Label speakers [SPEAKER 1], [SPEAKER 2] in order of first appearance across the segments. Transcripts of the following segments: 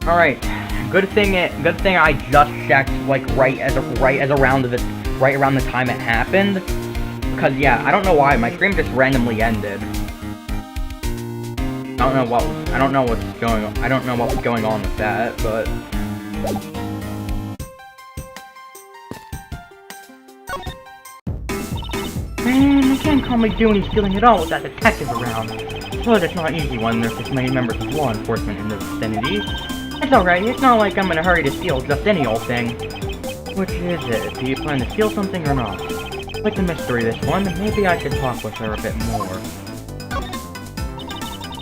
[SPEAKER 1] Alright. Good thing I just checked, like, right around the time it happened. Because, yeah, I don't know why, my stream just randomly ended. I don't know what was going on with that, but... Man, you can't call me doing any stealing at all with that detective around. But it's not easy when there's this many members of law enforcement in the vicinity. It's alright, it's not like I'm in a hurry to steal just any old thing. Which is it? Do you plan to steal something or not? Like the mystery this one, maybe I should talk with her a bit more.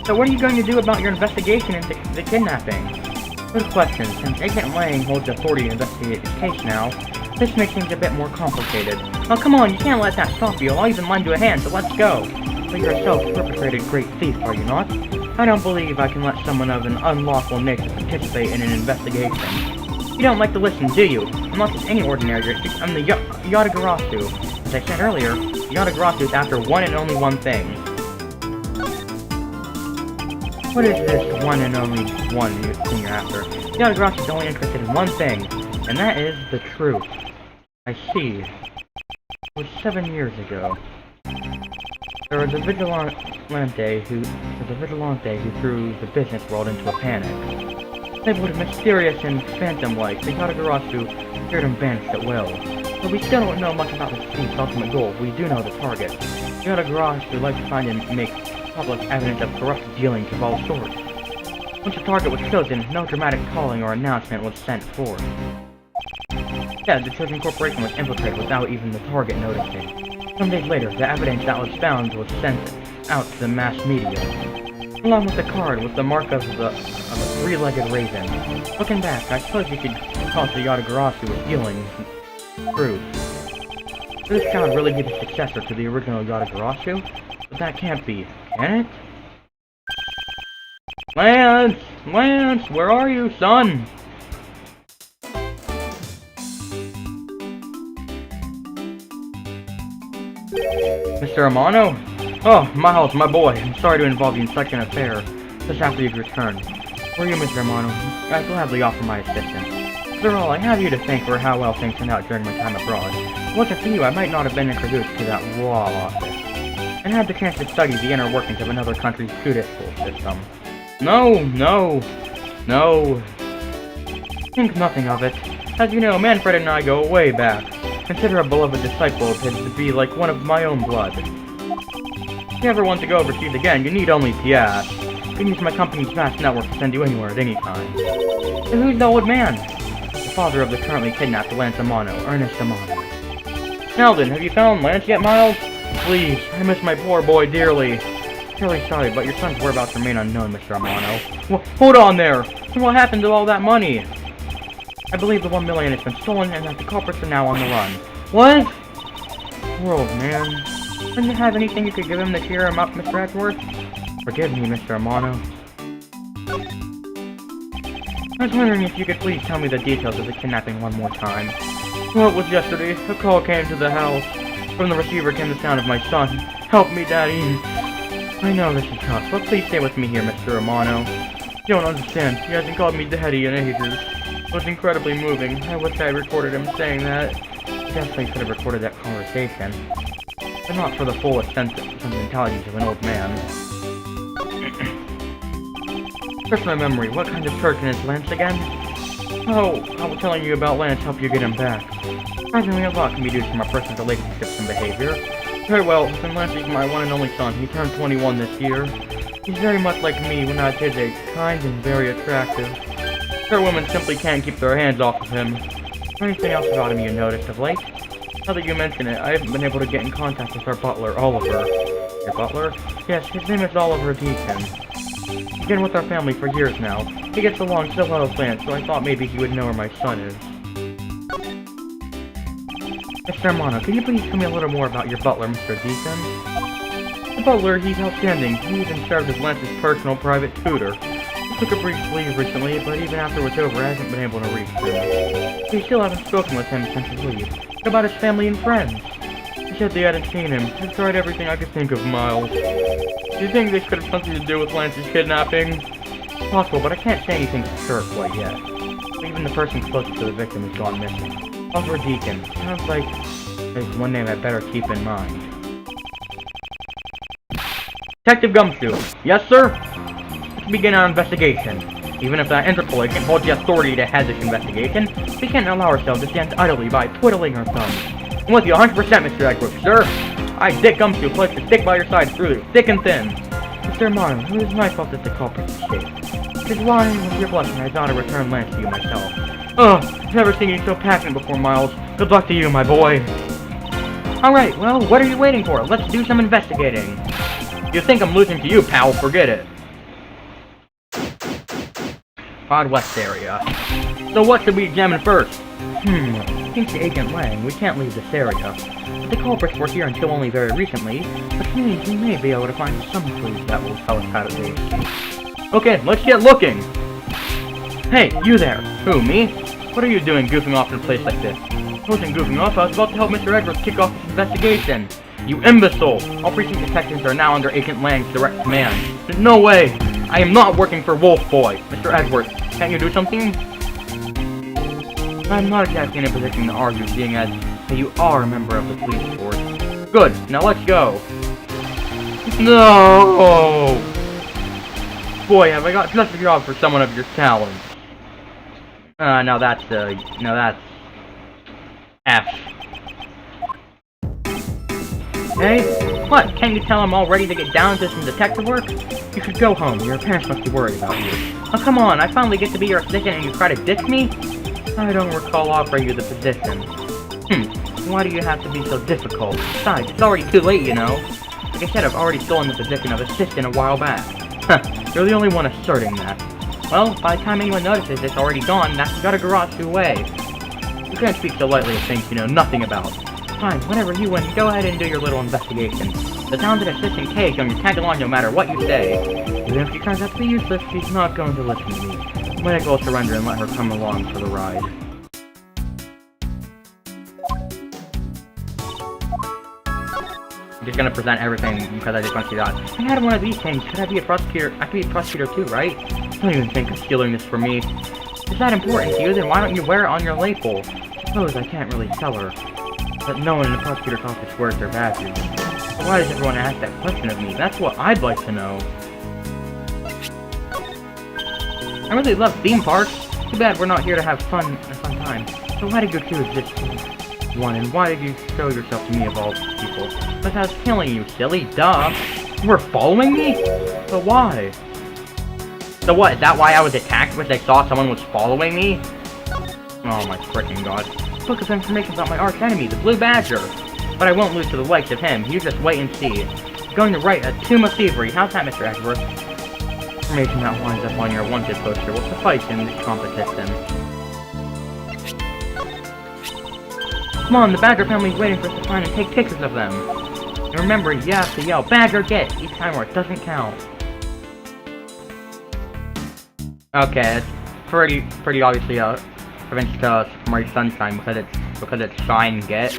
[SPEAKER 1] So what are you going to do about your investigation into the kidnapping? Good question. Since Agent Lang holds authority to investigate this case now, this makes things a bit more complicated. Oh, come on, you can't let that stop you. I'll even lend you a hand, so let's go. But you're a self-perpetrated great thief, are you not? I don't believe I can let someone of an unlawful nature participate in an investigation. You don't like to listen, do you? Unless it's any ordinary great thief, I'm the Yatagarasu. As I said earlier, Yatagarasu is after one and only one thing. What is this one and only one thing you're after? Yatagarasu is only interested in one thing, and that is the truth. I see. It was 7 years ago. There was a vigilante who threw the business world into a panic. Labeled mysterious and phantom-like, the Yatagarasu feared him vanished at will. But we still don't know much about the thief's ultimate goal. We do know the target. The Yatagarasu likes to find and make public evidence of corrupt dealings of all sorts. Once the target was chosen, no dramatic calling or announcement was sent forth. Yeah, the chosen corporation was infiltrated without even the target noticing. Some days later, the evidence that was found was sent out to the mass media. Along with the card was the mark of a three-legged raven. Looking back, I suppose you could call the Yatagarasu with dealing truth. Could this card really be the successor to the original Yatagarasu? But that can't be, can it? Lance! Lance! Where are you, son? Mr. Amano? Oh, Miles, my boy. I'm sorry to involve you in such an affair. Just after you've returned. For you, Mr. Amano, I gladly offer my assistance. After all, I have you to thank for how well things turned out during my time abroad. If it wasn't for you, I might not have been introduced to that law office, and had the chance to study the inner workings of another country's judicial system. No. Think nothing of it. As you know, Manfred and I go way back. Consider a beloved disciple of his to be like one of my own blood. If you ever want to go overseas again, you need only to ask. I can use my company's vast network to send you anywhere at any time. And who's the old man? The father of the currently kidnapped Lance Amano, Ernest Amano. Now then, have you found Lance yet, Miles? Please, I miss my poor boy dearly. Really sorry, but your son's whereabouts remain unknown, Mr. Amano. Hold on there! What happened to all that money? I believe the 1 million has been stolen and that the culprits are now on the run. What? Poor old man. Didn't you have anything you could give him to cheer him up, Mr. Edgeworth? Forgive me, Mr. Amano. I was wondering if you could please tell me the details of the kidnapping one more time. Well, it was yesterday. A call came to the house. From the receiver came the sound of my son. Help me, Daddy. I know this is tough, but please stay with me here, Mr. Amano. You don't understand. He hasn't called me Daddy in ages. It was incredibly moving. I wish I recorded him saying that. I definitely could have recorded that conversation. But not for the full extent of intelligence of an old man. Refresh my memory. What kind of person is Lance again? Oh, I was telling you about Lance help you get him back. Surprisingly, a lot can be due to my personal relationships and behavior. Very well, since Lance is my one and only son, he turned 21 this year. He's very much like me when I was his age, kind and very attractive. Sure, women simply can't keep their hands off of him. Anything else about him you noticed of late? Now that you mention it, I haven't been able to get in contact with our butler, Oliver. Your butler? Yes, his name is Oliver Deacon. He's been with our family for years now. He gets along so well with Lance, so I thought maybe he would know where my son is. Mr. Amano, can you please tell me a little more about your butler, Mr. Deacon? The butler, he's outstanding. He even served as Lance's personal private tutor. He took a brief leave recently, but even after it was over, I haven't been able to reach him. We still haven't spoken with him since his leave. What about his family and friends? He said they hadn't seen him. I've tried everything I could think of, Miles. Do you think this could have something to do with Lance's kidnapping? possible, but I can't say anything for sure quite yet. Even the person closest to the victim has gone missing. Officer Deacon. Sounds like there's one name I better keep in mind. Detective Gumshoe. Yes, sir? Let's begin our investigation. Even if that Interpol agent holds the authority to head this investigation, we can't allow ourselves to stand idly by twiddling our thumbs. I'm with you 100%, Mr. Edgeworth, sir. I, Dick Gumshoe, pledge to stick by your side through thick and thin. Mr. Martin, it is my fault that the culprit escaped. It is why, with your blessing, I thought I'd return Lance to you myself. I've never seen you so passionate before, Miles. Good luck to you, my boy. Alright, well, what are you waiting for? Let's do some investigating. You think I'm losing to you, pal? Forget it. Odd West area. So what should we examine first? Thanks to Agent Lang, we can't leave this area. But the culprits were here until only very recently, which means we may be able to find some clues that will tell us how to leave. Okay, let's get looking! Hey, you there! Who, me? What are you doing goofing off in a place like this? I wasn't goofing off, I was about to help Mr. Edgeworth kick off this investigation. You imbecile! All precinct detectives are now under Agent Lang's direct command. There's no way! I am not working for Wolf Boy! Mr. Edgeworth, can't you do something? I'm not exactly in a position to argue, seeing as you are a member of the police force. Good, now let's go. No! Boy, have I got just a job for someone of your talent. Now that's F. Hey? What? Can't you tell I'm all ready to get down to some detective work? You should go home. Your parents must be worried about you. Oh, come on. I finally get to be your assistant and you try to ditch me? I don't recall offering you the position. Why do you have to be so difficult? Besides, it's already too late, you know. Like I said, I've already stolen the position of assistant a while back. You're the only one asserting that. Well, by the time anyone notices it's already gone, that's gotta garage you away. You can't speak so lightly of things you know nothing about. Fine, whatever you win, go ahead and do your little investigation. The talented assistant K is going to tag along no matter what you say. Even if she turns out to be useless, she's not going to listen to me. Might as well surrender and let her come along for the ride. I'm just gonna present everything because I just want to see that. I had one of these things. Could I be a prosecutor? I could be a prosecutor too, right? Don't even think of stealing this from me. Is that important to you? Then why don't you wear it on your label? Suppose I can't really tell her. But no one in the prosecutor's office wears their badges. So why does everyone ask that question of me? That's what I'd like to know. I really love theme parks. Too bad we're not here to have a fun time. So why did you choose this one, and why did you show yourself to me of all people? Because I was killing you, silly. Duh. You were following me? But why? So what, is that why I was attacked? Because I saw someone was following me? Oh my freaking god. Book of information about my arch enemy, the Blue Badger. But I won't lose to the likes of him. You just wait and see. I'm going to write a tomb of thievery. How's that, Mr. Edgeworth? Information that winds up on your wanted poster will suffice in this competition. Come on, the Badger family's waiting for us to find and take pictures of them. And remember, you have to yell, Badger get! Each time where it doesn't count. Okay, it's pretty obviously a reference to Summer Sunshine because it's shine get.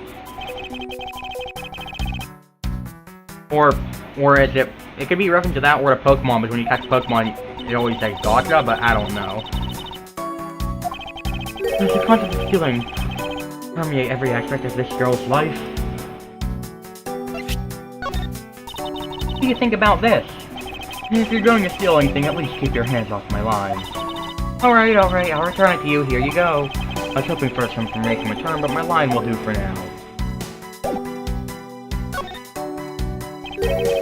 [SPEAKER 1] Or is it could be a reference to that or to Pokemon, because when you catch Pokemon, it always says Gotcha, but I don't know. There's a concept of stealing permeate every aspect of this girl's life. What do you think about this? If you're going to steal anything, at least keep your hands off my line. Alright, I'll return it to you. Here you go. I was hoping for some information in return, but my line will do for now.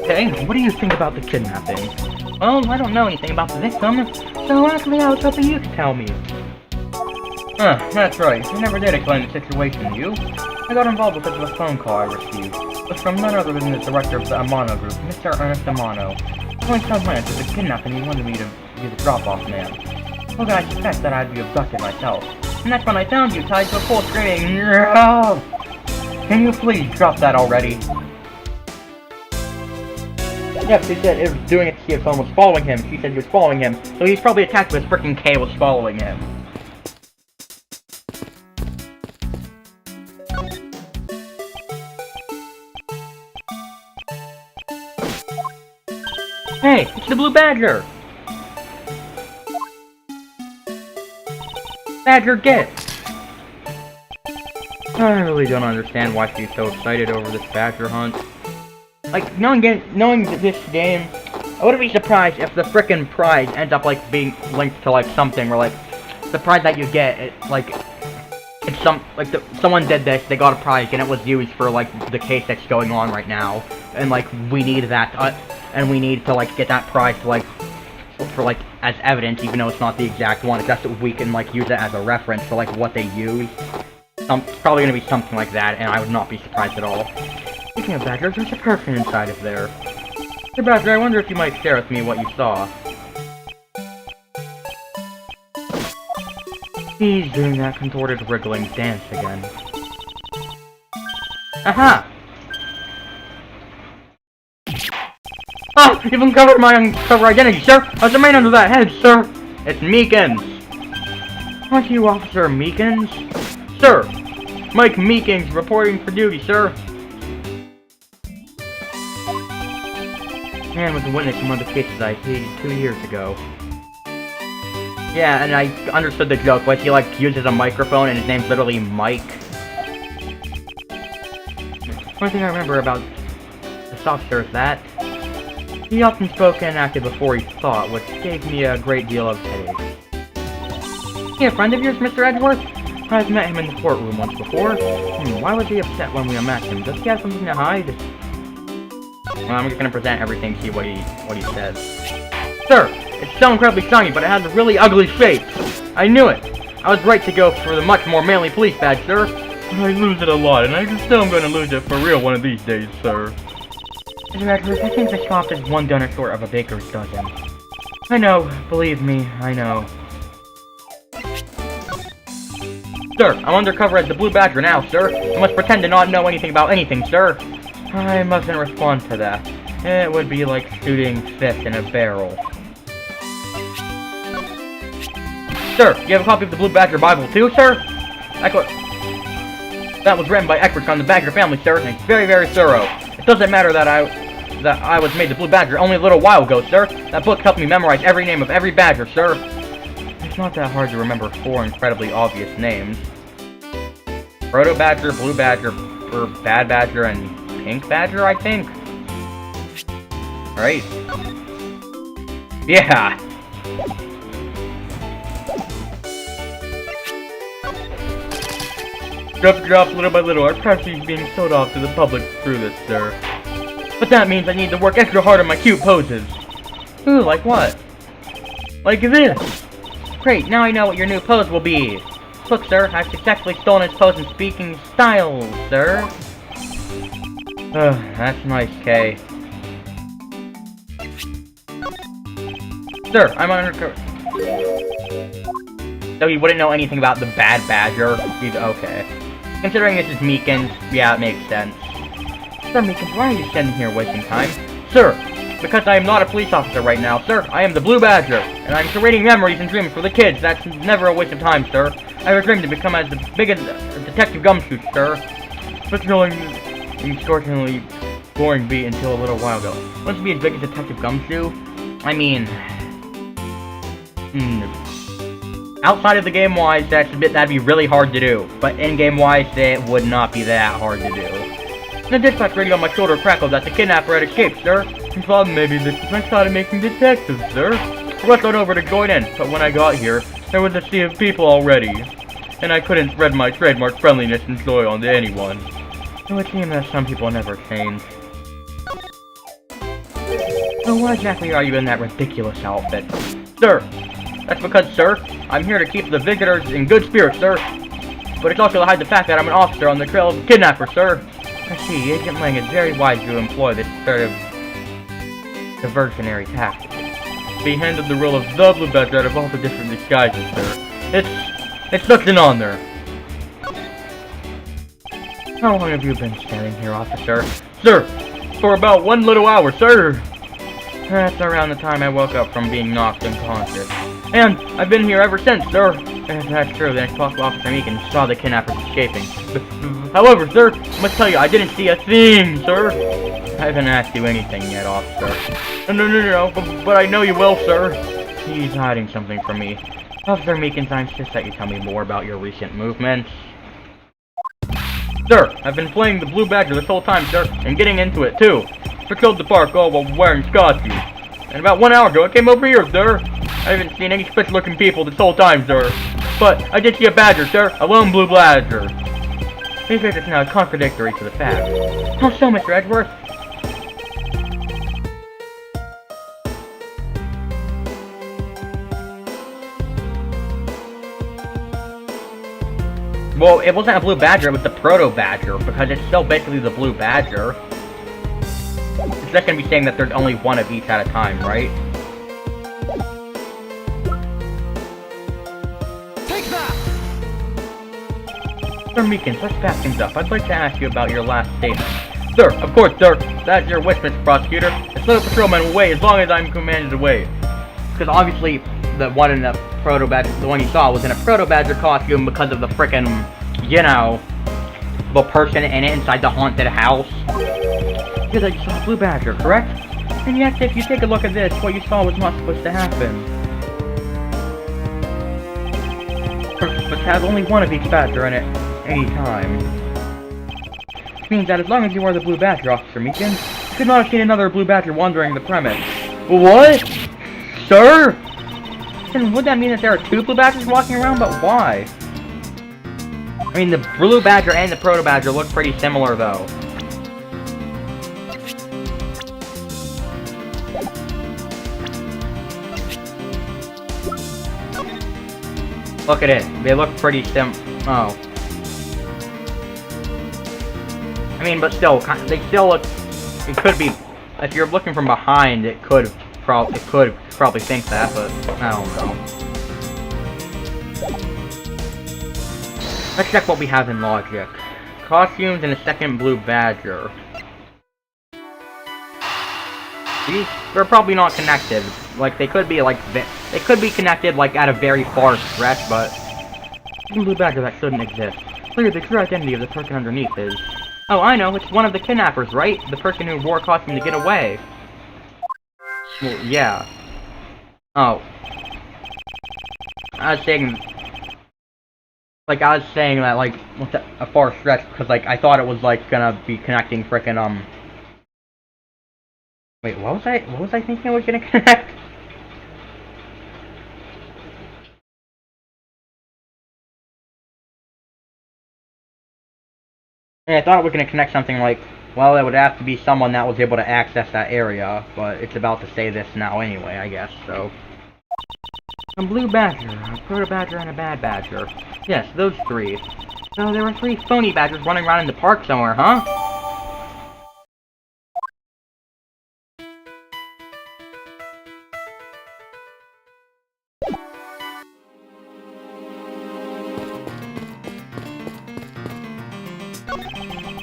[SPEAKER 1] Okay, what do you think about the kidnapping? Well, I don't know anything about the victim, so actually I was hoping you could tell me. That's right. You never did explain the situation, you? I got involved because of a phone call I received. It was from none other than the director of the Amano Group, Mr. Ernest Amano. Going to Lance was a kidnapping and he wanted me to be the drop-off man. Well, I suspect that I'd be abducted myself. And that's when I found you tied to a pole screaming, no! Can you please drop that already? Yes, he said it was doing it to see if someone was following him. She said he was following him, so he's probably attacked because frickin' K was following him. Hey, it's the Blue Badger! Badger, get! I really don't understand why she's so excited over this badger hunt. Like, knowing this game, I wouldn't be surprised if the frickin' prize ends up, like, being linked to, like, something where, like, the prize that you get, it's someone did this, they got a prize, and it was used for, like, the case that's going on right now. And, like, we need that, and we need to, like, get that prize to, like, as evidence, even though it's not the exact one. It's just that we can, like, use it as a reference for, like, what they use. It's probably gonna be something like that, and I would not be surprised at all. Speaking of badgers, there's a person inside of there. Hey, Badger, I wonder if you might share with me what you saw. He's doing that contorted wriggling dance again. Aha! Ah! You've uncovered my uncover identity, sir! I'll remain under that head, sir! It's Meekins! Aren't you Officer Meekins? Sir! Mike Meekins reporting for duty, sir! Man was a witness in one of the cases I pleaded 2 years ago. Yeah, and I understood the joke, like he like uses a microphone and his name's literally Mike. One thing I remember about this officer is that he often spoke and acted before he thought, which gave me a great deal of headache. He a friend of yours, Mr. Edgeworth? I've met him in the courtroom once before. Why was he upset when we unmasked him? Does he have something to hide? Well, I'm just gonna present everything, see what he says. Sir, it's so incredibly shiny, but it has a really ugly shape. I knew it. I was right to go for the much more manly police badge, sir. I lose it a lot, and I just know I'm gonna lose it for real one of these days, sir. Mr. Edgeworth, I think this shop is one donut short of a baker's dozen. I know, believe me, I know. Sir, I'm undercover as the Blue Badger now, sir. I must pretend to not know anything about anything, sir. I mustn't respond to that. It would be like shooting fish in a barrel. Sir, you have a copy of the Blue Badger Bible too, sir? That was written by Edgeworth on the Badger family, sir, and it's very, very thorough. It doesn't matter that I was made the Blue Badger only a little while ago, sir. That book helped me memorize every name of every badger, sir. It's not that hard to remember 4 incredibly obvious names. Proto Badger, Blue Badger, or Bad Badger, and Pink Badger, I think. Right. Yeah. Drop, little by little, our privacy is being sold off to the public through this, sir. But that means I need to work extra hard on my cute poses. Ooh, like what? Like this. Great, now I know what your new pose will be. Look, sir, I've successfully stolen his pose in speaking style, sir. That's nice, Kay. Sir, I'm undercover. So he wouldn't know anything about the Bad Badger? Okay. Considering this is Meekins, yeah, it makes sense. Sir Meekins, why are you standing here wasting time? Sir, because I am not a police officer right now, sir. I am the Blue Badger, and I'm creating memories and dreams for the kids. That's never a waste of time, sir. I have a dream to become as big as Detective Gumshoe, sir. But knowing extraordinarily boring beat until a little while ago. Wants to be as big as Detective Gumshoe? I mean... outside of the game-wise, that'd be really hard to do. But in-game-wise, it would not be that hard to do. The dispatch radio on my shoulder crackled that the kidnapper had escaped, sir. I thought maybe this is my shot at making detectives, sir. I rushed on over to join in, but when I got here, there was a sea of people already. And I couldn't spread my trademark friendliness and joy onto anyone. It would seem that some people never change. So why exactly are you in that ridiculous outfit? Sir! That's because, sir, I'm here to keep the visitors in good spirits, sir. But it's also to hide the fact that I'm an officer on the trail of the kidnapper, sir. I see, Agent Lang is very wise to employ this sort of diversionary tactic. Be handed the role of the Blue Badger out of all the different disguises, sir. It's such an honor. How long have you been standing here, officer? Sir, for about 1 little hour, sir. That's around the time I woke up from being knocked unconscious. And I've been here ever since, sir. If that's true, then it's possible Officer Meekins saw the kidnappers escaping. However, sir, I must tell you, I didn't see a thing, sir. I haven't asked you anything yet, officer. No, but I know you will, sir. He's hiding something from me. Officer Meekins, I insist that you tell me more about your recent movements. Sir, I've been playing the Blue Badger this whole time, sir, and getting into it, too. Patrolled the park all while wearing costume. And about 1 hour ago, I came over here, sir. I haven't seen any spitz-looking people this whole time, sir. But I did see a badger, sir. A lone blue badger. He says it's now contradictory to the fact. How so, Mr. Edgeworth? Well, it wasn't a blue badger, it was the proto-badger, because it's still basically the blue badger. It's not going to be saying that there's only one of each at a time, right?
[SPEAKER 2] Take that!
[SPEAKER 1] Sir Meekins, let's back things up. I'd like to ask you about your last statement. Sir, of course, sir. That's your wish, Mr. Prosecutor. Just let a patrolman away as long as I'm commanded away. Because obviously, the one in the proto-badger, the one you saw, was in a proto-badger costume because of the frickin', you know, the person in it inside the haunted house. You said you saw a blue badger, correct? And yet, if you take a look at this, what you saw was not supposed to happen. But has only one of each badger in it, any time. Which means that as long as you are the blue badger, Officer Meekins, you could not have seen another blue badger wandering the premise. What? Sir? Then would that mean that there are two blue badgers walking around, but why? I mean, the blue badger and the proto-badger look pretty similar, though. Look at it. They look pretty oh. I mean, but still, they still look... It could be... If you're looking from behind, it could probably think that, but I don't know. Let's check what we have in logic. Costumes and a second blue badger. These are probably not connected. Like, they could be, like, they could be connected, like, at a very far stretch, but... Blue badger that shouldn't exist. Clearly, the true identity of the person underneath is... Oh, I know, it's one of the kidnappers, right? The person who wore a costume to get away. Well, yeah. Oh. I was saying... Like, I was saying that, like, what's a far stretch, because, like, I thought it was, like, gonna be connecting frickin', Wait, what was I thinking it was gonna connect? Yeah, I thought it was gonna connect something like, well, it would have to be someone that was able to access that area, but it's about to say this now anyway, I guess, so... A blue badger, a proto-badger, and a bad badger. Yes, those three. So there were 3 phony badgers running around in the park somewhere, huh?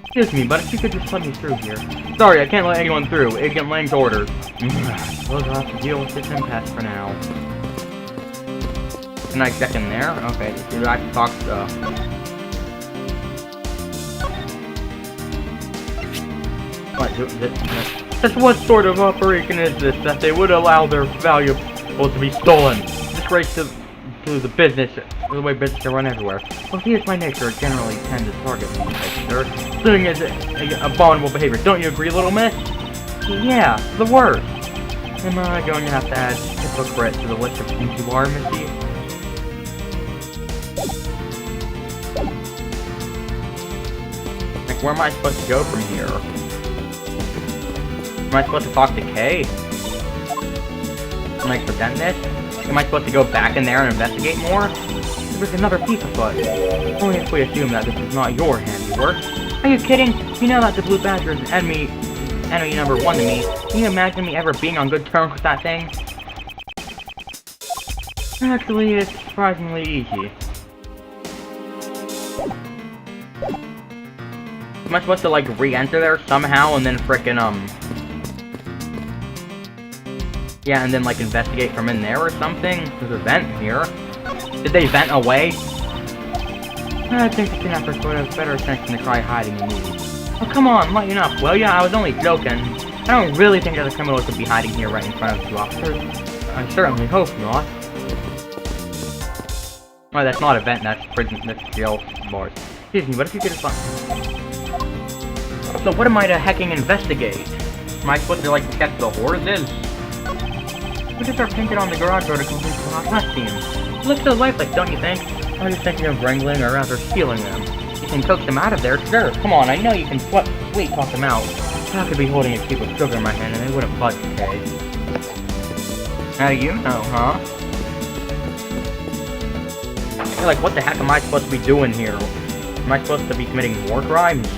[SPEAKER 1] Excuse me, but if you could just let me through here. Sorry, I can't let anyone through. Agent Lang's orders. We'll have to deal with this impasse for now. Can I check in there? Okay, do I have to talk to... What, what sort of operation is this that they would allow their valuables to be stolen? Disgrace to the business, the way business are run everywhere. Well, here's my nature, I generally tend to target me, sir. Stealing is abominable behavior, don't you agree, little miss? Yeah, the worst. Am I going to have to add hypocrite to the list of things you are, missy? Like, where am I supposed to go from here? Am I supposed to talk to Kay? Can I prevent this? Am I supposed to go back in there and investigate more? There's another piece afoot. Only if we assume that this is not your handiwork. Are you kidding? You know that the blue badger is enemy number 1 to me. Can you imagine me ever being on good terms with that thing? Actually, it's surprisingly easy. Am I supposed to, like, re-enter there somehow and then frickin', yeah, and then, like, investigate from in there or something? There's a vent here. Did they vent away? I think the kidnappers would have better sense than to try hiding in me. Oh, come on, lighten up, will ya? I was only joking. I don't really think that the criminals would be hiding here right in front of you, officers. I certainly hope not. Oh, that's not a vent, that's prison, that's jail bars. Excuse me, what if you could find... So what am I to hecking investigate? Am I supposed to, like, check the horses? What if they're painted on the garage door to complete the hot scenes? Looks so lifelike, don't you think? I was thinking of wrangling, or rather stealing them. You can coax them out of there, sure. Come on, I know you can sweet talk them out. I could be holding a cube of sugar in my hand and they wouldn't budge today. How do you know, huh? You're like, what the heck am I supposed to be doing here? Am I supposed to be committing war crimes?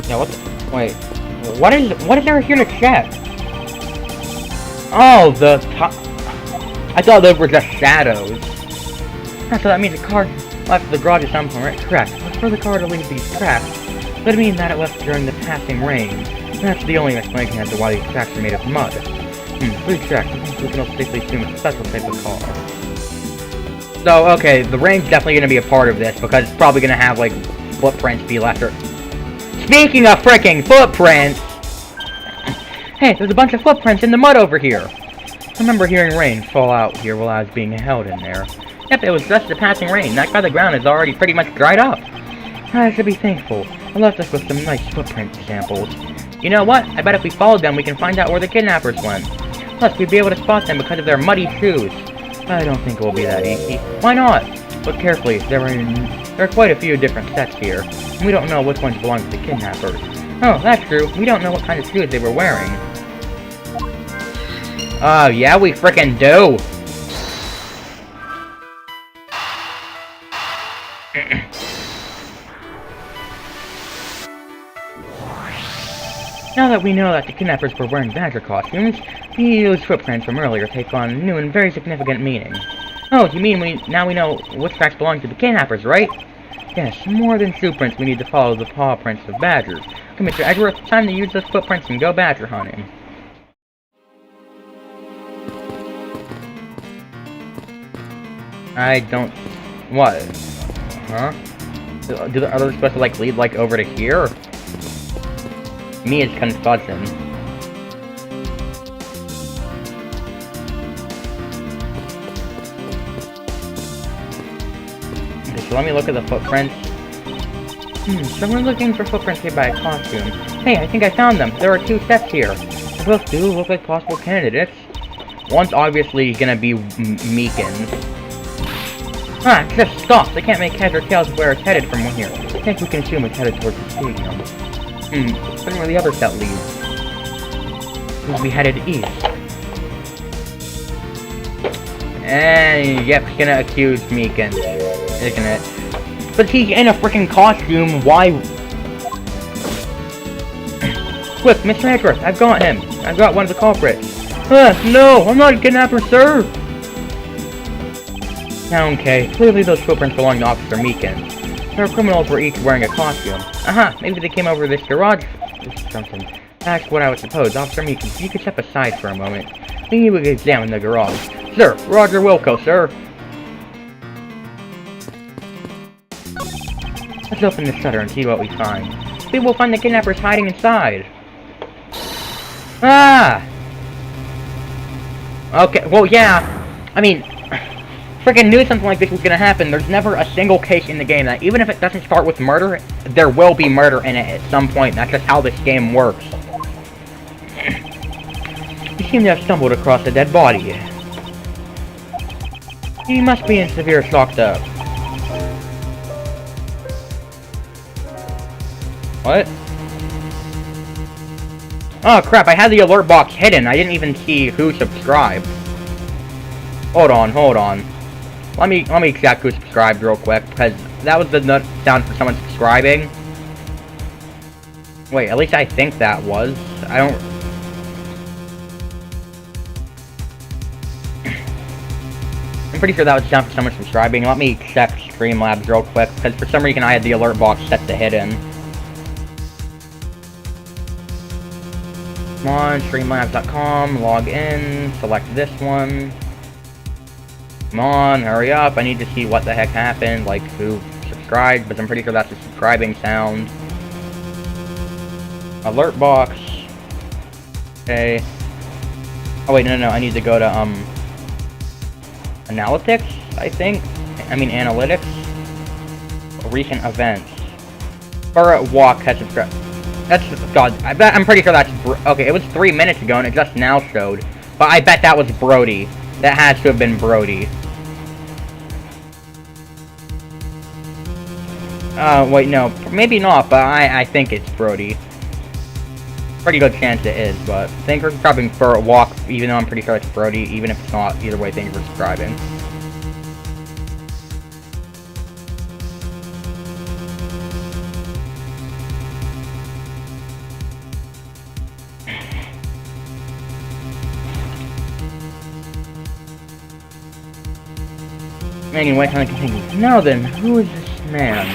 [SPEAKER 1] Yeah, what the... Wait. What is there here to check? Oh, the top... I thought those were just shadows. So that means the car left the garage at some point, right? Correct. But for the car to leave these tracks, would it mean that it left during the passing rain? That's the only explanation as to why these tracks are made of mud. Blue tracks. We can also safely assume it's a special type of car. So, okay, the rain's definitely going to be a part of this, because it's probably going to have, like, footprints be left. Speaking of freaking footprints! Hey, there's a bunch of footprints in the mud over here! I remember hearing rain fall out here while I was being held in there. Yep, it was just the passing rain. That part of the ground is already pretty much dried up. I should be thankful. I left us with some nice footprint samples. You know what? I bet if we followed them, we can find out where the kidnappers went. Plus, we'd be able to spot them because of their muddy shoes. I don't think it will be that easy. Why not? Look carefully. There are quite a few different sets here. And we don't know which ones belong to the kidnappers. Oh, that's true. We don't know what kind of shoes they were wearing. Oh, yeah, we frickin' do! Now that we know that the kidnappers were wearing badger costumes, these footprints from earlier take on new and very significant meaning. Oh, you mean now we know which tracks belong to the kidnappers, right? Yes, more than shoe prints, we need to follow the paw prints of badgers. Come, Mr. Edgeworth, time to use those footprints and go badger hunting. I don't... What? Huh? Are they supposed to, like, lead, like, over to here? Me is confusing. Okay, so let me look at the footprints. So we're looking for footprints made by a costume. Hey, I think I found them. There are two sets here. They both do look like possible candidates. One's obviously gonna be Meekin's. Ah, just stop! They can't make heads or tails of where it's headed from here. I think we can assume it's headed towards the stadium. Wonder where the other set leads. We'll be headed east. And yep, he's gonna accuse Meekin, isn't it? But he's in a freaking costume, why? Quick, Mr. Edgeworth, I've got him. I've got one of the culprits. No, I'm not a kidnapper, sir! Okay, clearly those footprints belong to Officer Meekin. Our criminals were each wearing a costume. Aha, maybe they came over this garage or something. That's what I would suppose. Officer Meekin, if you could step aside for a moment. Then you would examine the garage. Sir, Roger Wilco, sir. Let's open the shutter and see what we find. Maybe we'll find the kidnappers hiding inside. Ah! Okay, well, yeah. I mean... Freaking knew something like this was gonna happen. There's never a single case in the game that, even if it doesn't start with murder, there will be murder in it at some point. That's just how this game works. You seem to have stumbled across a dead body. He must be in severe shock though. What? Oh crap, I had the alert box hidden. I didn't even see who subscribed. Hold on. Let me check who subscribed real quick, because that was the nut sound for someone subscribing. Wait, at least I think that was. I don't... I'm pretty sure that was sound for someone subscribing. Let me check Streamlabs real quick, because for some reason I had the alert box set to hidden. Come on, streamlabs.com, log in, select this one. Come on, hurry up, I need to see what the heck happened, like who subscribed, but I'm pretty sure that's a subscribing sound. Alert box. Okay. Oh wait, no, I need to go to, analytics, I think? I mean, analytics? Recent events. Burrow Walk has subscribed. That's, God, I'm pretty sure that's, okay, it was 3 minutes ago and it just now showed. But I bet that was Brody. That has to have been Brody. Wait, no, maybe not, but I think it's Brody. Pretty good chance it is, but thank you for subscribing for a walk, even though I'm pretty sure it's Brody, even if it's not. Either way, thank you for subscribing. Anyway, can I continue? Now then, who is this man?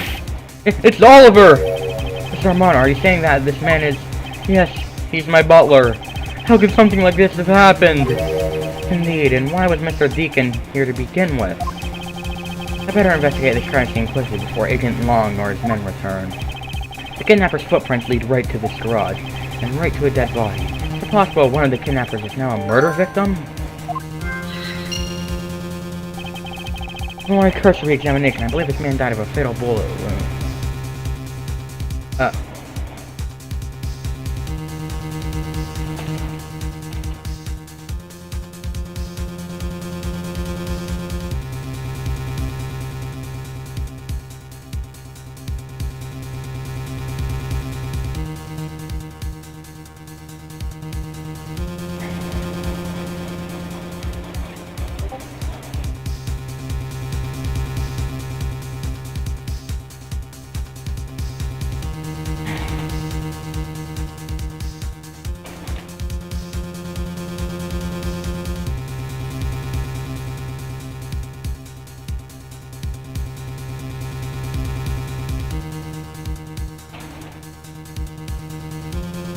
[SPEAKER 1] It's Oliver! Mr. Armano, are you saying that this man is... Yes, he's my butler. How could something like this have happened? Indeed, and why was Mr. Deacon here to begin with? I better investigate this crime scene quickly before Agent Long or his men return. The kidnapper's footprints lead right to this garage, and right to a dead body. Is it possible one of the kidnappers is now a murder victim? From my cursory examination, I believe this man died of a fatal bullet wound.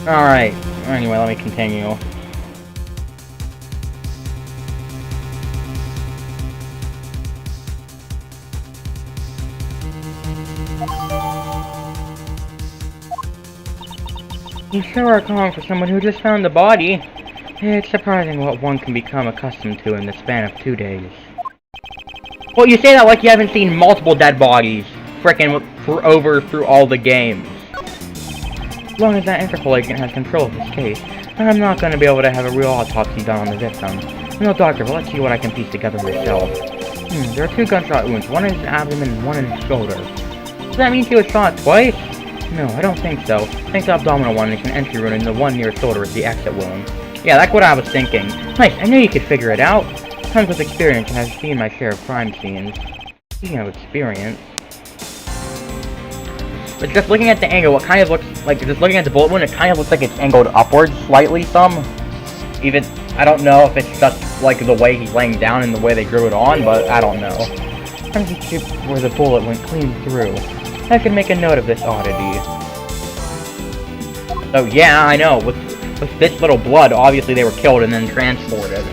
[SPEAKER 1] Alright, anyway, let me continue. You sure are calling for someone who just found the body. It's surprising what one can become accustomed to in the span of 2 days. Well, you say that like you haven't seen multiple dead bodies frickin' through all the games. As long as that Interpol agent has control of this case, I'm not going to be able to have a real autopsy done on the victim. No, doctor, but let's see what I can piece together myself. There are 2 gunshot wounds, one in his abdomen and one in his shoulder. Does that mean he was shot twice? No, I don't think so. I think the abdominal one is an entry wound and the one near his shoulder is the exit wound. Yeah, that's what I was thinking. Nice, I knew you could figure it out. Tons of experience and I've seen my share of crime scenes. Speaking of experience... But just looking at the angle, it kind of looks like, just looking at the bullet wound, it kind of looks like it's angled upwards slightly some. Even, I don't know if it's just like the way he's laying down and the way they drew it on, but I don't know. I'm just curious where the bullet went clean through. I could make a note of this oddity. So yeah, I know, with this little blood, obviously they were killed and then transported.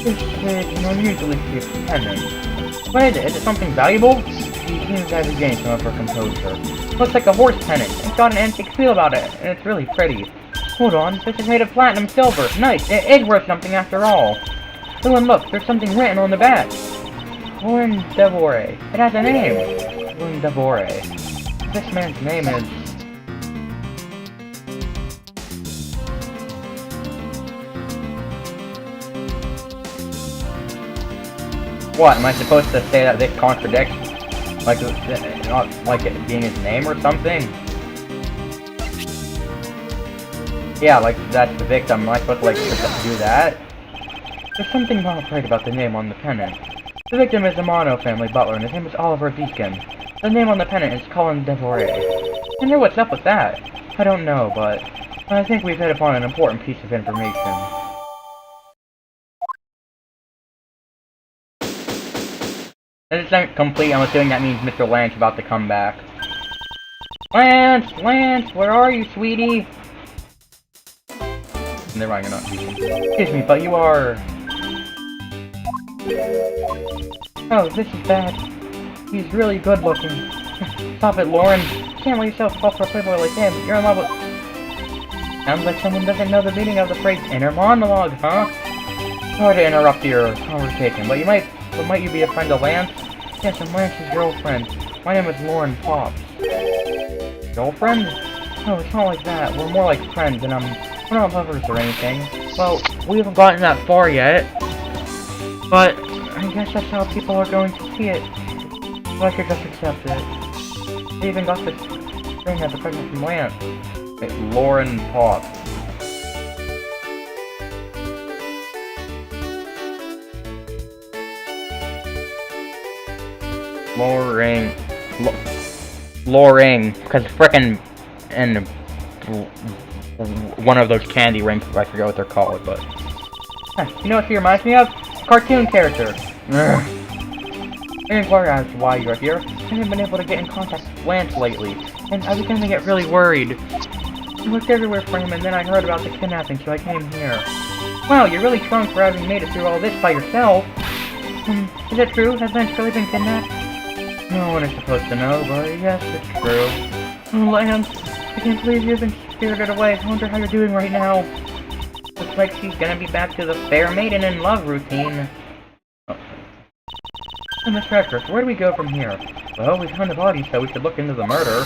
[SPEAKER 1] This is an unusually shaped pendant. What is it? Is it something valuable? He seems to have regained some of her composure. Looks like a horse pendant. It's got an antique feel about it, and it's really pretty. Hold on, this is made of platinum silver. Nice, it is worth something after all. Oh, and look, there's something written on the back. Lauren Devore. It has a name. Lauren Devore. This man's name is... What, am I supposed to say that this contradicts, like, not like it being his name or something? Yeah, like, that's the victim. Am I supposed to, like, do that? There's something not right about the name on the pennant. The victim is a Mono family butler, and his name is Oliver Deacon. The name on the pennant is Colin Devoret. I wonder what's up with that. I don't know, but I think we've hit upon an important piece of information. This isn't complete. I'm assuming that means Mr. Lance is about to come back. Lance! Lance! Where are you, sweetie? Never mind, you're not Deacon. Excuse me, but you are... Oh, this is bad. He's really good looking. Stop it, Lauren. You can't let yourself fall for a playboy like him. You're in love with... Sounds like someone doesn't know the meaning of the phrase inner monologue, huh? Sorry to interrupt your conversation, but might you be a friend of Lance? Yes, I'm Lance's girlfriend. My name is Lauren Pops. Girlfriend? No, it's not like that. We're more like friends, and we're not lovers or anything. Well, we haven't gotten that far yet. But I guess that's how people are going to see it. So I could just accept it. They even got this thing as a present from Lance. It's Lauren Pops. Loring, because frickin' and one of those candy rings, I forget what they're called, but... You know what she reminds me of? Cartoon character. I inquire as to why you're here. I haven't been able to get in contact with Lance lately, and I began to get really worried. I looked everywhere for him, and then I heard about the kidnapping, so I came here. Wow, you're really strong for having made it through all this by yourself. Is it true? Has Lance really been kidnapped? No one is supposed to know, but yes, it's true. Oh, Lance, I can't believe you've been spirited away. I wonder how you're doing right now. Looks like she's gonna be back to the fair maiden in love routine. Oh. So, Miss Redcross, where do we go from here? Well, we found the body, so we should look into the murder.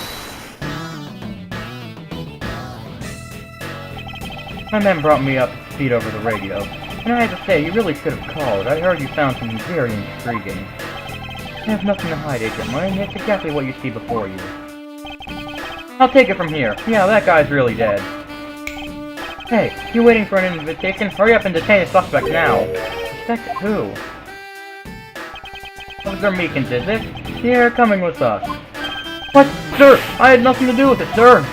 [SPEAKER 1] My man brought me up to speed over the radio, and I have to say, you really should have called. I heard you found something very intriguing. I have nothing to hide, Agent Lane. It's exactly what you see before you. I'll take it from here. Yeah, that guy's really dead. Hey, you waiting for an invitation? Hurry up and detain the suspect now. Suspect who? Officer Meekins, is it? Yeah, coming with us. What? Sir, I had nothing to do with it, sir.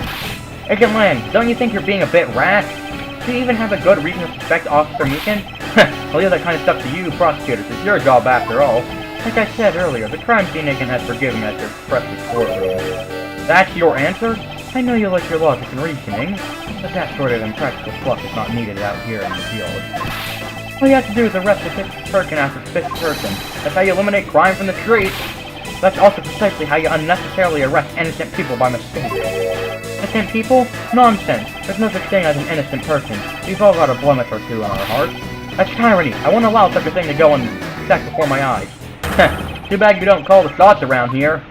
[SPEAKER 1] Agent Land, don't you think you're being a bit rash? Do you even have a good reason to suspect Officer Meekins? I'll leave that kind of stuff to you, prosecutors. It's your job after all. Like I said earlier, the crime scene agent has forgiven us to express the courtroom. That's your answer? I know you like your logic and reasoning, but that sort of impractical fluff is not needed out here in the field. All you have to do is arrest the fifth person after fifth person. That's how you eliminate crime from the streets. That's also precisely how you unnecessarily arrest innocent people by mistake. Innocent people? Nonsense. There's no such thing as an innocent person. We've all got a blemish or two on our hearts. That's tyranny. I won't allow such a thing to go unchecked before my eyes. Too bad you don't call the shots around here.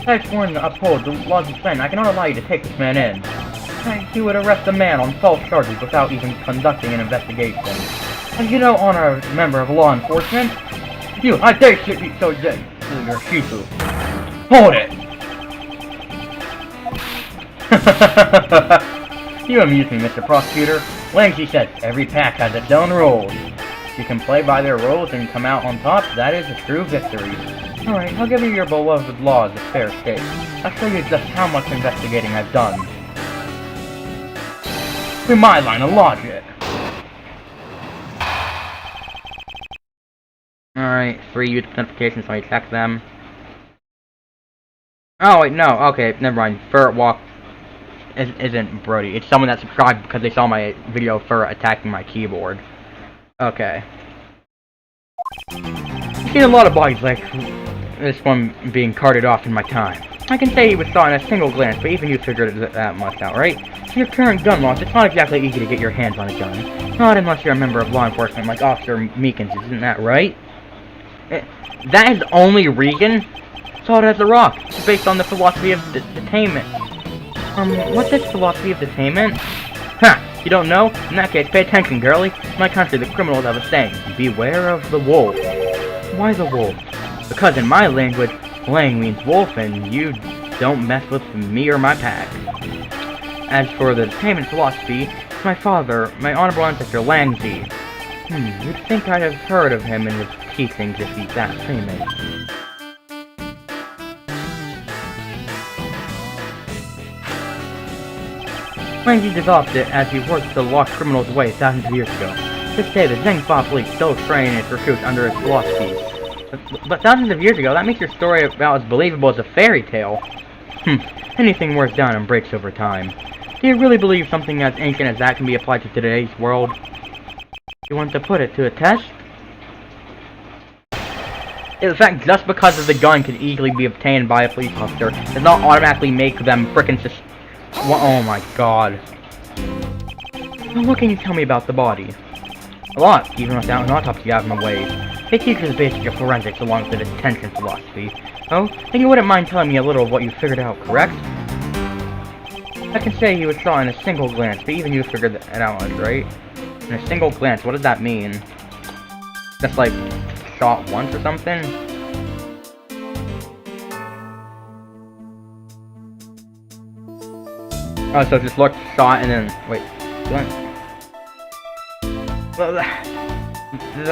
[SPEAKER 1] I've sworn to uphold the laws of Spain. I cannot allow you to take this man in. You would arrest a man on false charges without even conducting an investigation. And you don't honor a member of law enforcement? You, I dare shoot you so dead. You're Shifu. Hold it! You amuse me, Mr. Prosecutor. Langsy said, every pack has its own rules. You can play by their rules and come out on top, that is a true victory. Alright, I'll give you your beloved laws of fair state. I'll show you just how much investigating I've done. Through my line of logic. Alright, 3 youth notifications, so I check them. Oh wait, no, okay, never mind. Ferret Walk isn't Brody. It's someone that subscribed because they saw my video of Ferret attacking my keyboard. Okay. I've seen a lot of bodies like this one being carted off in my time. I can say he was saw in a single glance, but even you figured that much out, right? Your current gun laws, it's not exactly easy to get your hands on a gun. Not unless you're a member of law enforcement like Officer Meekins, isn't that right? That is only Regan? Solid as a rock. It's based on the philosophy of detainment. What's this philosophy of detainment? Ha! You don't know? In that case, pay attention, girlie. In my country, the criminals have a saying, beware of the wolf. Why the wolf? Because in my language, lang means wolf, and you don't mess with me or my pack. As for the payment philosophy, my father, my honorable ancestor Langzy. You'd think I'd have heard of him and his teachings if he's that famous. Langzy developed it as he worked to lock criminals away thousands of years ago. To this day, the Zhengfa police still train its recruits under its philosophies. But thousands of years ago, that makes your story about as believable as a fairy tale. Anything wears down and breaks over time. Do you really believe something as ancient as that can be applied to today's world? You want to put it to a test? In fact, just because of the gun could easily be obtained by a police officer does not automatically make them frickin' oh my god. Well, what can you tell me about the body? A lot, even without an autopsy out of my way. They teach you the basics of forensics along with the detention philosophy. Oh, then you wouldn't mind telling me a little of what you figured out, correct? I can say he was shot in a single glance, but even you figured that out, right? In a single glance, what does that mean? Just like, shot once or something? Oh, so just looked, shot, and then, wait, glance.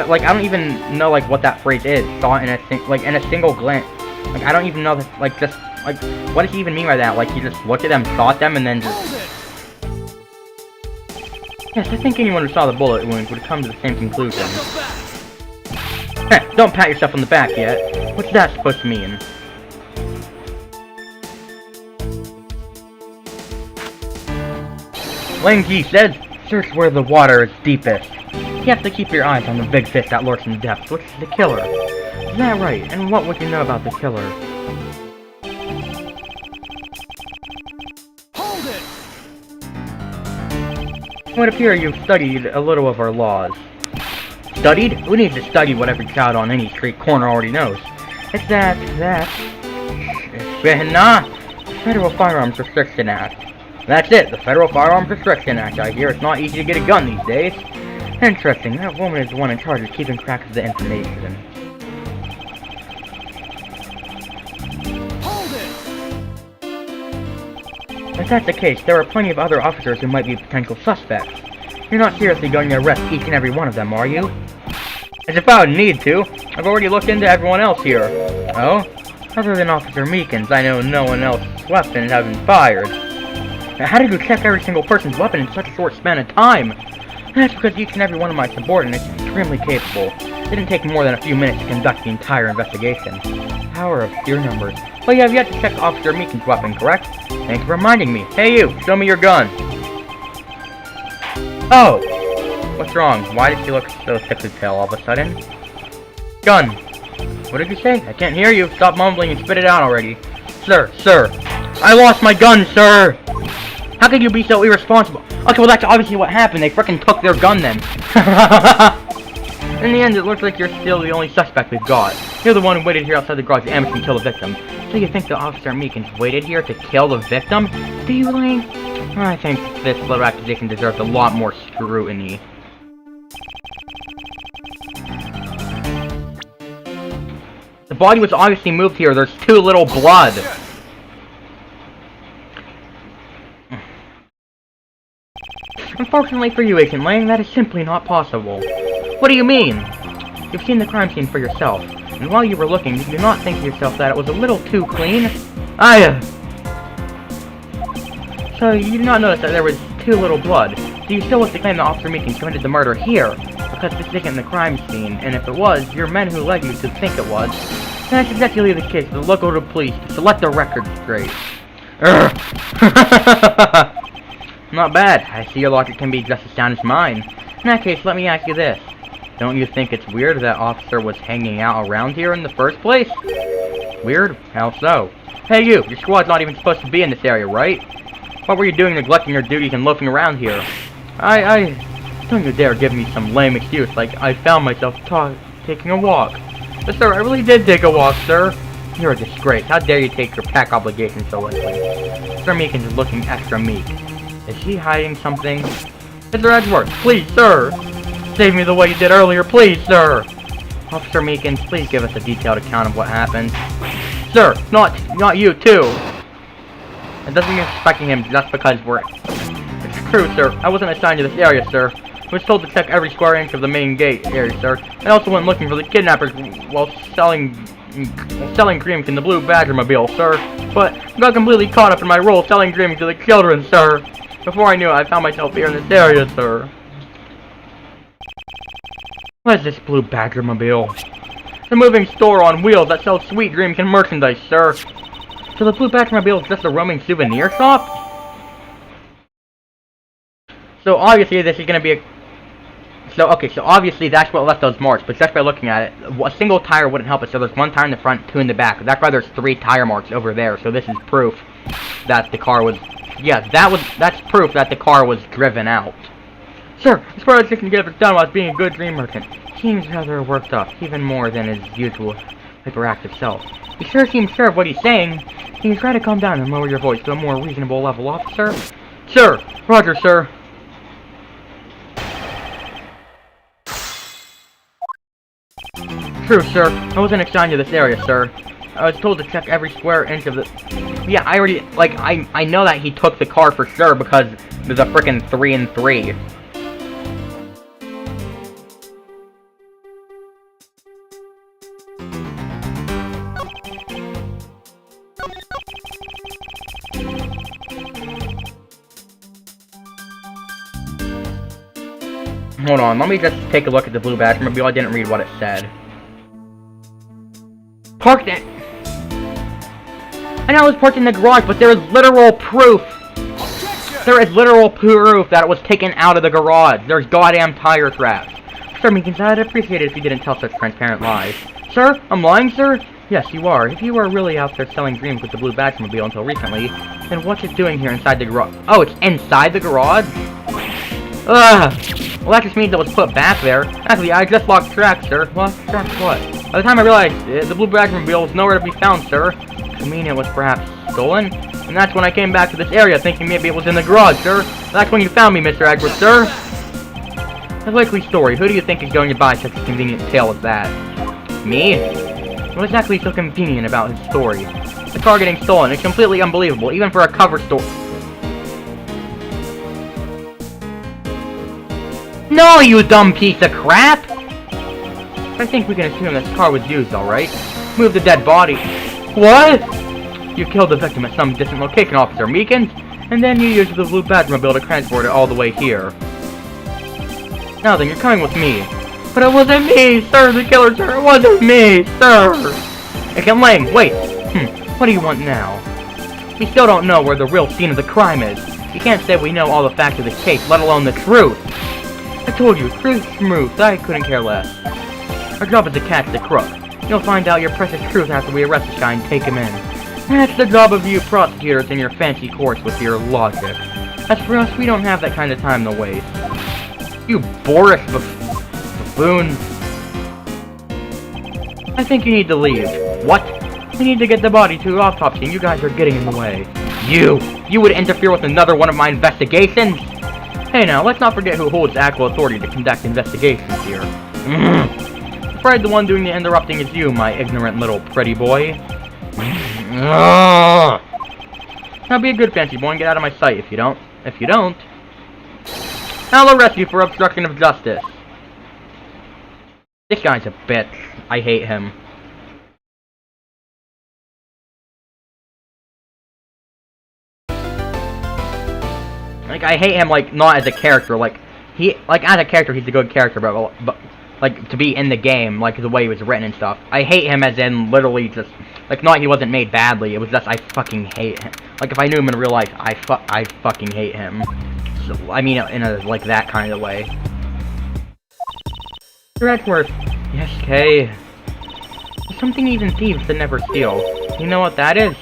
[SPEAKER 1] Like, I don't even know, like, what that phrase is, shot in a single glance. Like, I don't even know, that, like, just, like, what does he even mean by that? Like, he just looked at them, shot them, and then just... Yes, I think anyone who saw the bullet wound would come to the same conclusion. Heh, don't pat yourself on the back yet. What's that supposed to mean? Langzy says, search where the water is deepest. You have to keep your eyes on the big fish that lurks in the depths, which is the killer. Is that right? And what would you know about the killer?
[SPEAKER 2] Hold it!
[SPEAKER 1] It would appear you've studied a little of our laws. Studied? Who needs to study what every child on any street corner already knows? It's the Federal Firearms Restriction Act. That's it, the Federal Firearms Restriction Act. I hear it's not easy to get a gun these days. Interesting, that woman is the one in charge of keeping track of the information.
[SPEAKER 2] Hold it!
[SPEAKER 1] If that's the case, there are plenty of other officers who might be potential suspects. You're not seriously going to arrest each and every one of them, are you? As if I would need to. I've already looked into everyone else here. Oh? Other than Officer Meekins, I know no one else's weapons have been fired. Now, how did you check every single person's weapon in such a short span of time? That's because each and every one of my subordinates is extremely capable. It didn't take more than a few minutes to conduct the entire investigation. Power of sheer numbers. But you have yet to check Officer Meekins' weapon, correct? Thanks for reminding me. Hey you, show me your gun. Oh! What's wrong? Why did she look so sickly pale all of a sudden? Gun! What did you say? I can't hear you. Stop mumbling and spit it out already. Sir! I lost my gun, sir! How could you be so irresponsible? Okay, well that's obviously what happened. They frickin' took their gun then. In the end, it looks like you're still the only suspect we've got. You're the one who waited here outside the garage ambushed and killed the victim. So you think the Officer Meekins waited here to kill the victim? Do you, Lane? I think this little accusation deserves a lot more scrutiny. The body was obviously moved here. There's too little blood. Unfortunately for you, Agent Lang, that is simply not possible. What do you mean? You've seen the crime scene for yourself, and while you were looking, did you not think to yourself that it was a little too clean? So you did not notice that there was too little blood. Do you still wish to claim that Officer Meekins committed the murder here? Because this isn't the crime scene, and if it was, your men who led you to think it was. That's exactly the case. The local police, so let the record straight. Not bad. I see your logic can be just as sound as mine. In that case, let me ask you this. Don't you think it's weird that officer was hanging out around here in the first place? Weird? How so? Hey you, your squad's not even supposed to be in this area, right? What were you doing neglecting your duties and loafing around here? Don't you dare give me some lame excuse like I found myself taking a walk. But sir, I really did take a walk, sir. You're a disgrace. How dare you take your pack obligations so lightly? Mr. Meekins is looking extra meek. Is he hiding something? Mr. Edgeworth, please, sir! Save me the way you did earlier, please, sir! Officer Meekins, please give us a detailed account of what happened. Sir, not you, too! It doesn't mean suspecting him just because we're... It's true, sir. I wasn't assigned to this area, sir. I was told to check every square inch of the main gate area, sir. I also went looking for the kidnappers while selling dreams in the Blue Badger-mobile, sir. But I got completely caught up in my role selling dreams to the children, sir. Before I knew it, I found myself here in this area, sir. What is this Blue Badger-mobile? It's a moving store on wheels that sells sweet dreams and merchandise, sir. So the Blue Badger-mobile is just a roaming souvenir shop? So obviously this is gonna be a... So obviously that's what left those marks, but just by looking at it, a single tire wouldn't help us, so there's one tire in the front, two in the back. That's why there's 3 tire marks over there, so this is proof that the car was... Yeah, that's proof that the car was driven out. Sir, as far as I can get it done while being a good dream merchant, seems rather worked up, even more than his usual hyperactive self. He sure seems sure of what he's saying. Can you try to calm down and lower your voice to a more reasonable level, officer? Sir! Roger, sir! True, sir. I wasn't assigned to this area, sir. I was told to check every square inch of the... Yeah, I already... Like, I know that he took the car for sure because there's a frickin' 3 and 3. Hold on, let me just take a look at the Blue Badger-mobile. I didn't read what it said. Parked it! I know it was parked in the garage, but there is literal proof! There is literal proof that it was taken out of the garage. There's goddamn tire tracks. Sir Meekins, I'd appreciate it if you didn't tell such transparent lies. Sir? I'm lying, sir? Yes, you are. If you were really out there selling dreams with the Blue Badger-mobile until recently, then what's it doing here inside the garage? Oh, it's inside the garage? Ugh! Well, that just means it was put back there. Actually, I just lost track, sir. Lost track of what? By the time I realized the Blue Badger-mobile was nowhere to be found, sir. I mean, it was perhaps stolen? And that's when I came back to this area, thinking maybe it was in the garage, sir. That's when you found me, Mr. Edgeworth, sir. A likely story. Who do you think is going to buy such a convenient tale as that? Me? What exactly is so convenient about his story? The car getting stolen is completely unbelievable, even for a cover story. No, you dumb piece of crap! I think we can assume this car was used, alright. Move the dead body. What? You killed the victim at some distant location, Officer Meekins, and then you used the Blue Badger-mobile to transport it all the way here. Now then, you're coming with me. But it wasn't me, sir, the killer, sir, it wasn't me, sir! Again, Lang, wait! What do you want now? We still don't know where the real scene of the crime is. You can't say we know all the facts of the case, let alone the truth. I told you, truth smooth, I couldn't care less. Our job is to catch the crook. You'll find out your precious truth after we arrest this guy and take him in. That's the job of you prosecutors in your fancy courts with your logic. As for us, we don't have that kind of time to waste. You boorish buffoon. I think you need to leave. What? We need to get the body to autopsy and you guys are getting in the way. You would interfere with another one of my investigations? Hey now, let's not forget who holds actual authority to conduct investigations here. Afraid the one doing the interrupting is you, my ignorant little pretty boy. Now be a good fancy boy and get out of my sight if you don't. I'll arrest you for obstruction of justice. This guy's a bitch. I hate him. Like, I hate him, like, not as a character, like, as a character, he's a good character, but like, to be in the game, like, the way he was written and stuff. I hate him as in, literally, just, like, not he wasn't made badly, it was just, I fucking hate him. Like, if I knew him in real life, I fucking hate him. So, I mean, in a, like, that kind of way. Edgeworth. Yes, Kay. There's something even thieves should never steal. You know what that is?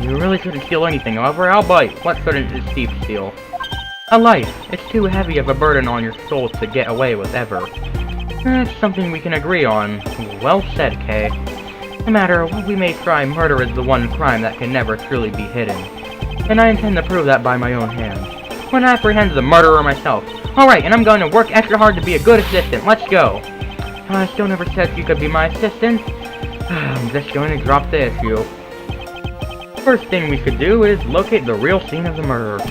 [SPEAKER 1] You really shouldn't steal anything, however, I'll bite. What shouldn't a thief steal? A life. It's too heavy of a burden on your soul to get away with ever. That's something we can agree on. Well said, Kay. No matter what we may try, murder is the one crime that can never truly be hidden. And I intend to prove that by my own hands. When I apprehend the murderer myself. Alright, and I'm going to work extra hard to be a good assistant. Let's go. I still never said you could be my assistant. I'm just going to drop the issue. First thing we could do is locate the real scene of the murder.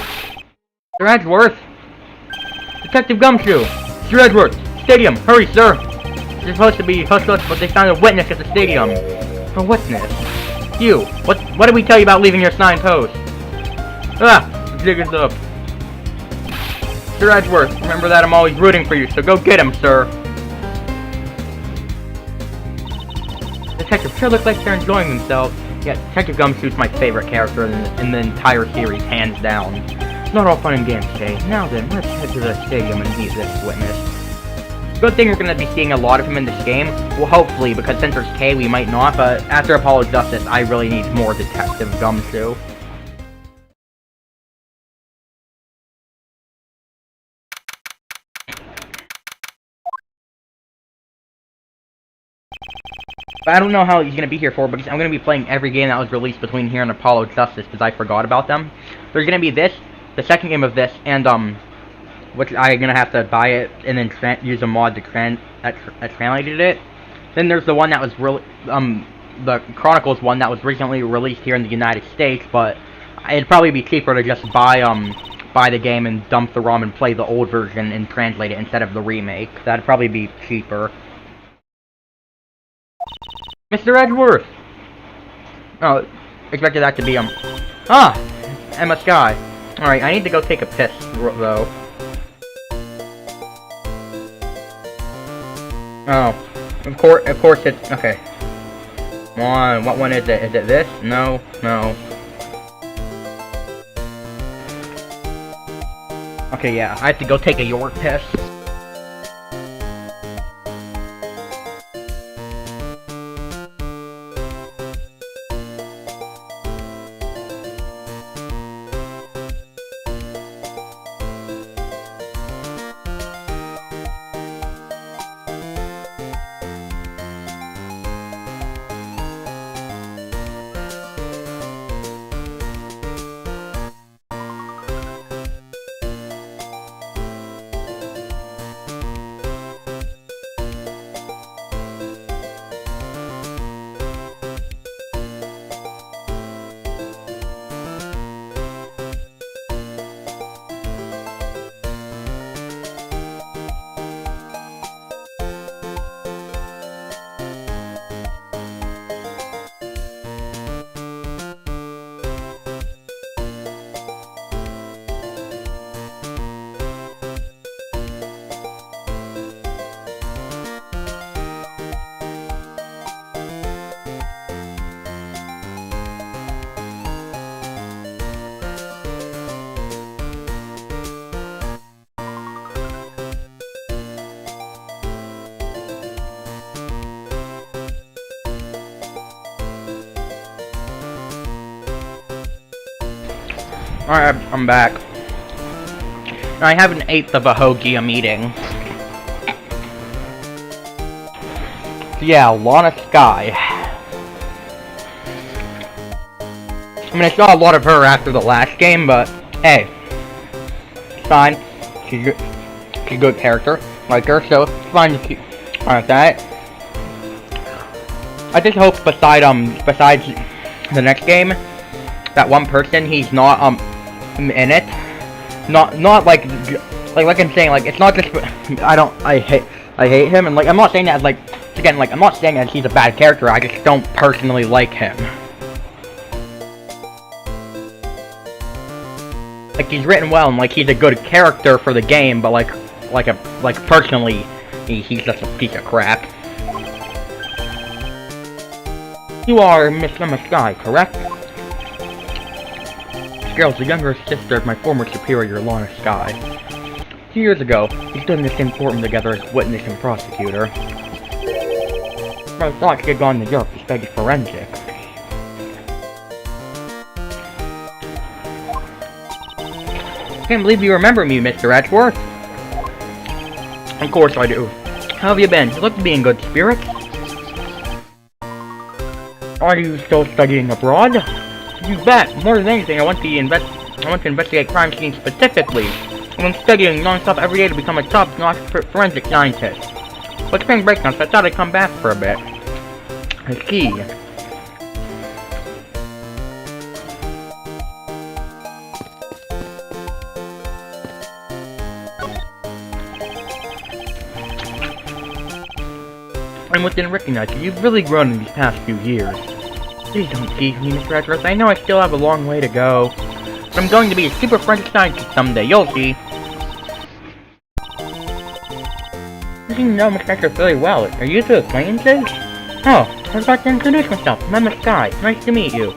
[SPEAKER 1] Sir Edgeworth! Detective Gumshoe! Sir Edgeworth! Stadium! Hurry, sir! You're supposed to be hustlers, but they found a witness at the stadium. A witness? You! What did we tell you about leaving your signed post? Ah! The jig is up. Sir Edgeworth, remember that I'm always rooting for you, so go get him, sir! Detectives sure look like they're enjoying themselves. Yeah, Detective Gumshoe's my favorite character in the entire series, hands down. Not all fun and games, okay? Now then, let's head to the stadium and meet this witness. Good thing we're gonna be seeing a lot of him in this game. Well, hopefully, because since there's K, we might not, but after Apollo Justice, I really need more Detective Gumshoe. But I don't know how he's going to be here for, because I'm going to be playing every game that was released between here and Apollo Justice, because I forgot about them. There's going to be this, the second game of this, and, which I'm going to have to buy it, and then use a mod to translated it. Then there's the one that was the Chronicles one that was recently released here in the United States, but it'd probably be cheaper to just buy the game and dump the ROM and play the old version and translate it instead of the remake. That'd probably be cheaper. Mr. Edgeworth! Oh, expected that to be, Emma Sky. Alright, I need to go take a piss, though. Oh, of course it's, okay. What one is it? Is it this? No. Okay, yeah, I have to go take a York piss. Alright, I'm back. I have an eighth of a hoagie I'm eating. Yeah, Lana Sky. I mean, I saw a lot of her after the last game, but hey, it's fine. She's a good character, like her, so it's fine to keep on that. I just hope besides the next game, that one person, he's not in it. Not like I'm saying, like, it's not just I hate him, and like I'm not saying that as, like, again, like, I'm not saying that he's a bad character. I just don't personally like him. Like, he's written well, and like he's a good character for the game, but like personally, he's just a piece of crap. You are Miss Emma Sky, correct? This girl's the younger sister of my former superior, Lana Sky. 2 years ago, we stood in the same courtroom together as witness and prosecutor. I thought she had gone to New York to study forensics. Can't believe you remember me, Mr. Edgeworth. Of course I do. How have you been? You look to be in good spirits. Are you still studying abroad? You bet. More than anything, I want to investigate crime scenes specifically. I'm studying non-stop every day to become a top-notch forensic scientist. But spring break now, so I thought I'd come back for a bit. I see. almost didn't recognize you. You've really grown in these past few years. Please don't tease me, Mr. Edgeworth. I know I still have a long way to go. But I'm going to be a super French scientist someday. You'll see. You seem to know Mr. Edgeworth really well. Are you two acquaintances? Oh, I was about to introduce myself. I'm Emma Sky. Nice to meet you.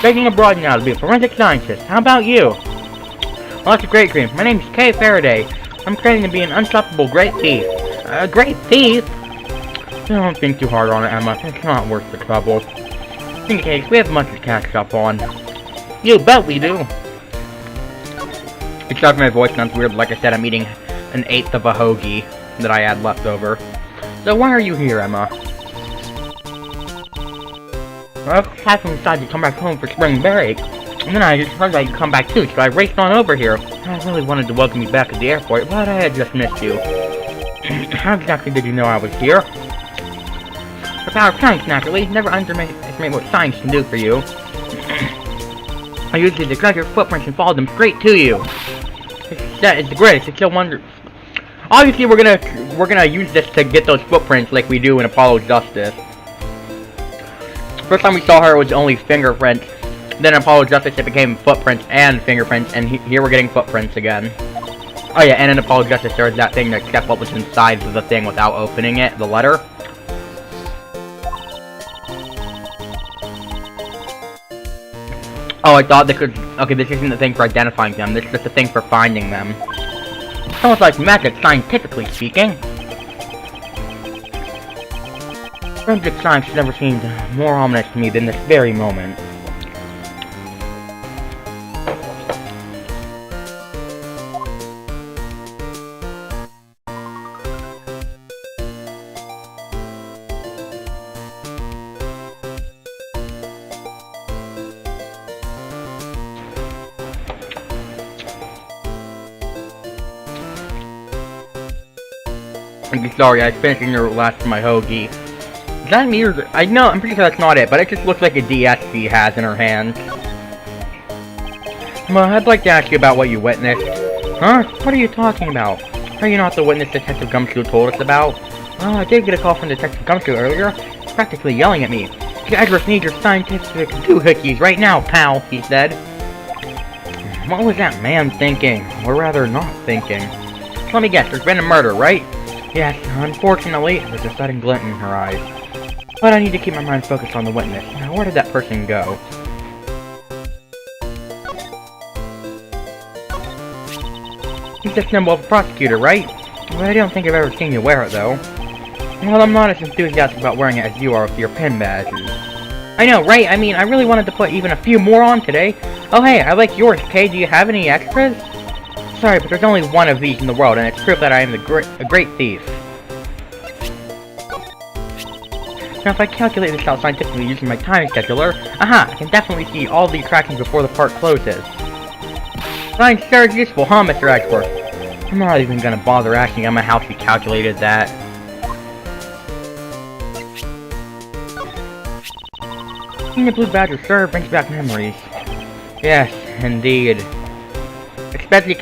[SPEAKER 1] Taking abroad now to be a forensic scientist. How about you? Well, that's a great dream. My name's Kay Faraday. I'm training to be an unstoppable great thief. A great thief? Don't think too hard on it, Emma. It's not worth the trouble. In any case, we have much to catch up on. You bet we do. Excuse my voice sounds weird. Like I said, I'm eating an eighth of a hoagie that I had left over. So why are you here, Emma? Well, I had decided to come back home for spring break. And then I just heard that you'd come back too, so I raced on over here. I really wanted to welcome you back at the airport, but I had just missed you. How exactly did you know I was here? The power of science, naturally. Never underestimate what science can do for you. I usually declare your footprints and follow them straight to you. That is the greatest. It's so wonderful. Obviously, we're gonna use this to get those footprints like we do in Apollo's Justice. First time we saw her, it was only fingerprints. Then in Apollo's Justice, it became footprints and fingerprints, and here we're getting footprints again. Oh yeah, and in Apollo's Justice, there was that thing that kept what was inside of the thing without opening it, the letter. Oh, I thought this was... Okay, this isn't the thing for identifying them, this is just the thing for finding them. It's almost like magic, scientifically speaking. Forensic science has never seemed more ominous to me than this very moment. I'm sorry, I was finishing your last of my hoagie. Is that me or... I know, I'm pretty sure that's not it, but it just looks like a DS she has in her hand. Well, I'd like to ask you about what you witnessed. Huh? What are you talking about? Are you not the witness Detective Gumshoe told us about? Well, I did get a call from Detective Gumshoe earlier. He's practically yelling at me. Edgeworth needs your scientific doohickeys right now, pal, he said. What was that man thinking? Or rather, not thinking? Let me guess, there's been a murder, right? Yes, unfortunately, there's a sudden glint in her eyes. But I need to keep my mind focused on the witness. Now, where did that person go? He's the symbol of a prosecutor, right? Well, I don't think I've ever seen you wear it, though. Well, I'm not as enthusiastic about wearing it as you are with your pin badges. I know, right? I mean, I really wanted to put even a few more on today. Oh, hey, I like yours, Kay. Do you have any extras? Sorry, but there's only one of these in the world, and it's proof that I am a great thief. Now, if I calculate this out scientifically using my time scheduler, aha, I can definitely see all the attractions before the park closes. Science sure is useful, huh, Mr. Edgeworth? I'm not even gonna bother asking Emma how she calculated that. Seeing the blue badger sure brings back memories. Yes, indeed. Especially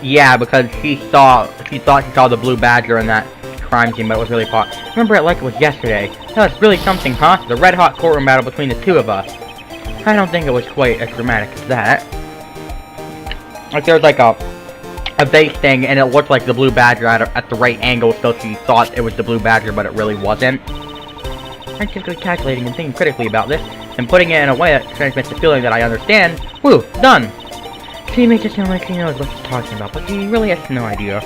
[SPEAKER 1] yeah, because she thought she saw the blue badger in that crime scene, but it was really hot. Remember it like it was yesterday. That was really something, huh? The red-hot courtroom battle between the two of us. I don't think it was quite as dramatic as that. Like, there was like a base thing, and it looked like the blue badger at the right angle, so she thought it was the blue badger, but it really wasn't. Scientifically calculating and thinking critically about this, and putting it in a way that transmits the feeling that I understand. Woo! Done! She makes it sound like she knows what she's talking about, but she really has no idea.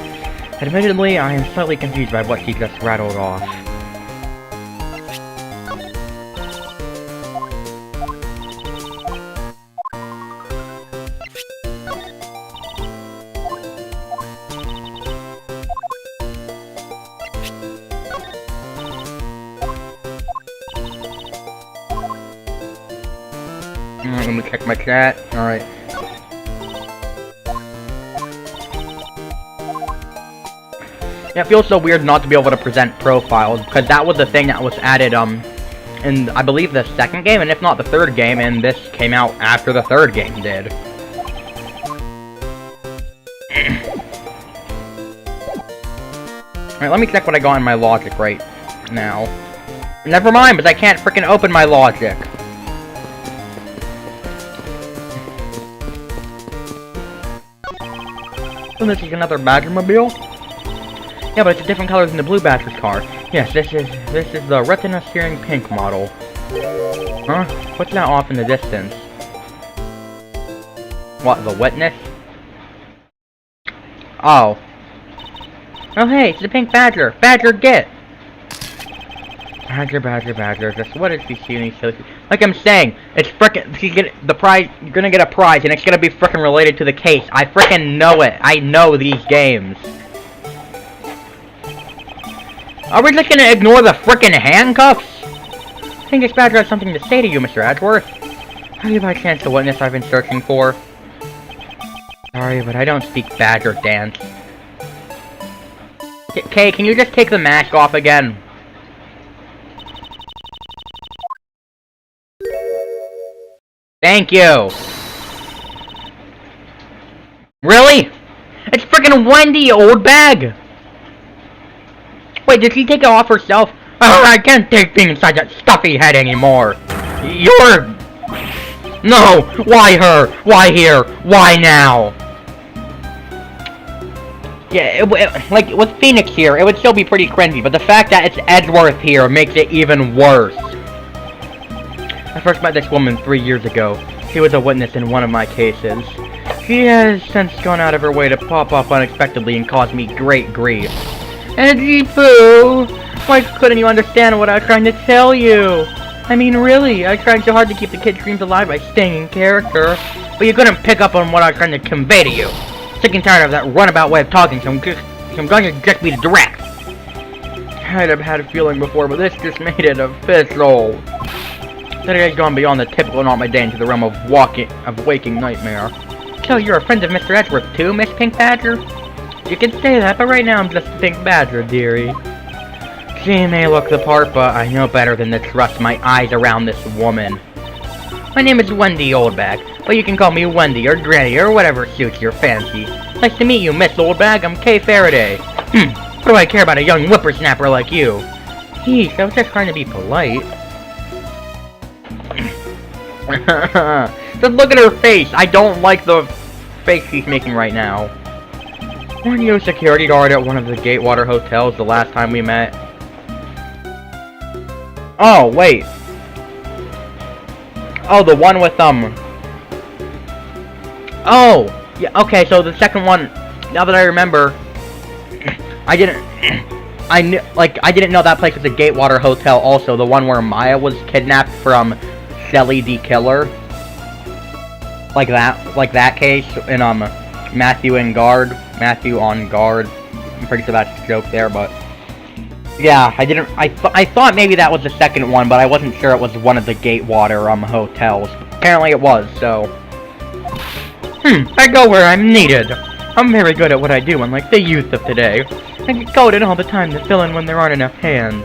[SPEAKER 1] Admittedly, I am slightly confused by what she just rattled off. Let me check my chat. Alright. Yeah, it feels so weird not to be able to present profiles, because that was the thing that was added, in, I believe, the second game, and if not the third game, and this came out after the third game did. Alright, let me check what I got in my logic right. now. Never mind, but I can't frickin' open my logic. So this is another Badgermobile? Yeah, but it's a different color than the blue Badger's car. Yes, this is the Retina Steering Pink model. Huh? What's that off in the distance? What, the witness? Oh. Oh hey, it's the pink Badger! Badger, get! Badger, just what did she see any silly... Like I'm saying, it's frickin', she's gonna, the prize, you're gonna get a prize, and it's gonna be frickin' related to the case. I frickin' know it. I know these games. Are we just gonna ignore the frickin' handcuffs? I think this Badger has something to say to you, Mr. Edgeworth. Have you by chance the witness I've been searching for? Sorry, but I don't speak Badger dance. Kay, can you just take the mask off again? Thank you! Really? It's frickin' Wendy, old bag! Wait, did she take it off herself? Oh, I can't take being inside that stuffy head anymore! You're... No! Why her? Why here? Why now? Yeah, like, with Phoenix here, it would still be pretty cringy, but the fact that it's Edgeworth here makes it even worse. I first met this woman 3 years ago. She was a witness in one of my cases. She has since gone out of her way to pop up unexpectedly and cause me great grief. Edgy Poo! Why couldn't you understand what I was trying to tell you? I mean, really, I tried so hard to keep the kid's dreams alive by staying in character, but you couldn't pick up on what I was trying to convey to you. Sick and tired of that runabout way of talking, so I'm going to just be direct. I'd have had a feeling before, but this just made it official. Today's gone beyond the typical not my day into the realm of waking nightmare. So you're a friend of Mr. Edgeworth too, Miss Pink Badger? You can say that, but right now I'm just a Pink Badger, dearie. She may look the part, but I know better than to trust my eyes around this woman. My name is Wendy Oldbag, but you can call me Wendy or Granny or whatever suits your fancy. Nice to meet you, Miss Oldbag. I'm Kay Faraday. What do I care about a young whippersnapper like you? Heesh, I was just trying to be polite. Just look at her face. I don't like the face she's making right now. Weren't you a security guard at one of the Gatewater hotels the last time we met? Oh, wait. Oh, the one with, Oh! Yeah, okay, so the second one, now that I remember, I didn't know that place was a Gatewater hotel also, the one where Maya was kidnapped from Shelly the Killer. Like that case in, Matthew on Guard. I'm pretty sure that's a joke there, but... Yeah, I thought maybe that was the second one, but I wasn't sure it was one of the Gatewater, hotels. Apparently it was, so... I go where I'm needed. I'm very good at what I do, unlike the youth of today. I get called in all the time to fill in when there aren't enough hands.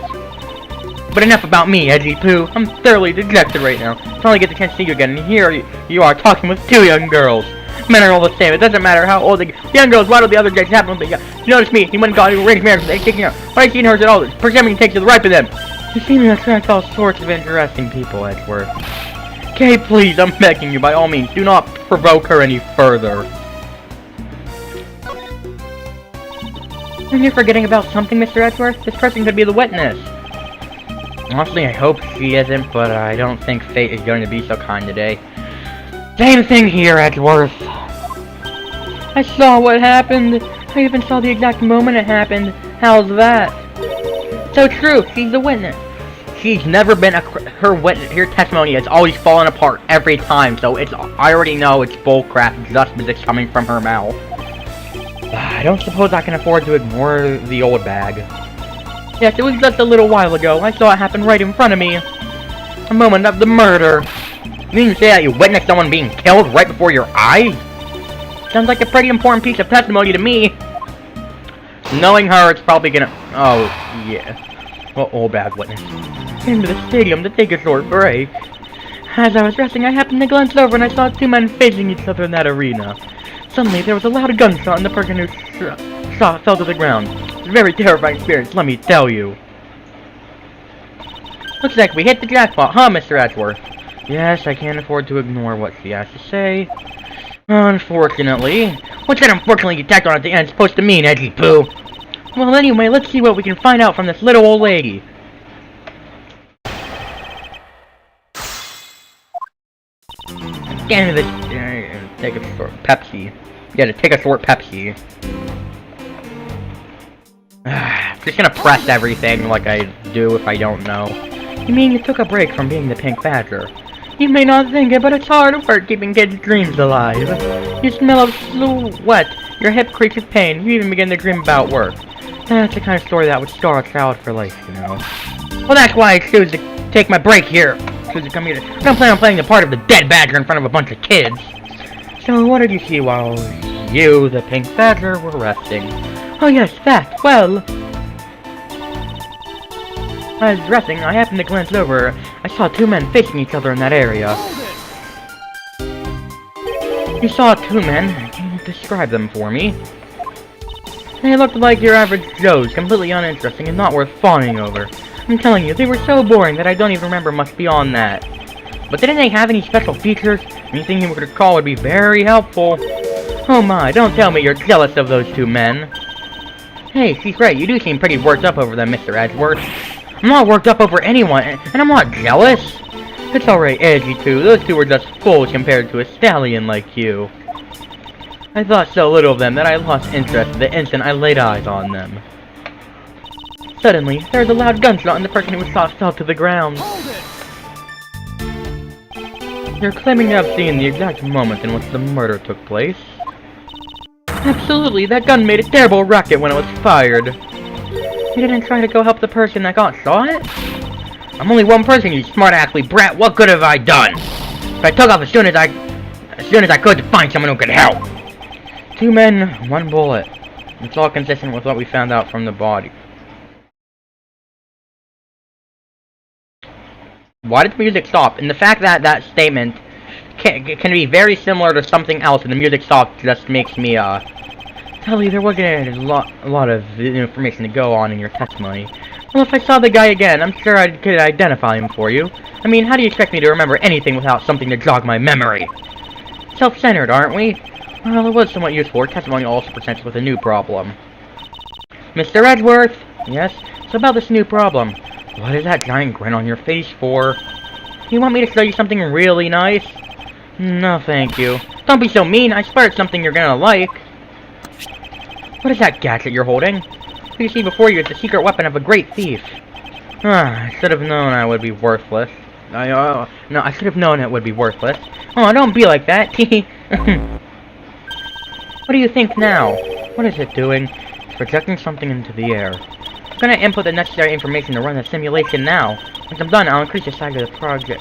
[SPEAKER 1] But enough about me, Edgy Poo. I'm thoroughly dejected right now. I finally get the chance to see you again, and here you are talking with two young girls. Men are all the same. It doesn't matter how old the young girls. Why do the other guys happen? But you notice me. He went and got a arranged marriage. They kicking out. Why ain't seen hers at all? Presuming he takes to the right of them. You seem to attract all sorts of interesting people, Edgeworth. Kay, please, I'm begging you. By all means, do not provoke her any further. Are you forgetting about something, Mr. Edgeworth? This person could be the witness. Honestly, I hope she isn't, but I don't think fate is going to be so kind today. Same thing here, Edgeworth. I saw what happened. I even saw the exact moment it happened. How's that? So true, she's the witness. She's never been her testimony has always fallen apart every time, so I already know it's bullcrap just because it's coming from her mouth. I don't suppose I can afford to ignore the old bag. Yes, it was just a little while ago. I saw it happen right in front of me. A moment of the murder. You mean to say that you witnessed someone being killed right before your eyes? Sounds like a pretty important piece of testimony to me. Knowing her, it's probably gonna... Oh, yeah. Well, old bad witness. Came to the stadium to take a short break. As I was dressing, I happened to glance over and I saw two men facing each other in that arena. Suddenly, there was a loud gunshot and the person who shot fell to the ground. It was a very terrifying experience, let me tell you. Looks like we hit the jackpot, huh, Mr. Edgeworth? Yes, I can't afford to ignore what she has to say. Unfortunately. What's that unfortunately you tacked on at the end supposed to mean, Edgy Poo? Well, anyway, let's see what we can find out from this little old lady. Get into this, take a short Pepsi. Yeah, take a short Pepsi. Just gonna press everything like I do if I don't know. You mean you took a break from being the Pink Badger? You may not think it, but it's hard work keeping kids' dreams alive. You smell of sweat, your hip creaks with pain, you even begin to dream about work. That's the kind of story that would scar a child for life, you know. Well, that's why I choose to take my break here. Choose to come here. I don't plan on playing the part of the dead badger in front of a bunch of kids. So what did you see while you, the Pink Badger, were resting? Oh yes, that. Well, as resting, I happened to glance over. I saw two men facing each other in that area. You saw two men? Can you describe them for me? They looked like your average Joes, completely uninteresting and not worth fawning over. I'm telling you, they were so boring that I don't even remember much beyond that. But didn't they have any special features? Anything you could recall would be very helpful. Oh my, don't tell me you're jealous of those two men. Hey, she's right, you do seem pretty worked up over them, Mr. Edgeworth. I'm not worked up over anyone, and I'm not jealous. It's alright, Edgy too. Those two were just fools compared to a stallion like you. I thought so little of them that I lost interest the instant I laid eyes on them. Suddenly, there was a loud gunshot and the person who was shot fell to the ground. You're claiming to have seen the exact moment in which the murder took place? Absolutely, that gun made a terrible racket when it was fired. You didn't try to go help the person that got shot? I'm only one person, you smart-assly brat. What good have I done? But I took off as soon as I could to find someone who could help. Two men, one bullet. It's all consistent with what we found out from the body. Why did the music stop? And the fact that that statement can be very similar to something else, and the music stop just makes me tell you there wasn't a lot of information to go on in your testimony. Well, if I saw the guy again, I'm sure I could identify him for you. I mean, how do you expect me to remember anything without something to jog my memory? Self-centered, aren't we? Well, it was somewhat useful. Testimony also presents with a new problem. Mr. Edgeworth! Yes? So about this new problem. What is that giant grin on your face for? You want me to show you something really nice? No, thank you. Don't be so mean. I swear it's something you're gonna like. What is that gadget you're holding? What you see before you is the secret weapon of a great thief. I should have known I would be worthless. No, I should have known it would be worthless. Oh, don't be like that. What do you think now? What is it doing? It's projecting something into the air. I'm gonna input the necessary information to run the simulation now. Once I'm done, I'll increase the size of the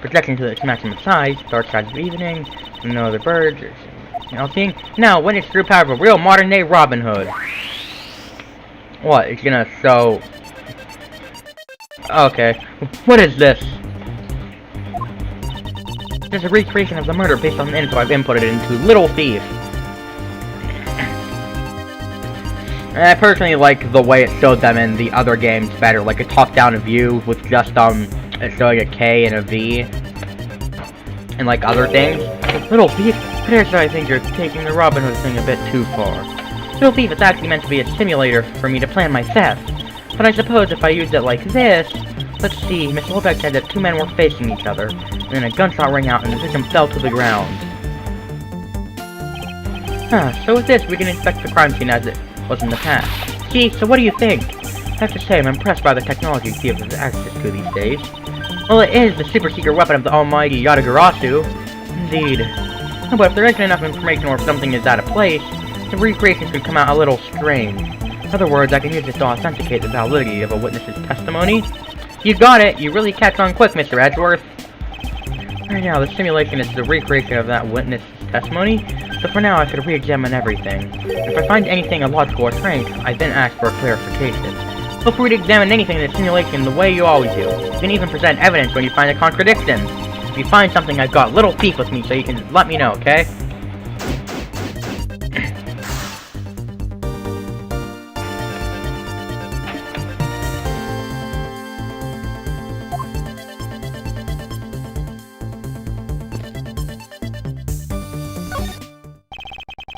[SPEAKER 1] projection to its maximum size. Dark side of evening. No other birds. Melting. Now, witness true power of a real modern-day Robin Hood. What? It's gonna show... Okay. What is this? There's a recreation of the murder based on the info I've inputted into Little Thief. I personally like the way it showed them in the other games better, like a top-down view with just it showing a K and a V, and like other things. Little Thief, here's I think you're taking the Robin Hood thing a bit too far. Little Thief is actually meant to be a simulator for me to plan my theft, but I suppose if I used it like this, let's see, Mr. Holbeck said that two men were facing each other, and then a gunshot rang out and the victim fell to the ground. So with this, we can inspect the crime scene as it was in the past. See, so what do you think? I have to say, I'm impressed by the technology Steve has access to these days. Well, it is the super secret weapon of the almighty Yatagarasu. Indeed. But if there isn't enough information or if something is out of place, the recreations could come out a little strange. In other words, I can use this to authenticate the validity of a witness's testimony. You got it! You really catch on quick, Mr. Edgeworth. Right now, the simulation is the recreation of that witness's testimony, so for now I could re-examine everything. If I find anything illogical or strange, I then ask for clarification. Feel free to examine anything in the simulation the way you always do. You can even present evidence when you find a contradiction. If you find something, I've got Little Thief with me, so you can let me know, okay?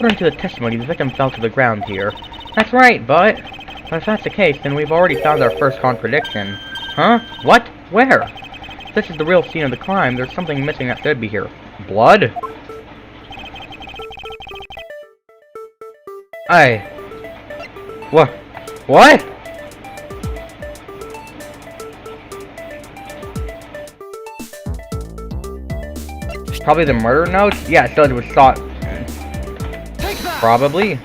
[SPEAKER 1] According to the testimony, the victim fell to the ground here. That's right, but if that's the case, then we've already found our first contradiction. Huh? What? Where? If this is the real scene of the crime, there's something missing that should be here. Blood? What? What? Probably the murder notes? Yeah, so it was thought. Probably.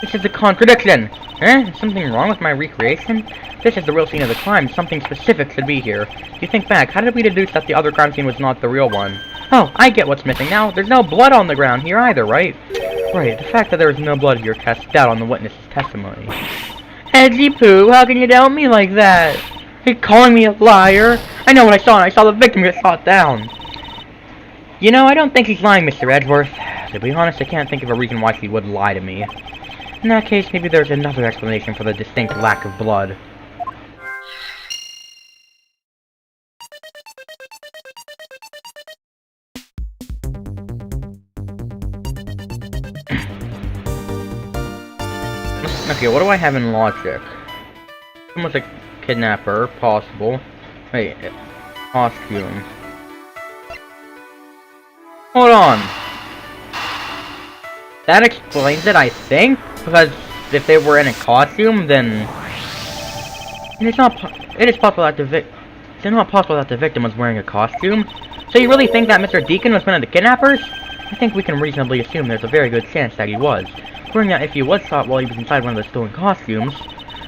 [SPEAKER 1] This is a contradiction! Eh? Is something wrong with my recreation? This is the real scene of the crime. Something specific should be here. If you think back, how did we deduce that the other crime scene was not the real one? Oh, I get what's missing now. There's no blood on the ground here either, right? Right, the fact that there is no blood here casts doubt on the witness's testimony. Edgy Poo, how can you doubt me like that? Are you calling me a liar? I know what I saw, and I saw the victim get shot down. You know, I don't think he's lying, Mr. Edgeworth. To be honest, I can't think of a reason why he would lie to me. In that case, maybe there's another explanation for the distinct lack of blood. Okay, what do I have in logic? Almost a kidnapper, possible. Wait, costume. Hold on. That explains it, I think, because if they were in a costume, then it is not possible that the victim was wearing a costume. So you really think that Mr. Deacon was one of the kidnappers? I think we can reasonably assume there's a very good chance that he was. According that if he was shot while he was inside one of the stolen costumes,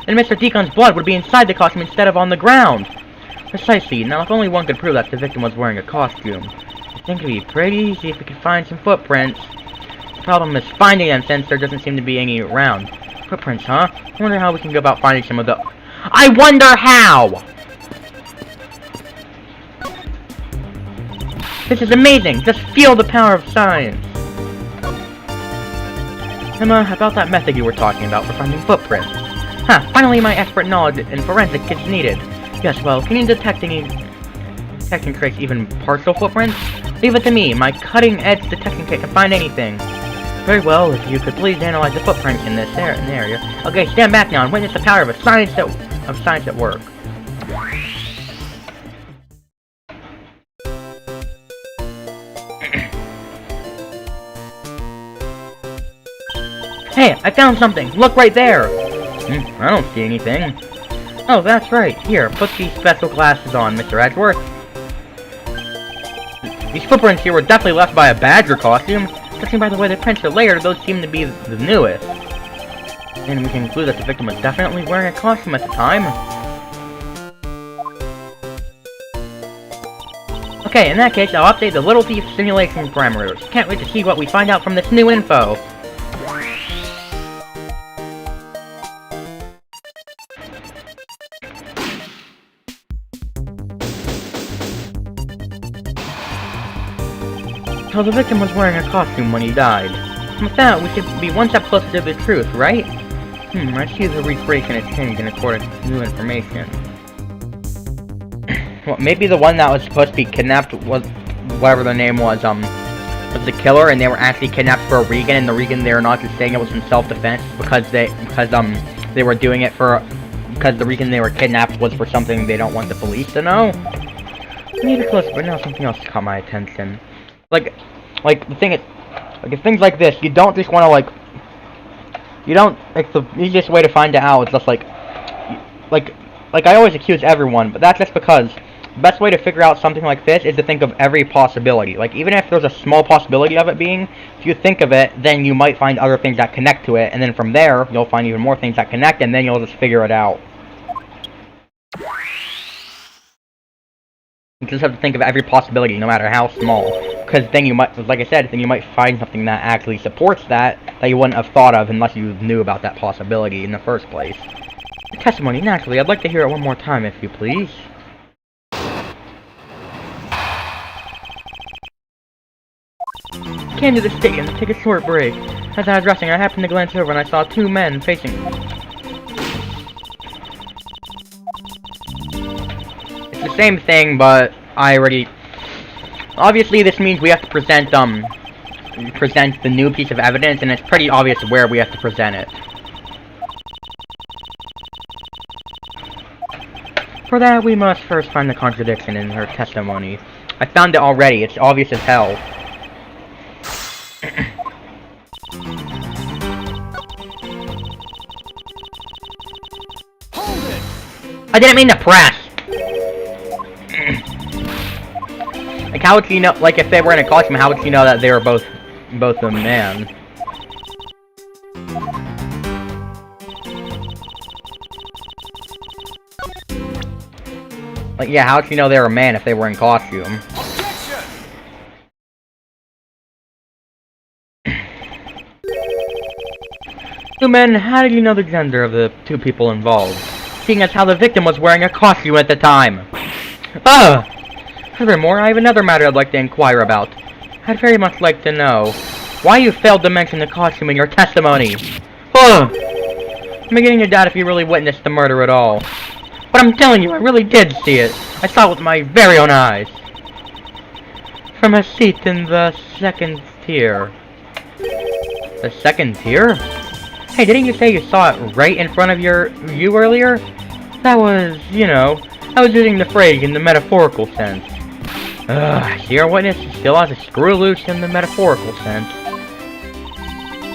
[SPEAKER 1] then Mr. Deacon's blood would be inside the costume instead of on the ground. Precisely. Now, if only one could prove that the victim was wearing a costume, I think it'd be pretty easy if we could find some footprints. The problem is finding them, since there doesn't seem to be any around. Footprints, huh? I wonder how we can go about finding some of the... I wonder how! This is amazing! Just feel the power of science! Emma, about that method you were talking about for finding footprints. Huh, finally my expert knowledge in forensics is needed. Yes, well, can you detect and trace even partial footprints? Leave it to me, my cutting-edge detection kit can find anything. Very well, if you could please analyze the footprints in this area. Okay, stand back now and witness the power of science at work. Hey, I found something! Look right there! I don't see anything. Oh, that's right. Here, put these special glasses on, Mr. Edgeworth. These footprints here were definitely left by a badger costume. Judging by the way the prints are layered, those seem to be the newest. And we can conclude that the victim was definitely wearing a costume at the time. Okay, in that case, I'll update the Little Thief simulation parameters. Can't wait to see what we find out from this new info. So the victim was wearing a costume when he died. With that, we should be one step closer to the truth, right? I see the recreation has changed in accordance with new information. Well, maybe the one that was supposed to be kidnapped was, whatever the name was the killer, and they were actually kidnapped for a reason, and the reason they were not just saying it was in self-defense because they were doing it because the reason they were kidnapped was for something they don't want the police to know. Maybe close, but now something else caught my attention. Like the thing is, if things like this, you don't just want to the easiest way to find it out is just like I always accuse everyone, but that's just because the best way to figure out something like this is to think of every possibility. Like, even if there's a small possibility of it being, if you think of it, then you might find other things that connect to it, and then from there, you'll find even more things that connect, and then you'll just figure it out. You just have to think of every possibility, no matter how small. Because then you might, like I said, then you might find something that actually supports that you wouldn't have thought of unless you knew about that possibility in the first place. The testimony, naturally, I'd like to hear it one more time, if you please. Came to the station to take a short break. As I was resting, I happened to glance over and I saw two men facing me. It's the same thing, but I already... Obviously, this means we have to present, present the new piece of evidence, and it's pretty obvious where we have to present it. For that, we must first find the contradiction in her testimony. I found it already. It's obvious as hell.
[SPEAKER 2] Hold it!
[SPEAKER 1] I didn't mean to press! Like, how would she know, like, if they were in a costume, how would she know that they were both a man? Like, yeah, how would she know they were a man if they were in costume?
[SPEAKER 2] Objection!
[SPEAKER 1] Two men, how did you know the gender of the two people involved? Seeing as how the victim was wearing a costume at the time. Ugh! Furthermore, I have another matter I'd like to inquire about. I'd very much like to know why you failed to mention the costume in your testimony. Ugh! I'm beginning to doubt if you really witnessed the murder at all. But I'm telling you, I really did see it. I saw it with my very own eyes. From a seat in the second tier. The second tier? Hey, didn't you say you saw it right in front of you earlier? That was, you know, I was using the phrase in the metaphorical sense. Your witness still has a screw loose in the metaphorical sense.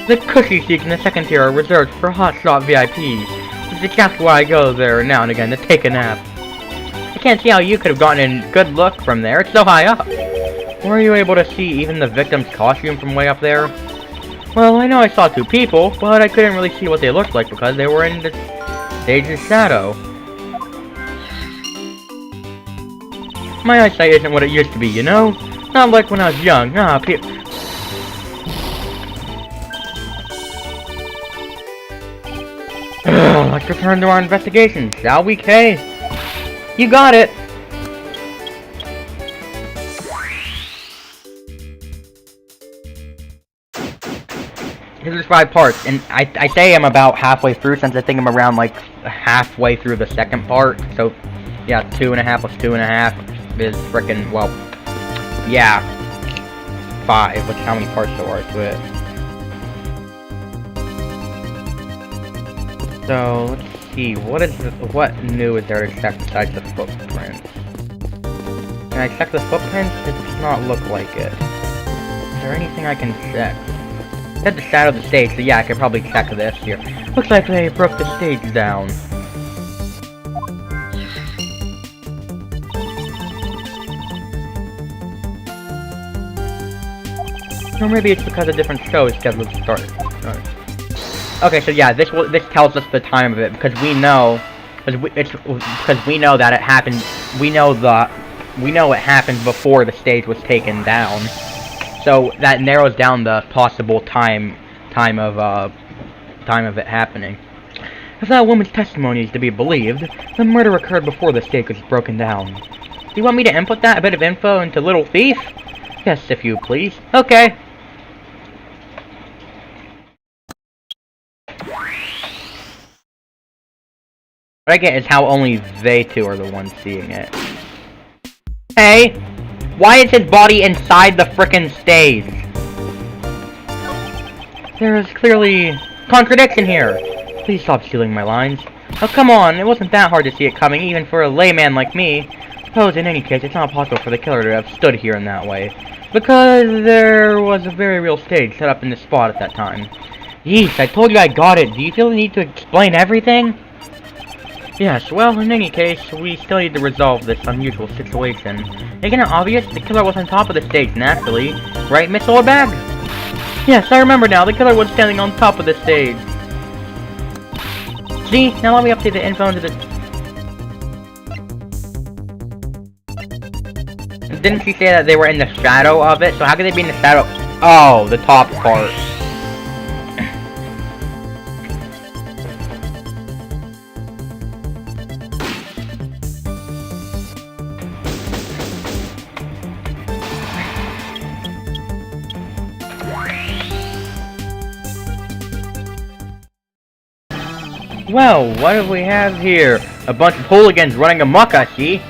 [SPEAKER 1] The cushy seats in the second tier are reserved for hotshot VIPs. It's exactly why I go there now and again to take a nap. I can't see how you could have gotten a good look from there, it's so high up. Were you able to see even the victim's costume from way up there? Well, I know I saw two people, but I couldn't really see what they looked like because they were in the stage's shadow. My eyesight isn't what it used to be, you know? Not like when I was young. Let's return to our investigation, shall we, Kay? You got it! Here's 5 parts, and I say I'm about halfway through since I think I'm around, like, halfway through the second part. So, yeah, 2.5 plus 2.5 is frickin', well, yeah, 5, which is how many parts there are to it. So, let's see, what new is there to check besides the footprints? Can I check the footprints? It does not look like it. Is there anything I can check? It had the shadow of the stage, so yeah, I could probably check this here. Looks like they broke the stage down. Or maybe it's because a different show is scheduled to start. Okay, so yeah, this tells us the time of it because we know, because we know that it happened. We know it happened before the stage was taken down. So that narrows down the possible time of it happening. If that woman's testimony is to be believed, the murder occurred before the stage was broken down. Do you want me to input that a bit of info into Little Thief? Yes, if you please. Okay. What I get is how only they two are the ones seeing it. Hey! Why is his body inside the frickin' stage? There is clearly contradiction here. Please stop stealing my lines. Oh, come on, it wasn't that hard to see it coming, even for a layman like me. Suppose, in any case, it's not possible for the killer to have stood here in that way. Because there was a very real stage set up in this spot at that time. Yeesh, I told you I got it. Do you feel the need to explain everything? Yes, well, in any case, we still need to resolve this unusual situation. Making it obvious, the killer was on top of the stage, naturally. Right, Miss Orbag? Yes, I remember now, the killer was standing on top of the stage. See? Now let me update the info into the... Didn't she say that they were in the shadow of it? So how could they be in the shadow? Oh, the top part. Well, what do we have here? A bunch of hooligans running amok, I see.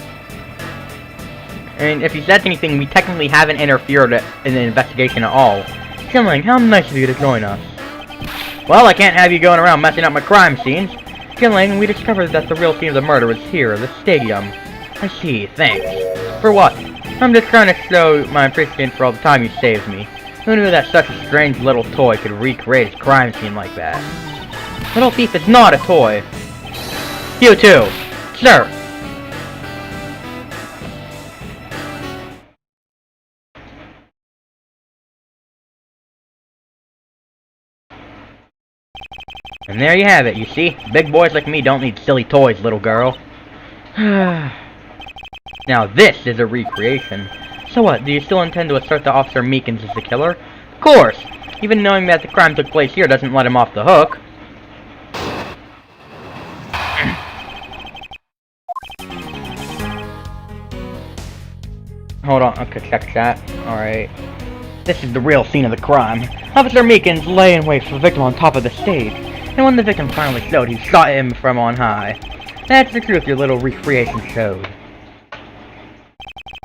[SPEAKER 1] And if he says anything, we technically haven't interfered in the investigation at all. Killing, how nice of you to join us. Well, I can't have you going around messing up my crime scenes. Killing, we discovered that the real scene of the murder was here, the stadium. I see, thanks. For what? I'm just trying to show my appreciation for all the time you saved me. Who knew that such a strange little toy could recreate a crime scene like that? Little Thief is not a toy. You too, sir. And there you have it, you see? Big boys like me don't need silly toys, little girl. Now this is a recreation. So what, do you still intend to assert that Officer Meekins is the killer? Of course! Even knowing that the crime took place here doesn't let him off the hook. Hold on, okay, check that. Alright. This is the real scene of the crime. Officer Meekins lay in wait for the victim on top of the stage. And when the victim finally showed, he shot him from on high. That's the truth your little recreation showed.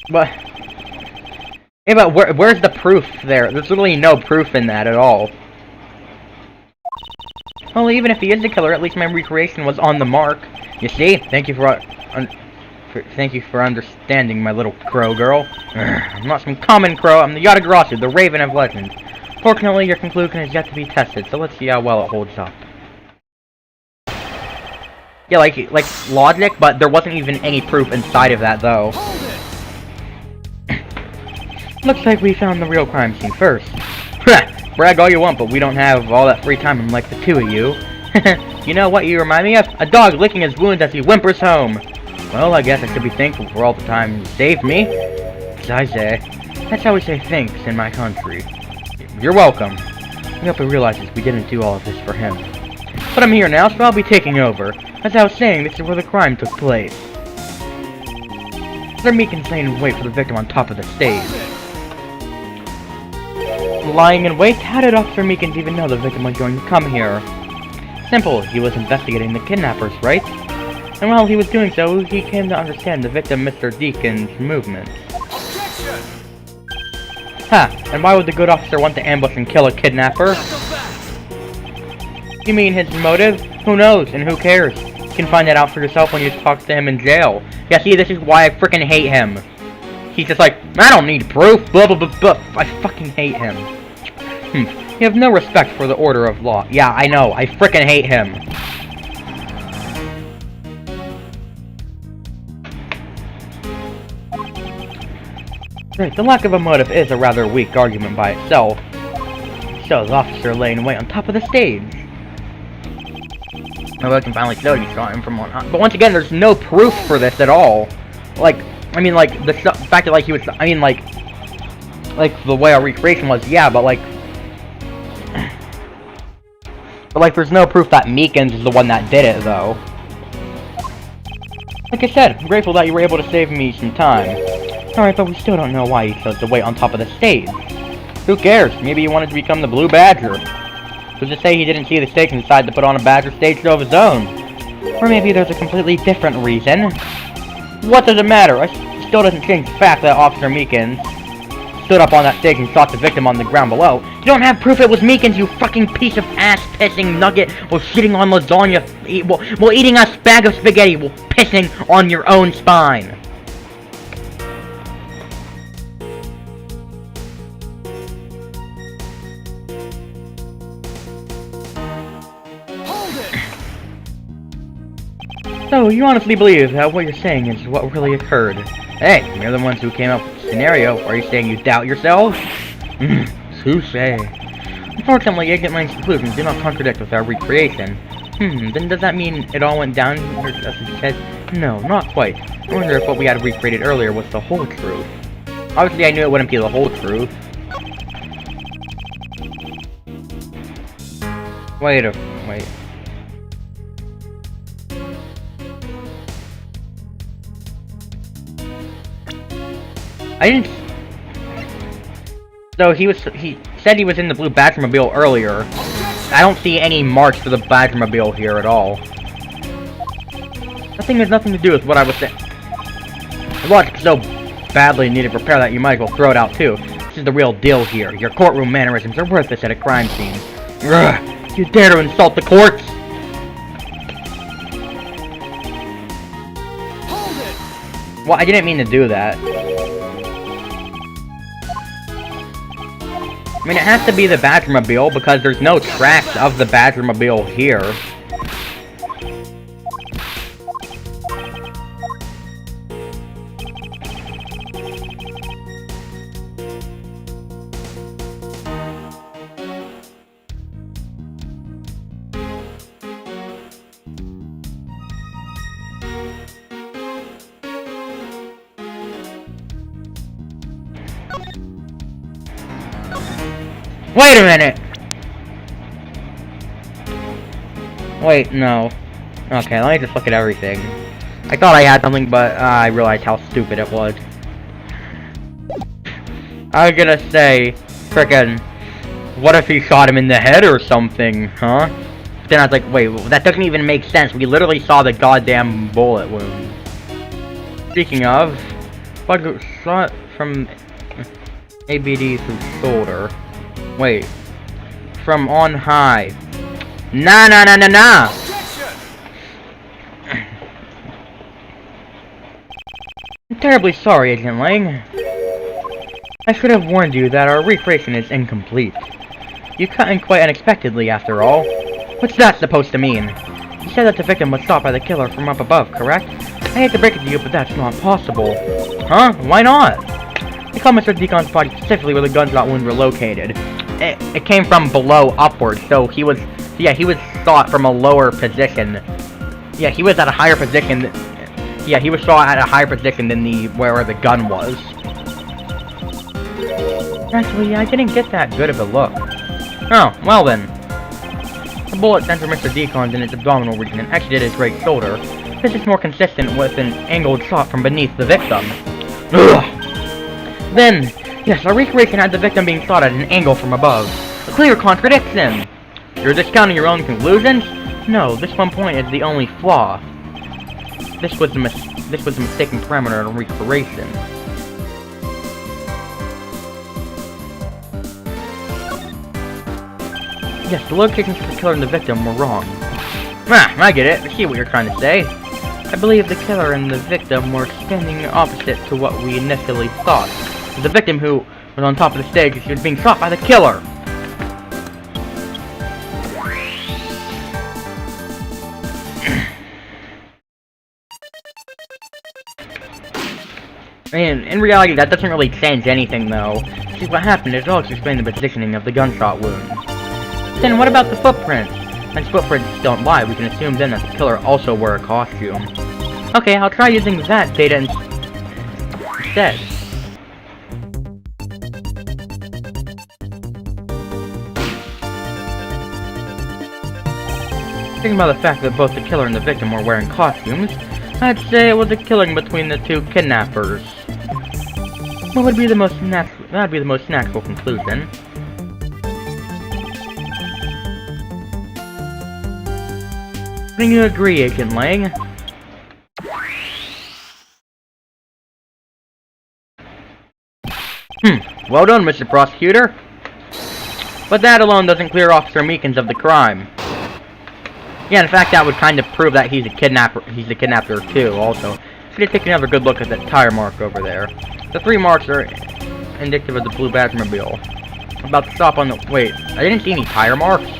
[SPEAKER 1] But... yeah, but where's the proof there? There's literally no proof in that at all. Well, even if he is the killer, at least my recreation was on the mark. You see? Thank you for understanding, my little crow girl. I'm not some common crow, I'm the Yatagrasu, the Raven of Legend. Fortunately, your conclusion is yet to be tested, so let's see how well it holds up. Yeah, like logic, but there wasn't even any proof inside of that, though. Looks like we found the real crime scene first. Brag all you want, but we don't have all that free time unlike the two of you. You know what you remind me of? A dog licking his wounds as he whimpers home. Well, I guess I should be thankful for all the time you saved me. As I say, that's how we say thanks in my country. You're welcome. I hope he realizes we didn't do all of this for him. But I'm here now, so I'll be taking over. As I was saying, this is where the crime took place. They're Meekins laying in wait for the victim on top of the stage. Lying in wait? How did Officer Meekins even know the victim was going to come here? Simple, he was investigating the kidnappers, right? And while he was doing so, he came to understand the victim, Mr. Deacon's movements. And why would the good officer want to ambush and kill a kidnapper? You mean his motive? Who knows, and who cares? You can find that out for yourself when you talk to him in jail. Yeah, see, this is why I frickin' hate him. He's just like, I don't need proof, blah blah blah blah. I fucking hate him. You have no respect for the order of law. Yeah, I know, I frickin' hate him. Right, the lack of a motive is a rather weak argument by itself. So, the officer laying in wait on top of the stage. Oh, I can finally show you saw him from on high. But once again, there's no proof for this at all. Like, I mean, like, the fact that, like, he was, I mean, like, the way our recreation was, yeah, but, like, there's no proof that Meekins is the one that did it, though. Like I said, I'm grateful that you were able to save me some time. Alright, but we still don't know why he chose to wait on top of the stage. Who cares? Maybe he wanted to become the Blue Badger. Who's to say he didn't see the stage and decided to put on a Badger stage show of his own? Or maybe there's a completely different reason. What does it matter? It still doesn't change the fact that Officer Meekins stood up on that stage and shot the victim on the ground below. You don't have proof it was Meekins, you fucking piece of ass-pissing nugget, while shitting on lasagna, while eating a bag of spaghetti, while pissing on your own spine. So, you honestly believe that what you're saying is what really occurred? Hey, you're the ones who came up with the scenario. Are you saying you doubt yourselves? Touche. Unfortunately, Agent Lane's conclusions do not contradict with our recreation. Then does that mean it all went down as he said? No, not quite. I wonder if what we had recreated earlier was the whole truth. Obviously, I knew it wouldn't be the whole truth. Wait. I didn't... So he said he was in the blue Badgermobile earlier. I don't see any marks for the Badgermobile here at all. Nothing has nothing to do with what I was saying. The logic is so badly needed to repair that you might as well throw it out too. is the real deal here. Your courtroom mannerisms are worthless at a crime scene. Ugh, you dare to insult the courts?
[SPEAKER 2] Hold it!
[SPEAKER 1] Well, I didn't mean to do that. I mean, it has to be the Badgermobile because there's no tracks of the Badgermobile here. Wait a minute! Wait, no. Okay, let me just look at everything. I thought I had something, but I realized how stupid it was. I was gonna say, frickin', what if he shot him in the head or something, huh? Then I was like, wait, that doesn't even make sense. We literally saw the goddamn bullet wound. Speaking of, bug shot from ABD through shoulder. Wait, from on high. Nah. I'm terribly sorry, Agent Lang. I should have warned you that our recreation is incomplete. You cut in quite unexpectedly, after all. What's that supposed to mean? You said that the victim was shot by the killer from up above, correct? I hate to break it to you, but that's not possible. Huh? Why not? They called Mr. Deacon's body specifically where the gunshot wounds were located. It came from below upward, so he was shot from a lower position. Yeah, he was at a higher position. Yeah, he was shot at a higher position than where the gun was. Actually, I didn't get that good of a look. Oh, well then. The bullet entered Mr. Deacon's in its abdominal region and exited his right shoulder. This is more consistent with an angled shot from beneath the victim. Ugh. Then, yes, our recreation had the victim being shot at an angle from above. A clear contradiction! You're discounting your own conclusions? No, this one point is the only flaw. This was a mistaken parameter in recreation. Yes, the locations for the killer and the victim were wrong. Ah, I get it. I see what you're trying to say. I believe the killer and the victim were standing opposite to what we initially thought. The victim who was on top of the stage was being shot by the killer. And in reality, that doesn't really change anything, though. See, what happened is all explain the positioning of the gunshot wound. Then what about the footprints? Since footprints don't lie, we can assume then that the killer also wore a costume. Okay, I'll try using that data instead. Thinking about the fact that both the killer and the victim were wearing costumes, I'd say it was a killing between the two kidnappers. What would be the most natural? That'd be the most natural conclusion. Wouldn't you agree, Agent Lang? Well done, Mr. Prosecutor. But that alone doesn't clear Officer Meekins of the crime. Yeah, in fact, that would kind of prove that he's a kidnapper. He's a kidnapper too. Also, if you take another good look at that tire mark over there, the 3 marks are indicative of the blue Badgermobile. About to stop on the. Wait, I didn't see any tire marks.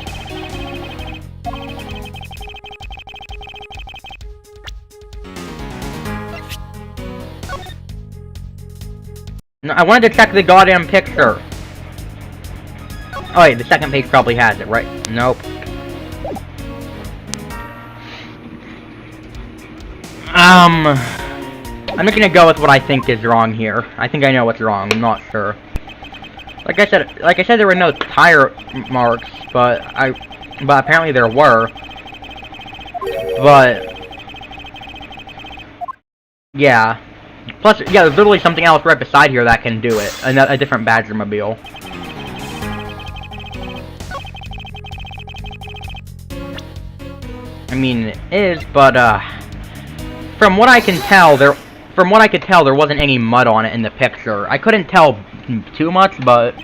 [SPEAKER 1] No, I wanted to check the goddamn picture. Oh wait, the second page probably has it, right? Nope. I'm just gonna go with what I think is wrong here. I think I know what's wrong. I'm not sure. Like I said, there were no tire marks, but apparently there were. But yeah. Plus, yeah, there's literally something else right beside here that can do it. A different Badgermobile. I mean, it is, but from what I can tell, there wasn't any mud on it in the picture. I couldn't tell too much, but...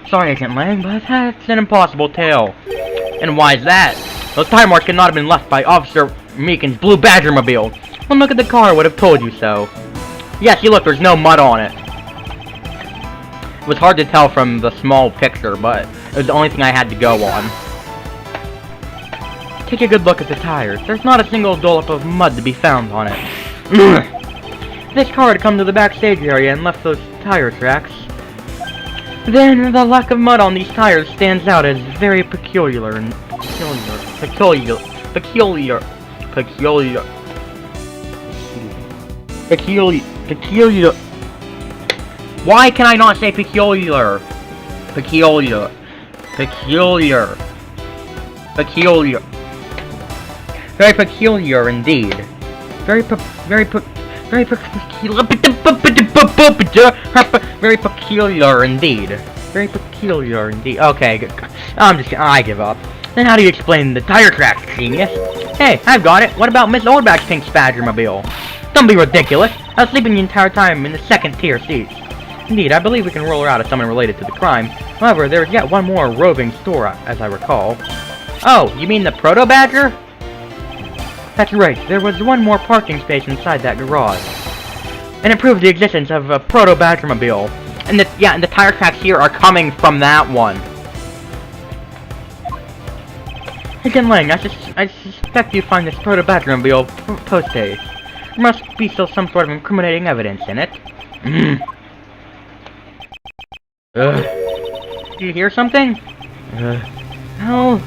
[SPEAKER 1] Sorry, Agent Lang, but that's an impossible tale. And why is that? Those tire marks could not have been left by Officer Meekin's blue Badger-mobile. One look at the car would have told you so. Yes, you look, there's no mud on it. It was hard to tell from the small picture, but it was the only thing I had to go on. Take a good look at the tires. There's not a single dollop of mud to be found on it. This car had come to the backstage area and left those tire tracks. Then the lack of mud on these tires stands out as very peculiar and peculiar. Why can I not say peculiar? Peculiar. Very peculiar indeed. Very peculiar indeed. Very peculiar indeed. Okay, I give up. Then how do you explain the tire tracks, genius? Hey, I've got it. What about Miss Oldback's pink Badger-mobile? Don't be ridiculous. I was sleeping the entire time in the second-tier seats. Indeed, I believe we can rule her out as someone related to the crime. However, there is yet one more roving store, as I recall. Oh, you mean the Proto-Badger? That's right, there was one more parking space inside that garage. And it proves the existence of a Proto-Badger-mobile. And the tire tracks here are coming from that one. Agent Lang, I suspect you find this Proto-Badger-mobile post-haste. There must be still some sort of incriminating evidence in it. Did you hear something? No.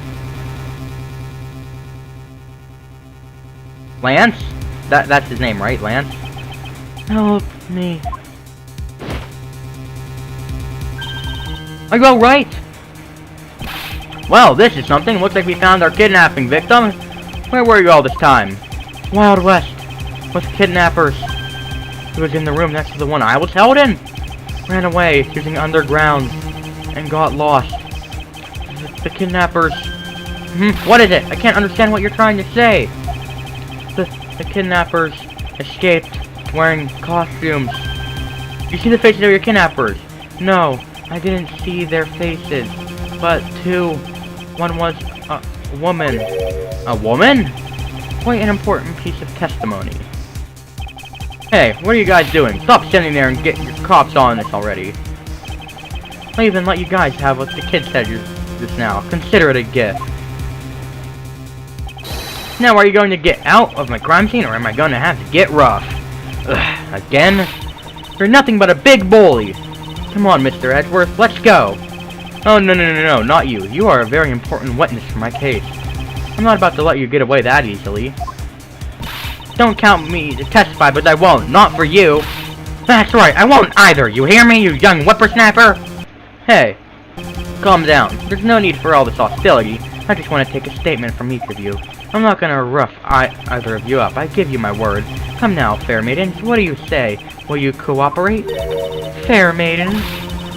[SPEAKER 1] Lance? That's his name, right? Lance? Help me. Are you alright? Well, this is something. Looks like we found our kidnapping victim. Where were you all this time? Wild West. With kidnappers. He was in the room next to the one I was held in. Ran away using underground and got lost. The kidnappers... What is it? I can't understand what you're trying to say. The kidnappers escaped wearing costumes. You see the faces of your kidnappers? No, I didn't see their faces. But one was a woman. A woman? Quite an important piece of testimony. Hey, what are you guys doing? Stop standing there and get your cops on this already. I'll even let you guys have what the kid said just now. Consider it a gift. Now, are you going to get out of my crime scene, or am I going to have to get rough? Ugh, again? You're nothing but a big bully. Come on, Mr. Edgeworth, let's go. Oh, no, not you. You are a very important witness for my case. I'm not about to let you get away that easily. Don't count me to testify, but I won't. Not for you. That's right, I won't either. You hear me, you young whippersnapper? Hey, calm down. There's no need for all this hostility. I just want to take a statement from each of you. I'm not gonna rough either of you up. I give you my word. Come now, fair maidens. What do you say? Will you cooperate? Fair maidens?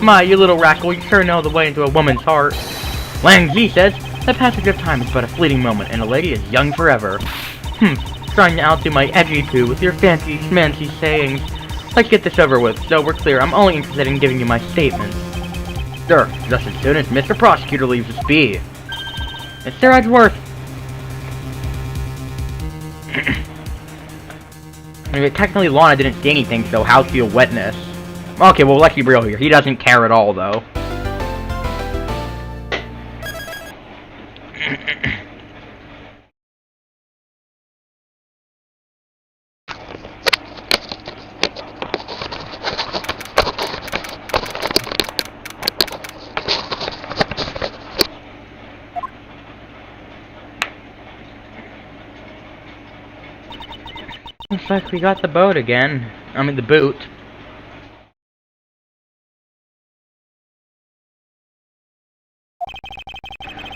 [SPEAKER 1] My, you little rascal, you sure know the way into a woman's heart. Lang Zi says, the passage of time is but a fleeting moment, and a lady is young forever. Trying to outdo my edgy poo with your fancy schmancy sayings. Let's get this over with, so we're clear. I'm only interested in giving you my statement. Sir, just as soon as Mr. Prosecutor leaves us be. Mr. Edgeworth! I mean, technically Lana didn't see anything, so how's he a witness? Okay, well, let's be real here. He doesn't care at all, though. Looks like we got the boat again. I mean, the boot.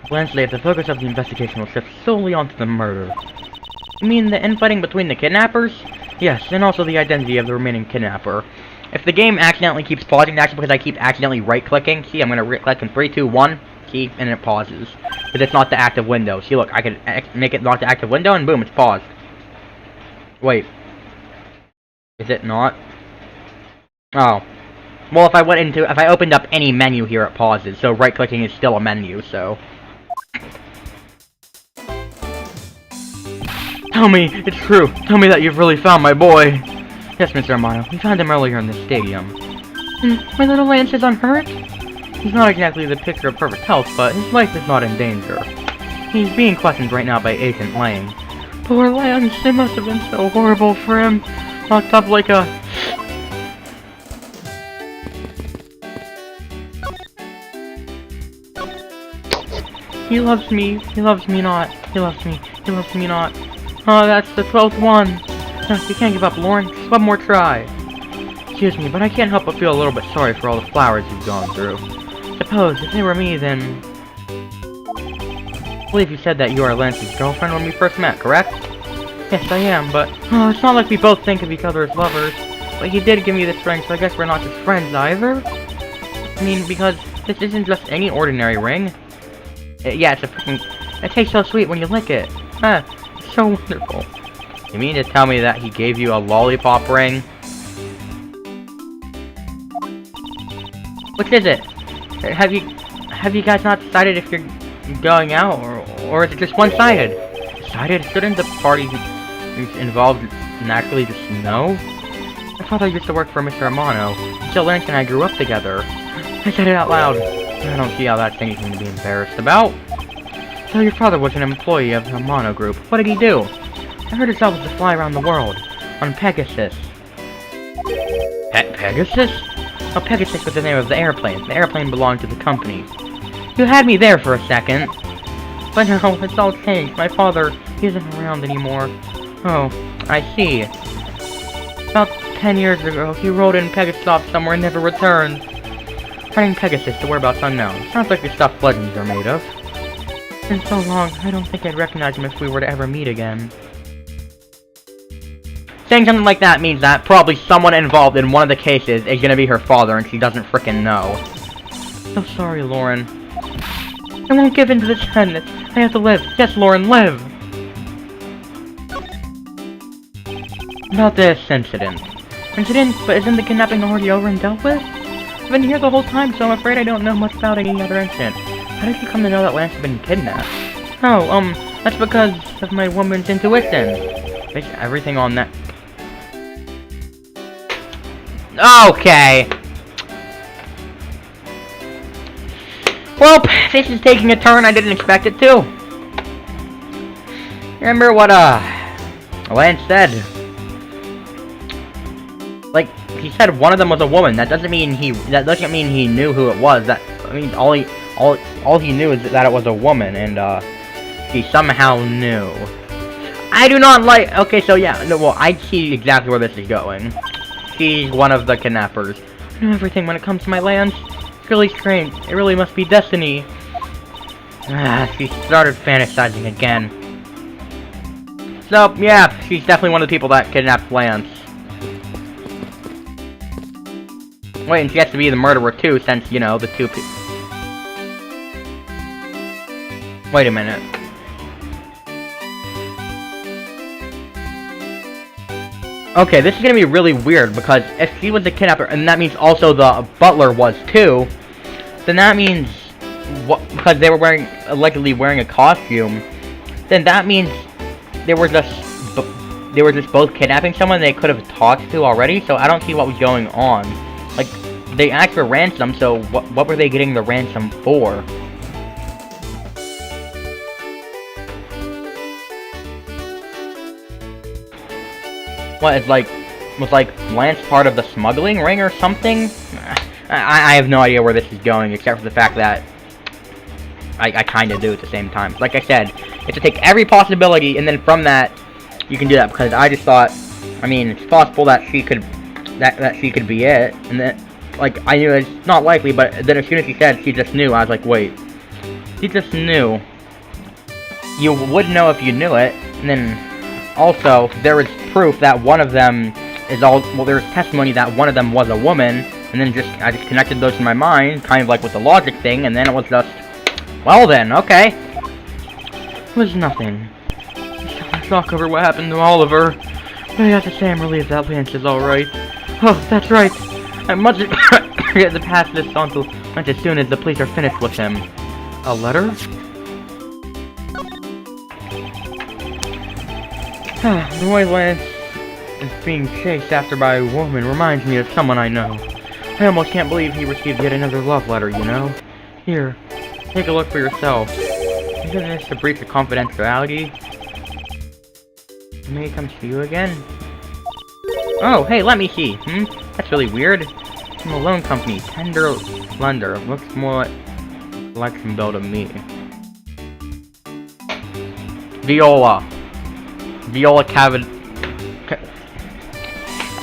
[SPEAKER 1] Blanchlet, the focus of the investigation will shift solely onto the murder. You mean the infighting between the kidnappers? Yes, and also the identity of the remaining kidnapper. If the game accidentally keeps pausing, that's because I keep accidentally right-clicking. See, I'm gonna right-click in 3, 2, 1. See, and it pauses. Because it's not the active window. See, look, I can make it not the active window, and boom, it's paused. Wait. Is it not? Oh. Well, if I opened up any menu here, it pauses, so right-clicking is still a menu, so... Tell me, it's true. Tell me that you've really found my boy. Yes, Mr. Amano, we found him earlier in the stadium. My little Lance is unhurt? He's not exactly the picture of perfect health, but his life is not in danger. He's being questioned right now by Agent Lang. Poor Lance, it must have been so horrible for him. Locked up like a... He loves me not. He loves me not. Oh, that's the 12th one. No, you can't give up, Lauren. Just one more try. Excuse me, but I can't help but feel a little bit sorry for all the flowers you've gone through. Suppose, if they were me, then... I believe you said that you are Lance's girlfriend when we first met, correct? Yes, I am, but... Oh, it's not like we both think of each other as lovers. But you did give me this ring, so I guess we're not just friends either? I mean, because this isn't just any ordinary ring. Yeah, it's a freaking... It tastes so sweet when you lick it. It's so wonderful. You mean to tell me that he gave you a lollipop ring? Which is it? Have you guys not decided if you're going out, or is it just one-sided? Decided? Shouldn't the party who's involved naturally just know? My father used to work for Mr. Amano, until Lance and I grew up together. I said it out loud. I don't see how that's anything to be embarrassed about. So your father was an employee of the Amano Group. What did he do? I heard his job was to fly around the world, on Pegasus. Pegasus? Oh, Pegasus was the name of the airplane. The airplane belonged to the company. You had me there for a second. But no, it's all changed. My father, he isn't around anymore. Oh, I see. About 10 years ago, he rode in Pegasus off somewhere and never returned. Finding Pegasus to whereabouts unknown. Sounds like the stuff legends are made of. It's been so long, I don't think I'd recognize him if we were to ever meet again. Saying something like that means that probably someone involved in one of the cases is gonna be her father and she doesn't frickin' know. So sorry, Lauren. I won't give in to this sadness. I have to live. Yes, Lauren, live! About this incident. Incident? But isn't the kidnapping already over and dealt with? I've been here the whole time, so I'm afraid I don't know much about any other incident. How did you come to know that Lance had been kidnapped? Oh, that's because of my woman's intuition. Based everything on that. Okay. Well, this is taking a turn I didn't expect it to. Remember what, Lance said? Like, he said one of them was a woman. That doesn't mean he knew who it was. That, I mean, all he knew is that it was a woman, and, he somehow knew. I do not like... Okay, so yeah, no, well, I see exactly where this is going. She's one of the kidnappers. I know everything when it comes to my Lance. It's really strange. It really must be destiny. She started fantasizing again. So, yeah, she's definitely one of the people that kidnapped Lance. Wait, and she has to be the murderer too, since, you know, the two people... Wait a minute. Okay, this is gonna be really weird, because if she was the kidnapper, and that means also the butler was too, then that means, because they were allegedly wearing a costume, then that means they were just both kidnapping someone they could have talked to already, so I don't see what was going on. Like, they asked for ransom, so what were they getting the ransom for? What, was Lance part of the smuggling ring or something? I have no idea where this is going, except for the fact that I kinda do at the same time. Like I said, you have to take every possibility, and then from that, you can do that, because I just thought, I mean, it's possible that she could, that she could be it, and then, like, I knew it's not likely, but then as soon as she said she just knew, I was like, wait, she just knew. You would know if you knew it, and then... Also, there is proof that one of them is there's testimony that one of them was a woman, and then I just connected those in my mind, kind of like with the logic thing, and then it was just, well then, okay. It was nothing. I'm still in shock over what happened to Oliver, but I have to say I'm relieved that Lance is alright. Oh, that's right. I'm much forget to pass this on to Lance as soon as the police are finished with him. A letter? The way Lance is being chased after by a woman reminds me of someone I know. I almost can't believe he received yet another love letter, you know? Here, take a look for yourself. Isn't this a breach of confidentiality? May it comes to you again? Oh, hey, let me see. That's really weird. From a loan company, tender lender. Looks more like some bill to me. Viola Cavid.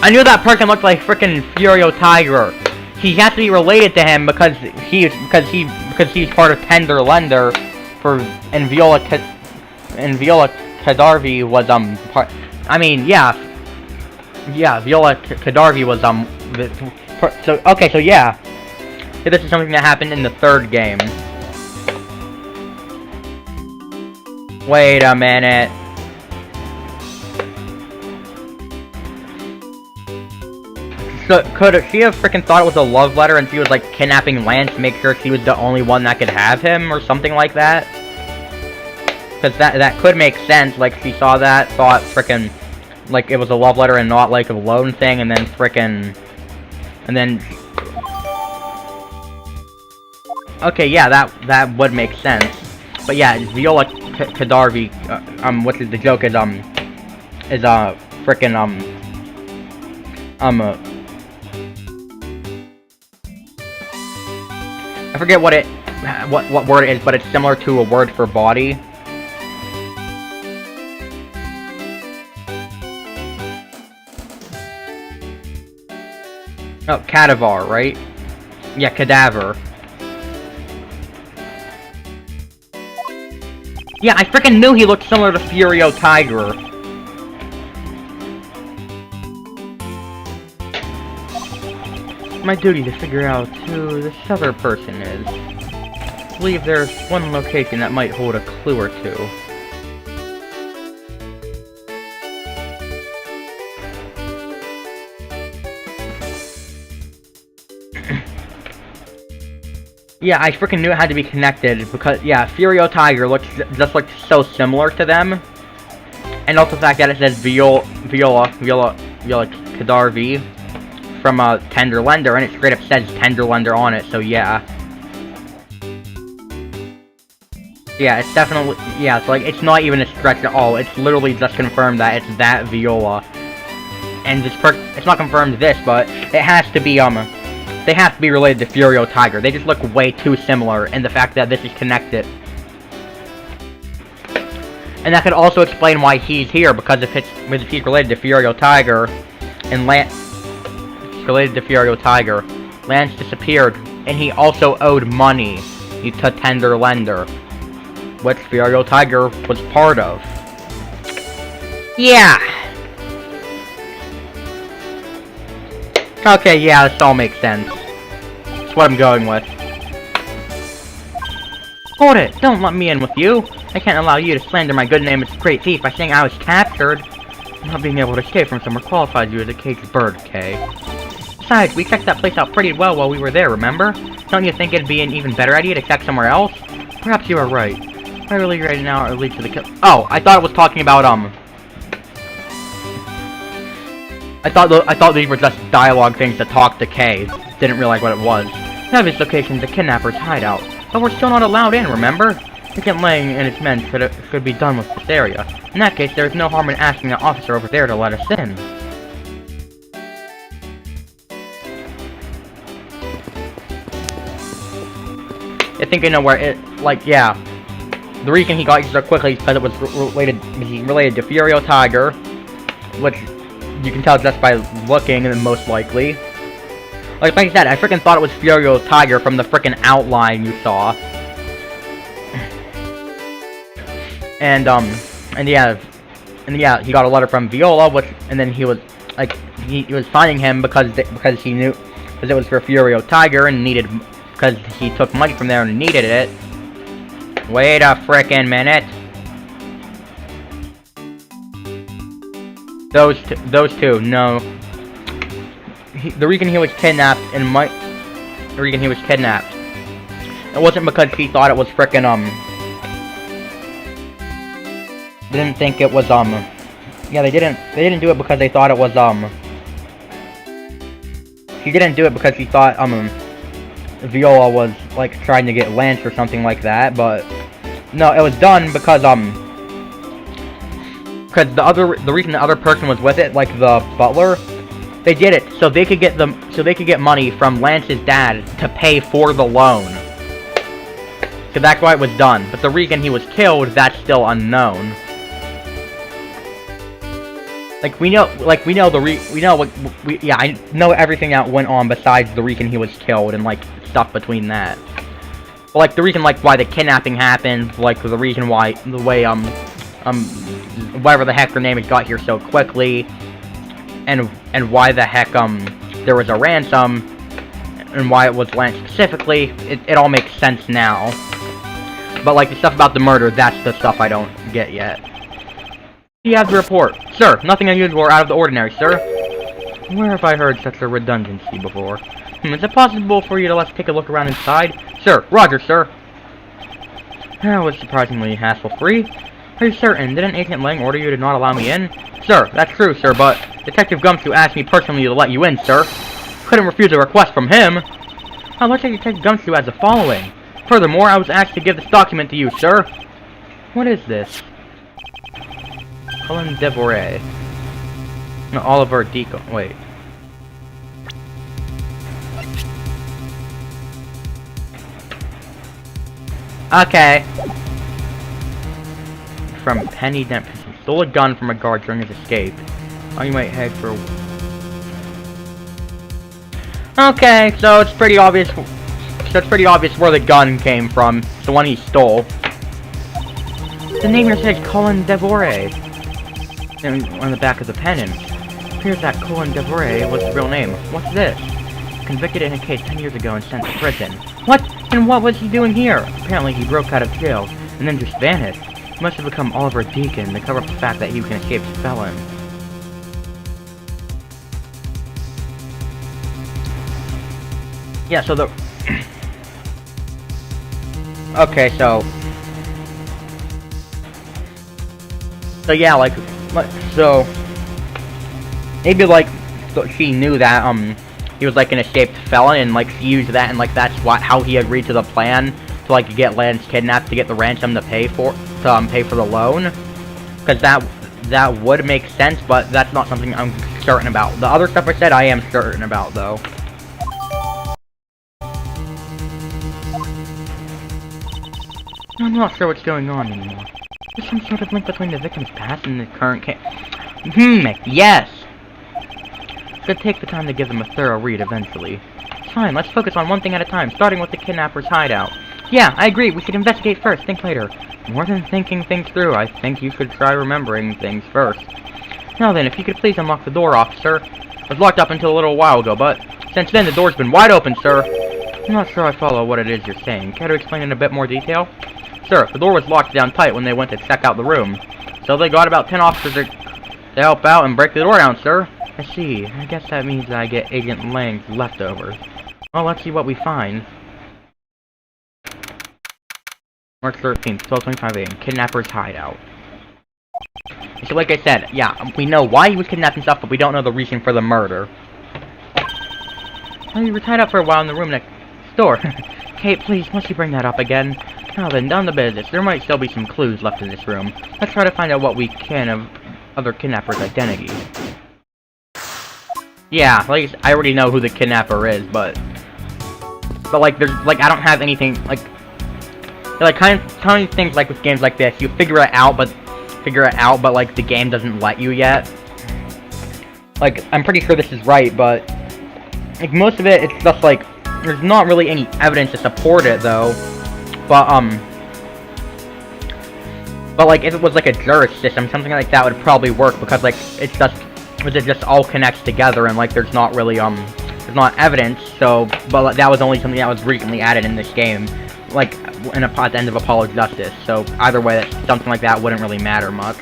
[SPEAKER 1] I knew that person looked like frickin' Furio Tiger. He has to be related to him because he's part of tender lender for and Viola Kadarvi was part. I mean, yeah, Viola Kadarvi was so yeah. This is something that happened in the third game. Wait a minute. So, could she have freaking thought it was a love letter and she was like kidnapping Lance to make sure she was the only one that could have him or something like that? Because that could make sense. Like she saw that, thought frickin' like it was a love letter and not like a loan thing, and then frickin' and then okay, yeah, that would make sense. But yeah, Viola Kadarvi, what's the joke is frickin' I forget what word it is, but it's similar to a word for body. Oh, cadaver, right? Yeah, cadaver. Yeah, I freaking knew he looked similar to Furio Tiger. My duty to figure out who this other person is. I believe there's one location that might hold a clue or two. Yeah, I freaking knew it had to be connected because, yeah, Furio Tiger just looked so similar to them. And also the fact that it says Viola Kadarvi from a tender lender, and it straight up says tender lender on it, so yeah. Yeah, it's definitely, yeah, it's like, it's not even a stretch at all, it's literally just confirmed that it's that Viola. And this it's not confirmed this, but it has to be, they have to be related to Furio Tiger. They just look way too similar, and the fact that this is connected. And that could also explain why he's here, because if he's related to Furio Tiger, and Lance disappeared, and he also owed money to tender lender, which Furio Tiger was part of. Yeah! Okay, yeah, this all makes sense. That's what I'm going with. Hold it! Don't let me in with you! I can't allow you to slander my good name as a great thief by saying I was captured. Not being able to escape from somewhere qualifies you as a caged bird, Kay. Besides, we checked that place out pretty well while we were there, remember? Don't you think it'd be an even better idea to check somewhere else? Perhaps you are right. I really right now are lead to the kill. Oh, I thought it was talking about, I thought these were just dialogue things to talk to Kay. Didn't realize what it was. This location is the kidnapper's hideout, but we're still not allowed in, remember? Picket Lang and its men should be done with this area. In that case, there is no harm in asking the officer over there to let us in. I think I know where it, like, yeah. The reason he got you so quickly is because it was related to Furio Tiger, which you can tell just by looking, and most likely. Like I said, I freaking thought it was Furio Tiger from the freaking outline you saw. And yeah, he got a letter from Viola, and then he was like, he was finding him because he knew, because it was for Furio Tiger and needed, because he took money from there and needed it. Wait a frickin' minute. Those two, no. The reason he was kidnapped and the reason he was kidnapped. It wasn't because she thought it was frickin', they didn't think it was, yeah, they didn't do it because they thought it was, she didn't do it because she thought, Viola was, like, trying to get Lance or something like that, but, no, it was done because, the reason the other person was with it, like the butler, they did it so they could get money from Lance's dad to pay for the loan. So that's why it was done. But the reason he was killed, that's still unknown. I know everything that went on besides the reason he was killed and, like, stuff between that. But, like, the reason, like, why the kidnapping happened, like, the reason why, the way, whatever the heck her name is got here so quickly, and why the heck, there was a ransom, and why it was Lance specifically, it all makes sense now. But, like, the stuff about the murder, that's the stuff I don't get yet. You have the report. Sir, nothing unusual or out of the ordinary, sir. Where have I heard such a redundancy before? Is it possible for you to let's take a look around inside? Sir, roger, sir. That was surprisingly hassle-free. Are you certain? Didn't Agent Lang order you to not allow me in? Sir, that's true, sir, but Detective Gumshoe asked me personally to let you in, sir. Couldn't refuse a request from him. I'll look at Detective Gumshoe as the following. Furthermore, I was asked to give this document to you, sir. What is this? Colin Devoret. No, Oliver Deacon. Wait. Okay. From Penny Dempsey. Stole a gun from a guard during his escape. Oh, you might head for... Okay, so it's pretty obvious... where the gun came from. It's the one he stole. The name here says Colin Devoret. And on the back of the pennant. Appears that Colin Devoret was his real name. What's this? Convicted in a case 10 years ago and sent to prison. What? And what was he doing here? Apparently he broke out of jail and then just vanished. He must have become Oliver Deacon to cover up the fact that he was an escaped felon. Yeah, so the... Okay, so yeah, like, so maybe, like, she knew that he was like an escaped felon, and like she used that, and like that's how he agreed to the plan to like get Lance kidnapped to get the ransom to pay for the loan, because that would make sense, but that's not something I'm certain about. The other stuff I said I am certain about, though. I'm not sure what's going on anymore. There's some sort of link between the victim's past and the current case. Yes! Should take the time to give them a thorough read eventually. Fine, let's focus on one thing at a time, starting with the kidnapper's hideout. Yeah, I agree, we should investigate first, think later. More than thinking things through, I think you should try remembering things first. Now then, if you could please unlock the door, officer. It was locked up until a little while ago, but since then the door's been wide open, sir. I'm not sure I follow what it is you're saying. Care to explain in a bit more detail? Sir, the door was locked down tight when they went to check out the room. So they got about 10 officers to help out and break the door down, sir. I see. I guess that means that I get Agent Lang's leftovers. Well, let's see what we find. March 13th, 12:25 a.m. Kidnapper's hideout. So like I said, yeah, we know why he was kidnapped and stuff, but we don't know the reason for the murder. Well, you were tied up for a while in the room next door. Kate, please, must you bring that up again? Now then, down to business. There might still be some clues left in this room. Let's try to find out what we can of other kidnappers' identity. Yeah, like, I already know who the kidnapper is, but like, there's, like, I don't have anything, like, kind of things like with games like this, you figure it out, but like, the game doesn't let you yet. Like, I'm pretty sure this is right, but, like, most of it, it's just, like, there's not really any evidence to support it, though. But like, if it was like a jury system, something like that would probably work, because like, it just all connects together, and like, there's not really, there's not evidence, so, but like, that was only something that was recently added in this game, like, at the end of Apollo Justice, so either way, something like that wouldn't really matter much.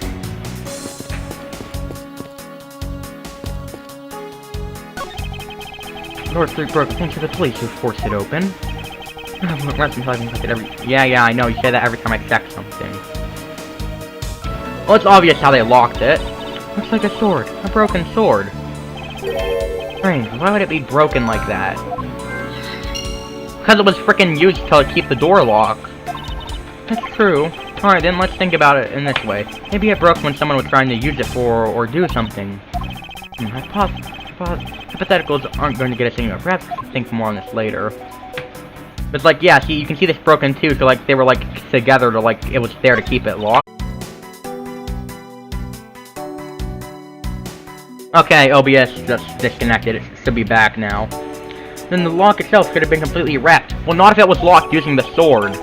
[SPEAKER 1] door's broken thanks to the police who forced it open. Yeah, I know, you say that every time I check something. Well, it's obvious how they locked it. Looks like a sword. A broken sword. Strange, why would it be broken like that? Because it was frickin' used to keep the door locked. That's true. Alright, then let's think about it in this way. Maybe it broke when someone was trying to use it for, or do something. Hypotheticals aren't going to get us anywhere. Perhaps think more on this later. But like, yeah, see, you can see this broken too, so like, they were like, together to like, it was there to keep it locked. Okay, OBS just disconnected. It should be back now. Then the lock itself could have been completely wrecked. Well, not if it was locked using the sword.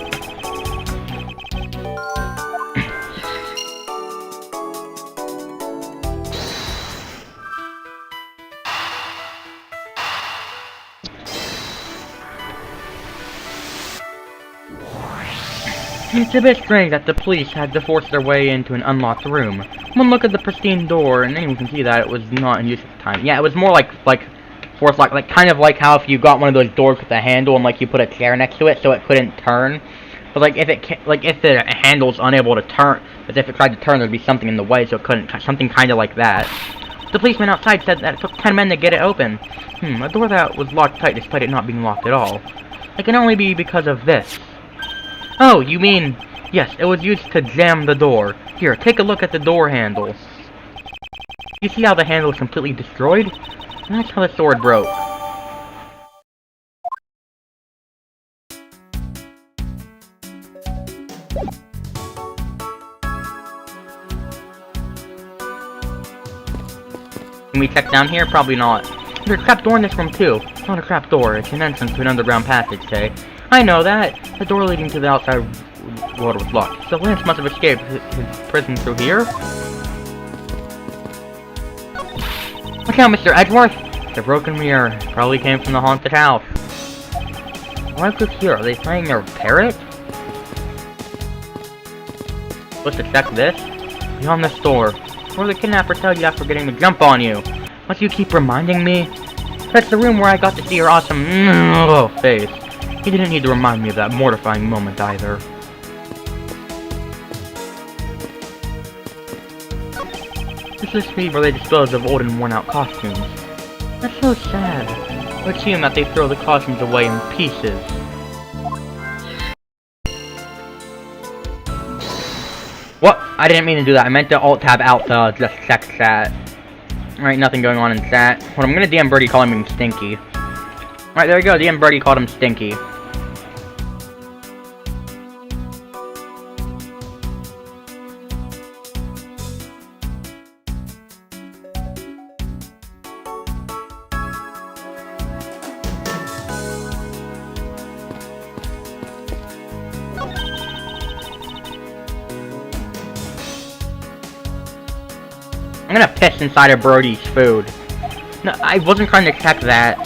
[SPEAKER 1] It's a bit strange that the police had to force their way into an unlocked room. One look at the pristine door, and anyone can see that it was not in use at the time. Yeah, it was more like forced lock, like kind of like how if you got one of those doors with a handle and like you put a chair next to it so it couldn't turn. But like if if the handle's unable to turn, but if it tried to turn, there'd be something in the way so it couldn't. Something kind of like that. The policeman outside said that it took 10 men to get it open. A door that was locked tight despite it not being locked at all. It can only be because of this. Oh, you mean... Yes, it was used to jam the door. Here, take a look at the door handle. You see how the handle is completely destroyed? And that's how the sword broke. Can we check down here? Probably not. There's a trap door in this room too. It's not a trap door, it's an entrance to an underground passage, say. I know that. The door leading to the outside world was locked. So Lance must have escaped his prison through here. Look out, Mr. Edgeworth! The broken mirror probably came from the haunted house. What's this here? Are they trying to repair it? Supposed to check this? Beyond this door. Or the kidnapper tell you after getting the jump on you. Must you keep reminding me? That's the room where I got to see your awesome face. He didn't need to remind me of that mortifying moment either. This is the where they dispose of old and worn-out costumes. That's so sad. It would seem that they throw the costumes away in pieces. What? I didn't mean to do that. I meant to alt-tab out the just check chat. Alright, nothing going on in chat. Well, I'm gonna DM Brody calling him Stinky. Alright, there we go. DM Brody called him Stinky. I'm gonna piss inside of Brody's food. No, I wasn't trying to check that.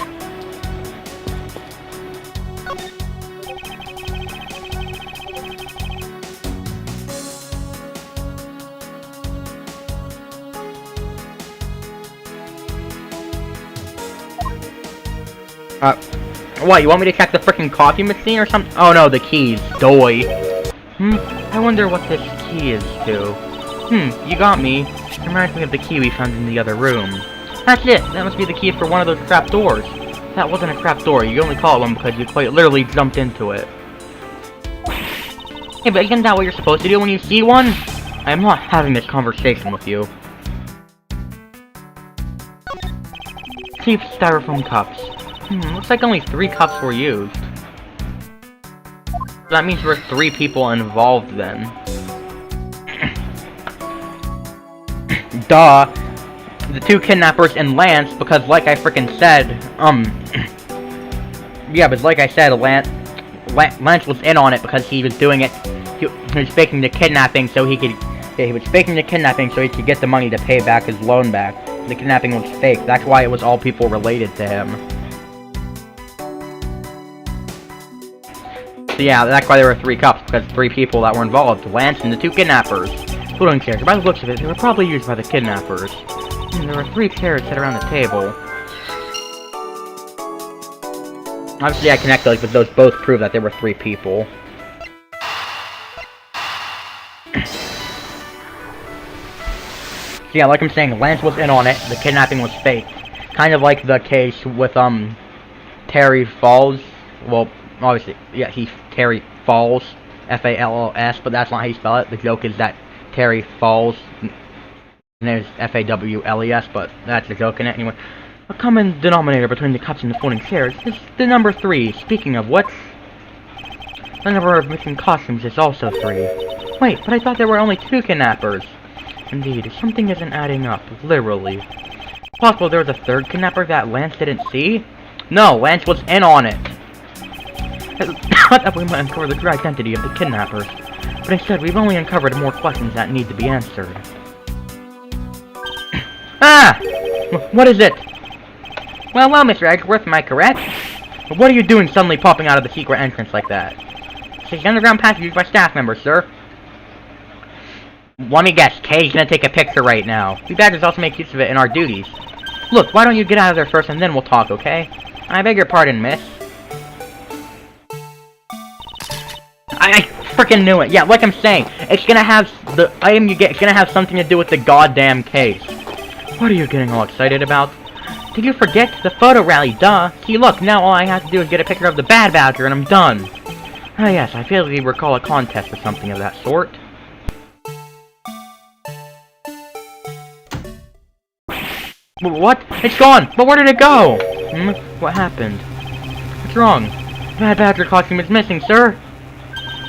[SPEAKER 1] What, you want me to check the frickin' coffee machine or something? Oh no, the keys. Doy. I wonder what this key is to. You got me. It reminds me of the key we found in the other room. That's it! That must be the key for one of those trap doors. That wasn't a trap door, you only call it one because you quite literally jumped into it. Hey, but isn't that what you're supposed to do when you see one? I am not having this conversation with you. Cheap styrofoam cups. Looks like only 3 cups were used. That means there were 3 people involved then. Duh. The 2 kidnappers and Lance, because like I frickin' said, yeah, but like I said, Lance was in on it because he was doing it, he was faking the kidnapping so he could, he was faking the kidnapping so he could get the money to pay back his loan back. The kidnapping was fake, that's why it was all people related to him. So yeah, that's why there were 3 cups, because 3 people that were involved, Lance and the 2 kidnappers. Folding chairs. By the looks of it, they were probably used by the kidnappers. There were 3 chairs set around the table. Obviously, I connected, like, but those both prove that there were 3 people. So yeah, like I'm saying, Lance was in on it. The kidnapping was fake. Kind of like the case with, Terry Falls. Well, obviously, yeah, Terry Falls. F-A-L-L-S, but that's not how you spell it. The joke is that Terry Falls, and there's F-A-W-L-E-S, but that's the joke in it. Anyway, a common denominator between the cups and the floating chairs is the number 3. Speaking of which, the number of missing costumes is also 3. Wait, but I thought there were only 2 kidnappers. Indeed, something isn't adding up, literally. Possible there was a 3rd kidnapper that Lance didn't see? No, Lance was in on it. I thought that we might uncover the true identity of the kidnappers, but instead we've only uncovered more questions that need to be answered. Ah! What is it? Well, Mr. Edgeworth, am I correct? What are you doing suddenly popping out of the secret entrance like that? It's the underground passage used by staff members, sir. Let me guess, Kay's gonna take a picture right now. We badgers also make use of it in our duties. Look, why don't you get out of there first and then we'll talk, okay? I beg your pardon, miss. I freaking knew it. Yeah, like I'm saying, it's gonna have the item you get. It's gonna have something to do with the goddamn case. What are you getting all excited about? Did you forget the photo rally? Duh. See, look, now all I have to do is get a picture of the bad badger, and I'm done. Ah, yes, I vaguely recall a contest or something of that sort. What? It's gone. But where did it go? What happened? What's wrong? The bad badger costume is missing, sir.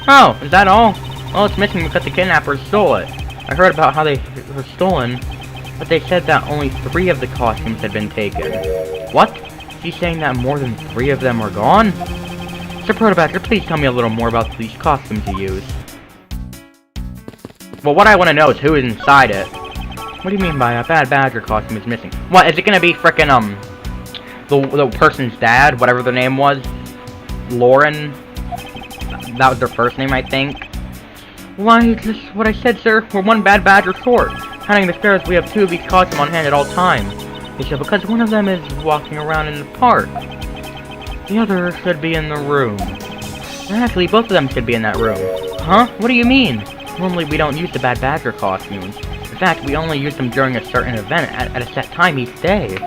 [SPEAKER 1] Oh, is that all? Well, it's missing because the kidnappers stole it. I heard about how they were stolen, but they said that only 3 of the costumes had been taken. What? Is he saying that more than 3 of them are gone? Sir Protobadger, please tell me a little more about these costumes you used. Well, what I want to know is who is inside it. What do you mean by a bad badger costume is missing? What, is it gonna be frickin', the person's dad, whatever their name was? Lauren? That was their first name, I think. Why, just what I said, sir. We're 1 bad badger short. Counting the spares, we have 2 of each costume on hand at all times. He said because one of them is walking around in the park. The other should be in the room. And actually, both of them should be in that room. Huh? What do you mean? Normally, we don't use the bad badger costumes. In fact, we only use them during a certain event at a set time each day.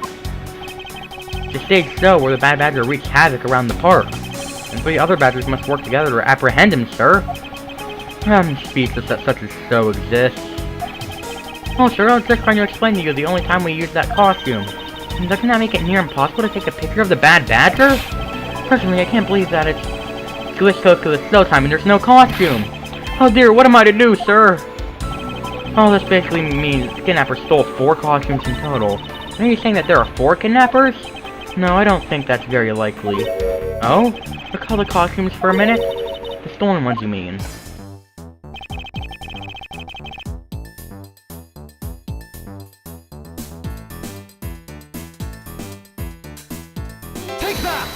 [SPEAKER 1] The stage show where the bad badger wreaks havoc around the park. And 3 other badgers must work together to apprehend him, sir. I'm speechless that such a show exists. Oh, sir, I was just trying to explain to you the only time we use that costume. And doesn't that make it near impossible to take a picture of the bad badger? Personally, I can't believe that it's glitched close to the snow time and there's no costume. Oh dear, what am I to do, sir? Oh, this basically means the kidnappers stole 4 costumes in total. Are you saying that there are 4 kidnappers? No, I don't think that's very likely. Oh? Recall the costumes for a minute? The stolen ones, you mean?
[SPEAKER 2] Take that!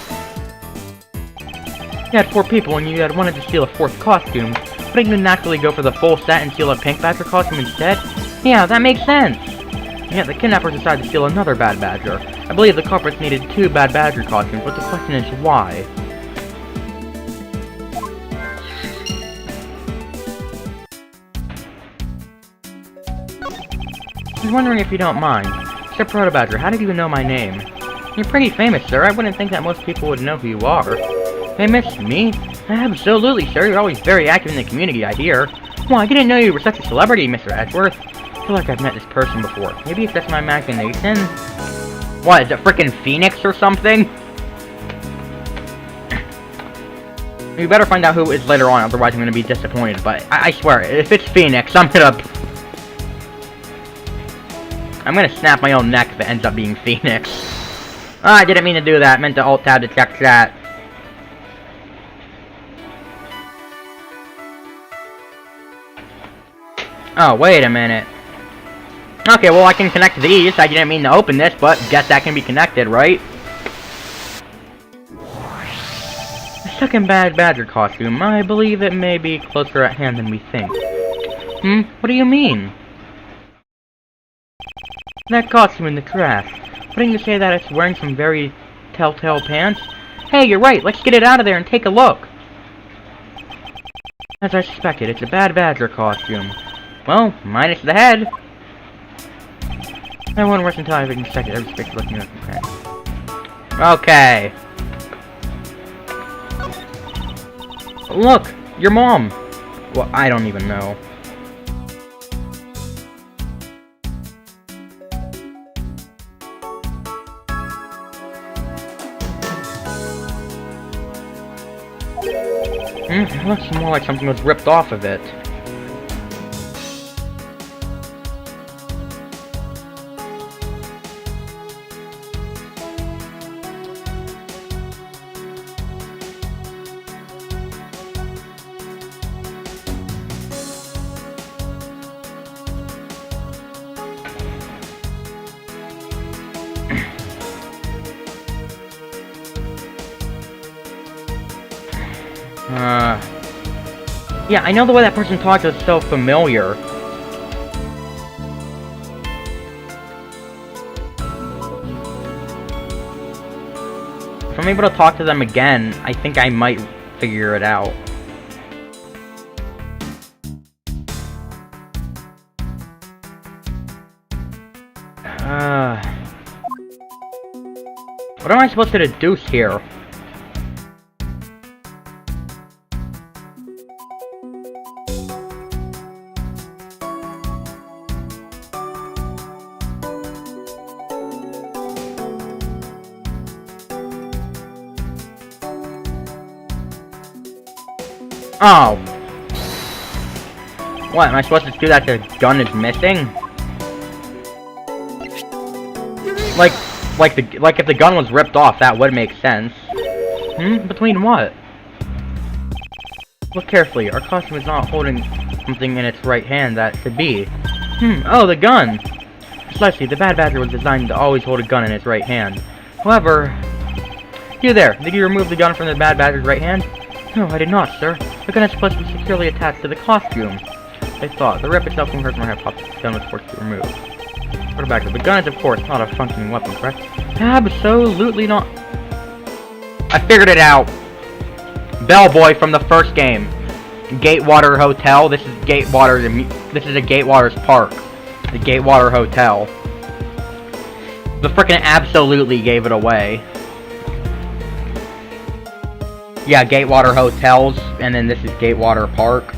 [SPEAKER 1] You had 4 people and you had wanted to steal a 4th costume. Wouldn't you naturally go for the full set and steal a pink badger costume instead? Yeah, that makes sense! And yet the kidnappers decided to steal another bad badger. I believe the culprits needed 2 bad badger costumes, but the question is why? I was wondering if you don't mind. Sir Protobadger, how did you know my name? You're pretty famous, sir. I wouldn't think that most people would know who you are. Famous? Me? Absolutely, sir. You're always very active in the community, I hear. Well, I didn't know you were such a celebrity, Mr. Edgeworth. I feel like I've met this person before. Maybe it's just my imagination? What, is it frickin' Phoenix or something? We better find out who it is later on, otherwise I'm gonna be disappointed. But I swear, if it's Phoenix, I'm gonna snap my own neck if it ends up being Phoenix. Oh, I didn't mean to do that. I meant to alt-tab to check chat. Oh, wait a minute. Okay, well I can connect these. I didn't mean to open this, but guess that can be connected, right? The second bad badger costume. I believe it may be closer at hand than we think. What do you mean? That costume in the trash. Wouldn't you say that it's wearing some very telltale pants? Hey, you're right, let's get it out of there and take a look. As I suspected, it's a bad badger costume. Well, minus the head. I won't rush until I've inspected every space looking at the Okay. Look, your mom. Well, I don't even know. It looks more like something was ripped off of it. Yeah, I know the way that person talks is so familiar. If I'm able to talk to them again, I think I might figure it out. What am I supposed to deduce here? Oh. What, am I supposed to do that the gun is missing? Like if the gun was ripped off, that would make sense. Between what? Look carefully, our costume is not holding something in its right hand that should be. Oh, the gun! Precisely, the Bad Badger was designed to always hold a gun in its right hand. However... You there, did you remove the gun from the Bad Badger's right hand? No, I did not, sir. The gun is supposed to be securely attached to the costume. I thought. The rip itself from her head popped. The gun was forced to be removed. Put it back. The gun is, of course, not a functioning weapon, correct? Absolutely not. I figured it out. Bellboy from the first game. Gatewater Hotel. This is Gatewater. This is a Gatewater's park. The Gatewater Hotel. The frickin' absolutely gave it away. Yeah, Gatewater Hotels, and then this is Gatewater Park.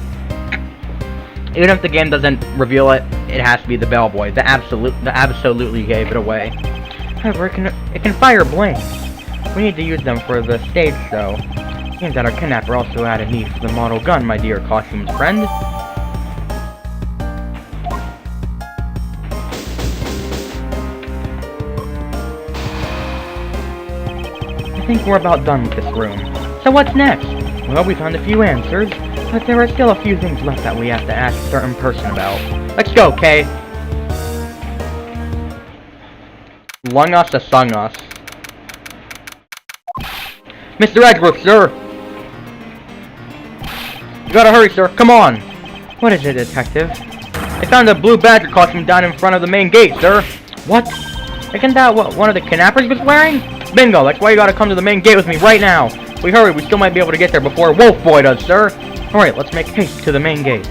[SPEAKER 1] Even if the game doesn't reveal it, it has to be the Bellboy. The absolutely gave it away. However, it can fire blanks. We need to use them for the stage show. Seems that our kidnapper also had a need for the model gun, my dear costumes friend. I think we're about done with this room. So what's next? Well, we found a few answers, but there are still a few things left that we have to ask a certain person about. Let's go, Kay. Lung us to sung us. Mr. Edgeworth, sir! You gotta hurry, sir. Come on! What is it, detective? I found a blue badger costume down in front of the main gate, sir. What? Isn't that what one of the kidnappers was wearing? Bingo, that's why you gotta come to the main gate with me right now. If we hurry, we still might be able to get there before Wolf Boy does, sir. Alright, let's make haste to the main gate.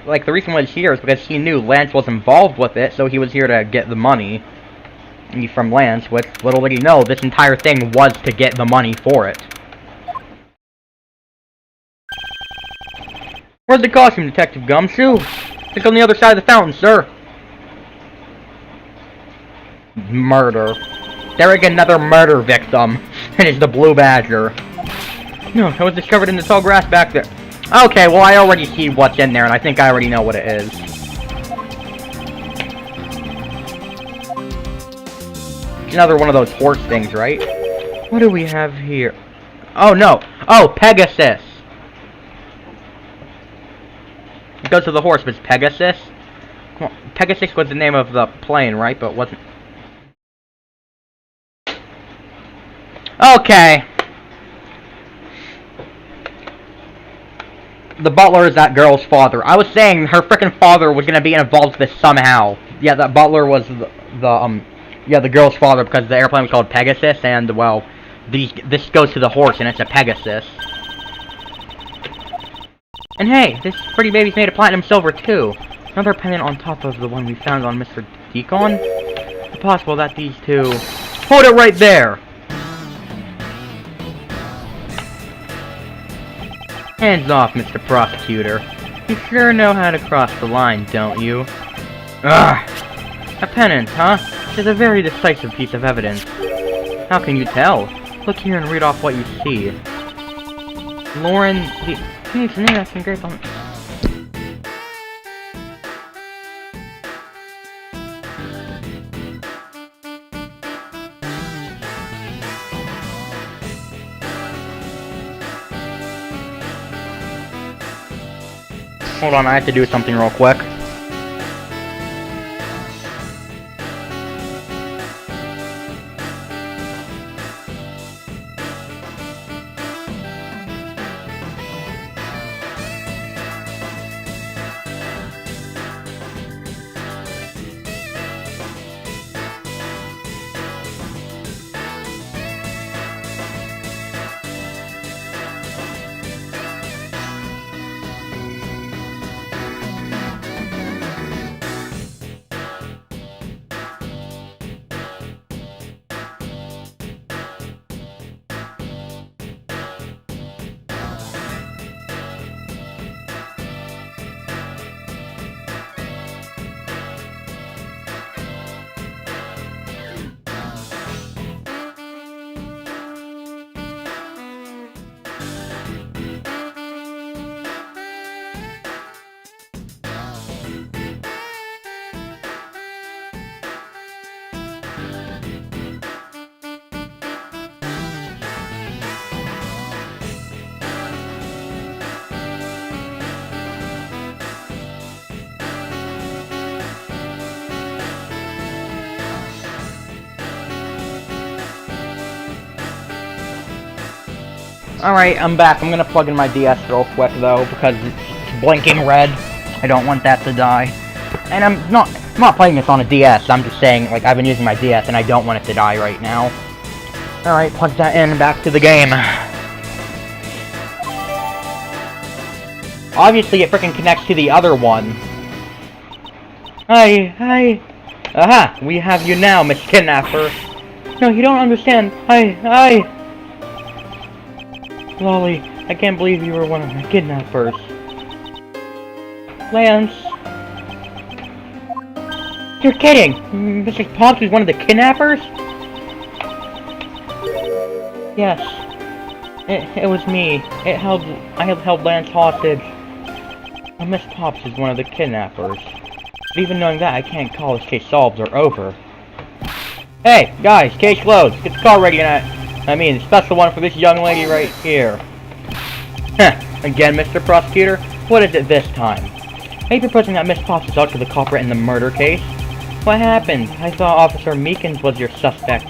[SPEAKER 1] Like, the reason why he's here is because he knew Lance was involved with it, so he was here to get the money from Lance, which, little did he know, this entire thing was to get the money for it. Where's the costume, Detective Gumshoe? It's on the other side of the fountain, sir. Murder. Derek, another murder victim. And it's the Blue Badger. No, it was discovered in the tall grass back there. Okay, well I already see what's in there, and I think I already know what it is. It's another one of those horse things, right? What do we have here? Oh, no. Oh, Pegasus. It goes to the horse, but it's Pegasus? Well, Pegasus was the name of the plane, right? But wasn't... Okay. the butler is that girl's father. I was saying her frickin' father was gonna be involved with this somehow. Yeah, that butler was the girl's father because the airplane was called Pegasus, and, well, this goes to the horse, and it's a Pegasus. And hey, this pretty baby's made of platinum silver, too. Another pendant on top of the one we found on Mr. Deacon. It's possible that these two... Hold it right there! Hands off, Mr. Prosecutor. You sure know how to cross the line, don't you? Ugh! A pendant, huh? It's a very decisive piece of evidence. How can you tell? Look here and read off what you see. Lauren... Hey, it's a name that's been great on... Hold on, I have to do something real quick. Alright, I'm back. I'm gonna plug in my DS real quick, though, because it's blinking red. I don't want that to die. And I'm not playing this on a DS, I'm just saying, like, I've been using my DS, and I don't want it to die right now. Alright, plug that in, back to the game. Obviously, it freaking connects to the other one. Hi. Aha, we have you now, Miss Kidnapper. No, you don't understand. Hi. Lolly, I can't believe you were one of the kidnappers. Lance. You're kidding! Mr. Pops was one of the kidnappers? Yes. It was me. I held Lance hostage. Miss Pops is one of the kidnappers. But even knowing that, I can't call this case solved or over. Hey, guys, case closed. Get the car ready and special one for this young lady right here. Heh, again, Mr. Prosecutor? What is it this time? Are you proposing that Miss Pops is also the culprit in the murder case? What happened? I thought Officer Meekins was your suspect.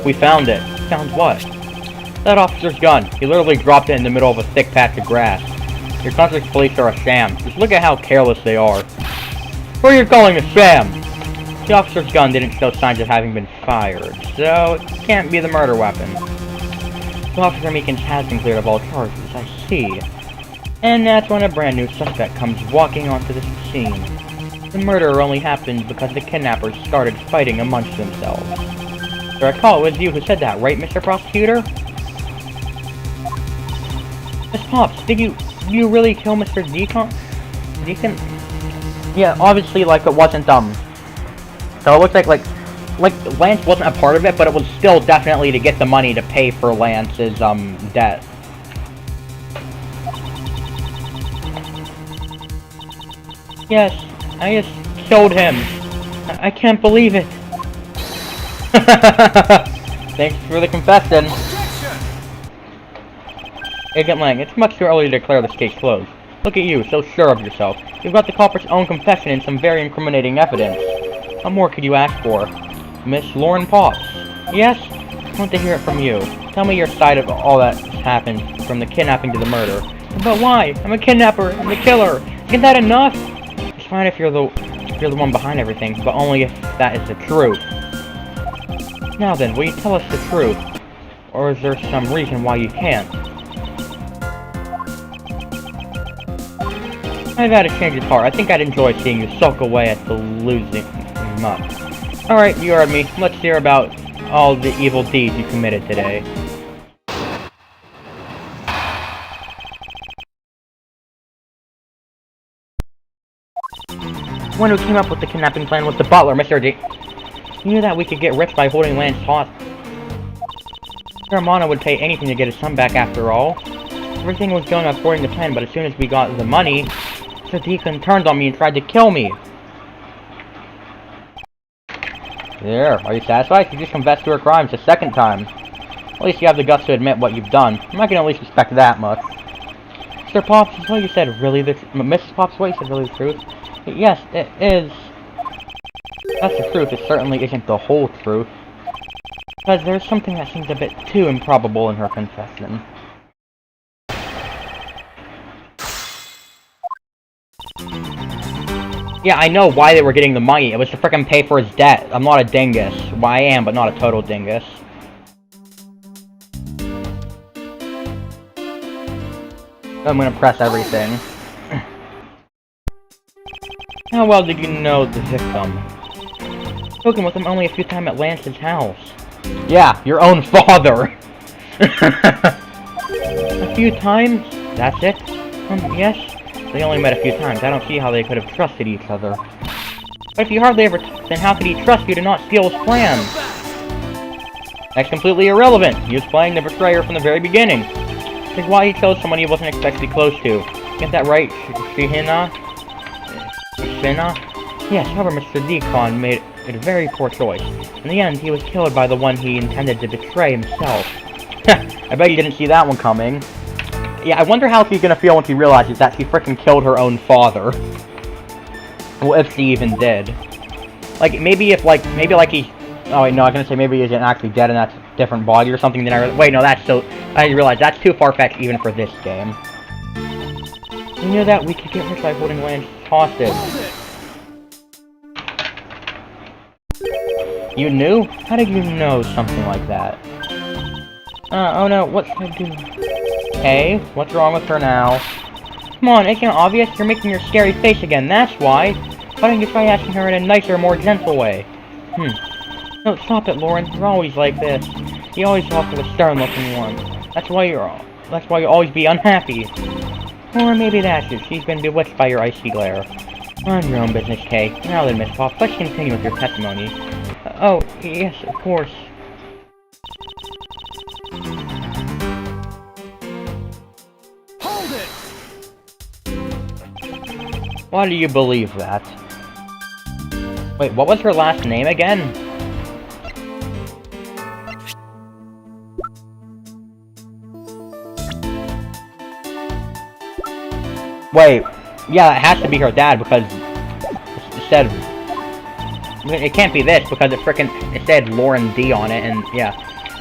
[SPEAKER 1] We found it. Found what? That officer's gun. He literally dropped it in the middle of a thick patch of grass. Your country's police are a sham. Just look at how careless they are. What are you calling a sham? The officer's gun didn't show signs of having been fired, so it can't be the murder weapon. So Officer Meekins has been cleared of all charges, I see. And that's when a brand new suspect comes walking onto the scene. The murder only happened because the kidnappers started fighting amongst themselves. Do I recall it was you who said that, right, Mr. Prosecutor? Miss Pops, did you really kill Mr. Deacon? Yeah, obviously, like, it wasn't, so it looks like Lance wasn't a part of it, but it was still definitely to get the money to pay for Lance's, debt. Yes, I just killed him. I can't believe it. Thanks for the confession. Agent Lang, it's much too early to declare this case closed. Look at you, so sure of yourself. You've got the culprit's own confession and some very incriminating evidence. What more could you ask for? Miss Lauren Potts? Yes? I want to hear it from you. Tell me your side of all that happened, from the kidnapping to the murder. But why? I'm a kidnapper. I'm the killer. Isn't that enough? It's fine if you're the one behind everything, but only if that is the truth. Now then, will you tell us the truth? Or is there some reason why you can't? I've had to change his heart. I think I'd enjoy seeing you sulk away at the losing muck. Alright, you heard me. Let's hear about all the evil deeds you committed today. The one who came up with the kidnapping plan was the butler, Mr. D. He knew that we could get rich by holding Lance hostage. Romano would pay anything to get his son back after all. Everything was going according to plan, but as soon as we got the money, Mr. Deacon turned on me and tried to kill me. There, are you satisfied? You just confessed to her crimes a second time. At least you have the guts to admit what you've done. I can at least respect that much. Mr. Pops, is what you said really the truth? Mrs. Pops, what you said really the truth? Yes, it is. That's the truth. It certainly isn't the whole truth. Because there's something that seems a bit too improbable in her confession. Yeah, I know why they were getting the money. It was to frickin' pay for his debt. I'm not a dingus. Well, I am, but not a total dingus. I'm gonna press everything. How well did you know the victim? Spoken with him only a few times at Lance's house. Yeah, your own father! A few times? That's it? Yes? They only met a few times. I don't see how they could have trusted each other. But if you hardly ever then how could he trust you to not steal his plans? That's completely irrelevant. He was playing the betrayer from the very beginning. It's why he chose someone he wasn't expected to be close to. Get that right, Shihina? Yes, however, Mr. Deacon made a very poor choice. In the end, he was killed by the one he intended to betray himself. I bet you didn't see that one coming. Yeah, I wonder how she's gonna feel when she realizes that she frickin' killed her own father. Well, if she even did. Like, maybe if, like, he... Oh, wait, no, I was gonna say maybe he isn't actually dead and that's a different body or something. Wait, no, that's so... I realize that's too far-fetched even for this game. You knew that we could get rich by holding Lance hostage. You knew? How did you know something like that? Oh no, what should I do? Hey, what's wrong with her now? Come on, isn't it obvious? You're making your scary face again, that's why! Why don't you try asking her in a nicer, more gentle way? No, stop it, Lauren. You're always like this. You always talk to a stern-looking one. That's why you'll always be unhappy. Or maybe that's it. She's been bewitched by your icy glare. On your own business, Kay. Now then, Miss Pop, let's continue with your testimony. Oh, yes, of course.
[SPEAKER 2] Hold it!
[SPEAKER 1] Why do you believe that? Wait, what was her last name again? Wait, yeah, it has to be her dad because it said... It can't be this because it said Lauren D on it, and yeah.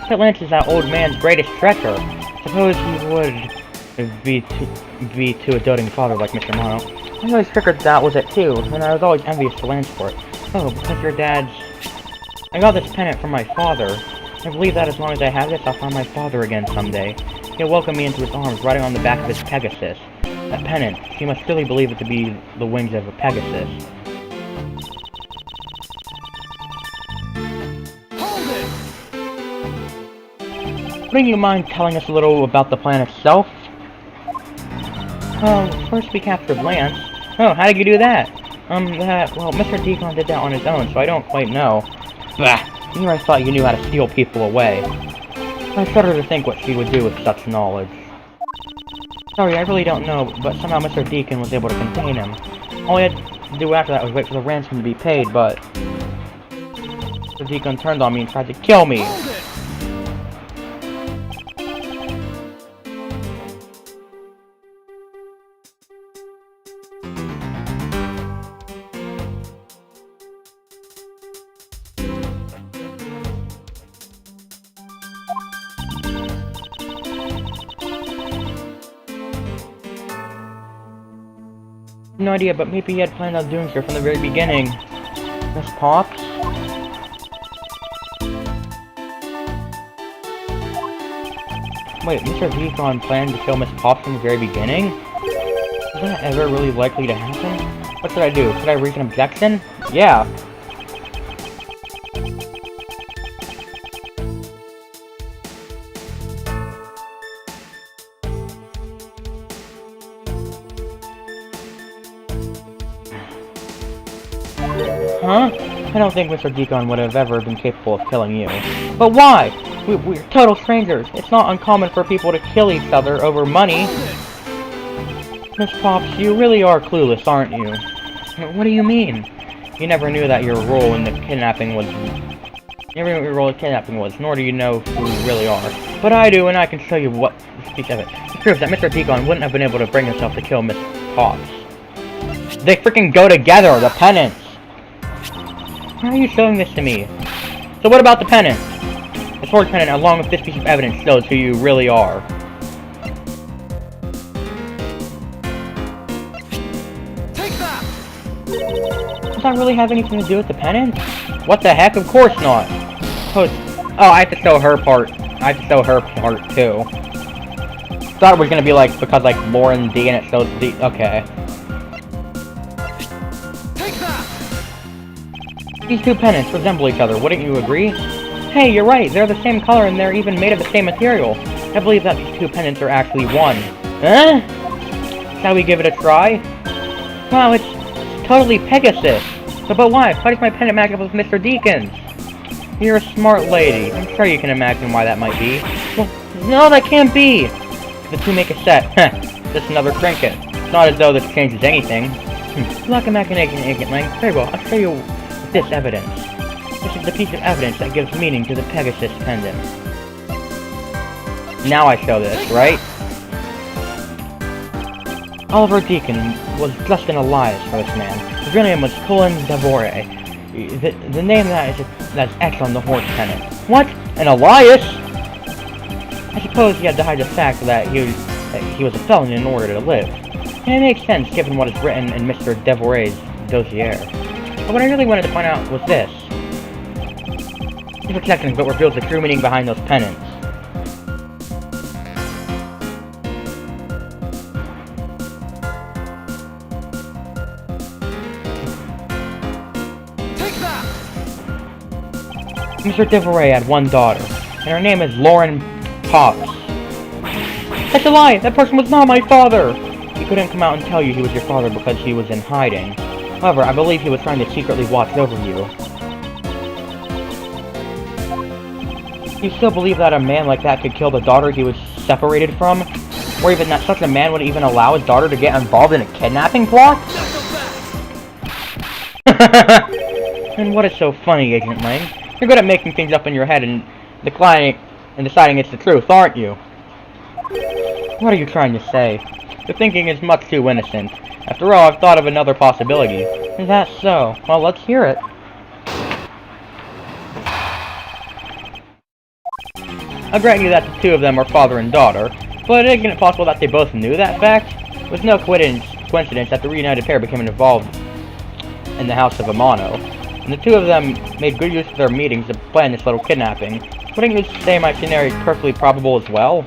[SPEAKER 1] But Lance is that old man's greatest treasure. Suppose he would be to a doting father like Mr. Mono. I always figured that was it too, and I was always envious to Lance for it. Oh, because your dad's... I got this pennant from my father. I believe that as long as I have this, I'll find my father again someday. He'll welcome me into his arms, riding on the back of his Pegasus. That pennant, she must really believe it to be the wings of a Pegasus.
[SPEAKER 2] Hold it!
[SPEAKER 1] Wouldn't you mind telling us a little about the plan itself? First we captured Lance. Oh, how did you do that? Well, Mr. Deacon did that on his own, so I don't quite know. Bah! You I thought you knew how to steal people away. I shudder to think what she would do with such knowledge. Sorry, I really don't know, but somehow Mr. Deacon was able to contain him. All he had to do after that was wait for the ransom to be paid, but... Mr. Deacon turned on me and tried to kill me!
[SPEAKER 2] Hold it!
[SPEAKER 1] No idea, but maybe he had planned on doing so from the very beginning. Miss Pops? Wait, Mr. Deacon planned to kill Miss Pops from the very beginning? Is that ever really likely to happen? What should I do? Should I raise an objection? Yeah. Huh? I don't think Mr. Deacon would have ever been capable of killing you. But why? We're total strangers. It's not uncommon for people to kill each other over money. Miss Pops, you really are clueless, aren't you? What do you mean? You never knew that your role in the kidnapping was... You never knew what your role in kidnapping was, nor do you know who you really are. But I do, and I can show you what this piece of it. It proves that Mr. Deacon wouldn't have been able to bring himself to kill Miss Pops. They freaking go together, the penance! Why are you showing this to me? So what about the penance? The sword pendant, along with this piece of evidence, shows who you really are.
[SPEAKER 2] Take that!
[SPEAKER 1] Does that really have anything to do with the penance? What the heck? Of course not! Oh, I have to show her part. I have to show her part, too. Thought it was gonna be like, because like Lauren D and it shows D. Okay. These two pennants resemble each other, wouldn't you agree? Hey, you're right, they're the same color and they're even made of the same material. I believe that these two pennants are actually one. Huh? Shall we give it a try? Wow, it's totally Pegasus. But why? Why does my pennant match up with Mr. Deacon's? You're a smart lady. I'm sure you can imagine why that might be. Well, no, that can't be! The two make a set. Just another trinket. It's not as though this changes anything. Lack imagination, Agent Lang. Very well, I'll show you this evidence. This is the piece of evidence that gives meaning to the Pegasus pendant. Now I show this, right? Oliver Deacon was just an alias for this man. His real name was Colin Devore. The name that's X on the horse pendant. What? An alias? I suppose he had to hide the fact that he was a felon in order to live. And it makes sense given what is written in Mr. Devore's dossier. But what I really wanted to find out was this. These protections but reveals the true meaning behind those pennants.
[SPEAKER 2] Take that!
[SPEAKER 1] Mr. Devore had one daughter, and her name is Lauren Pops. That's a lie! That person was not my father! He couldn't come out and tell you he was your father because he was in hiding. However, I believe he was trying to secretly watch over you. You still believe that a man like that could kill the daughter he was separated from? Or even that such a man would even allow his daughter to get involved in a kidnapping plot? And what is so funny, Agent Lang? You're good at making things up in your head and deciding it's the truth, aren't you? What are you trying to say? Your thinking is much too innocent. After all, I've thought of another possibility. Is that so? Well, let's hear it. I'll grant you that the two of them are father and daughter, but isn't it possible that they both knew that fact? It was no coincidence that the reunited pair became involved in the house of Amano, and the two of them made good use of their meetings to plan this little kidnapping. Wouldn't you say my scenario is perfectly probable as well?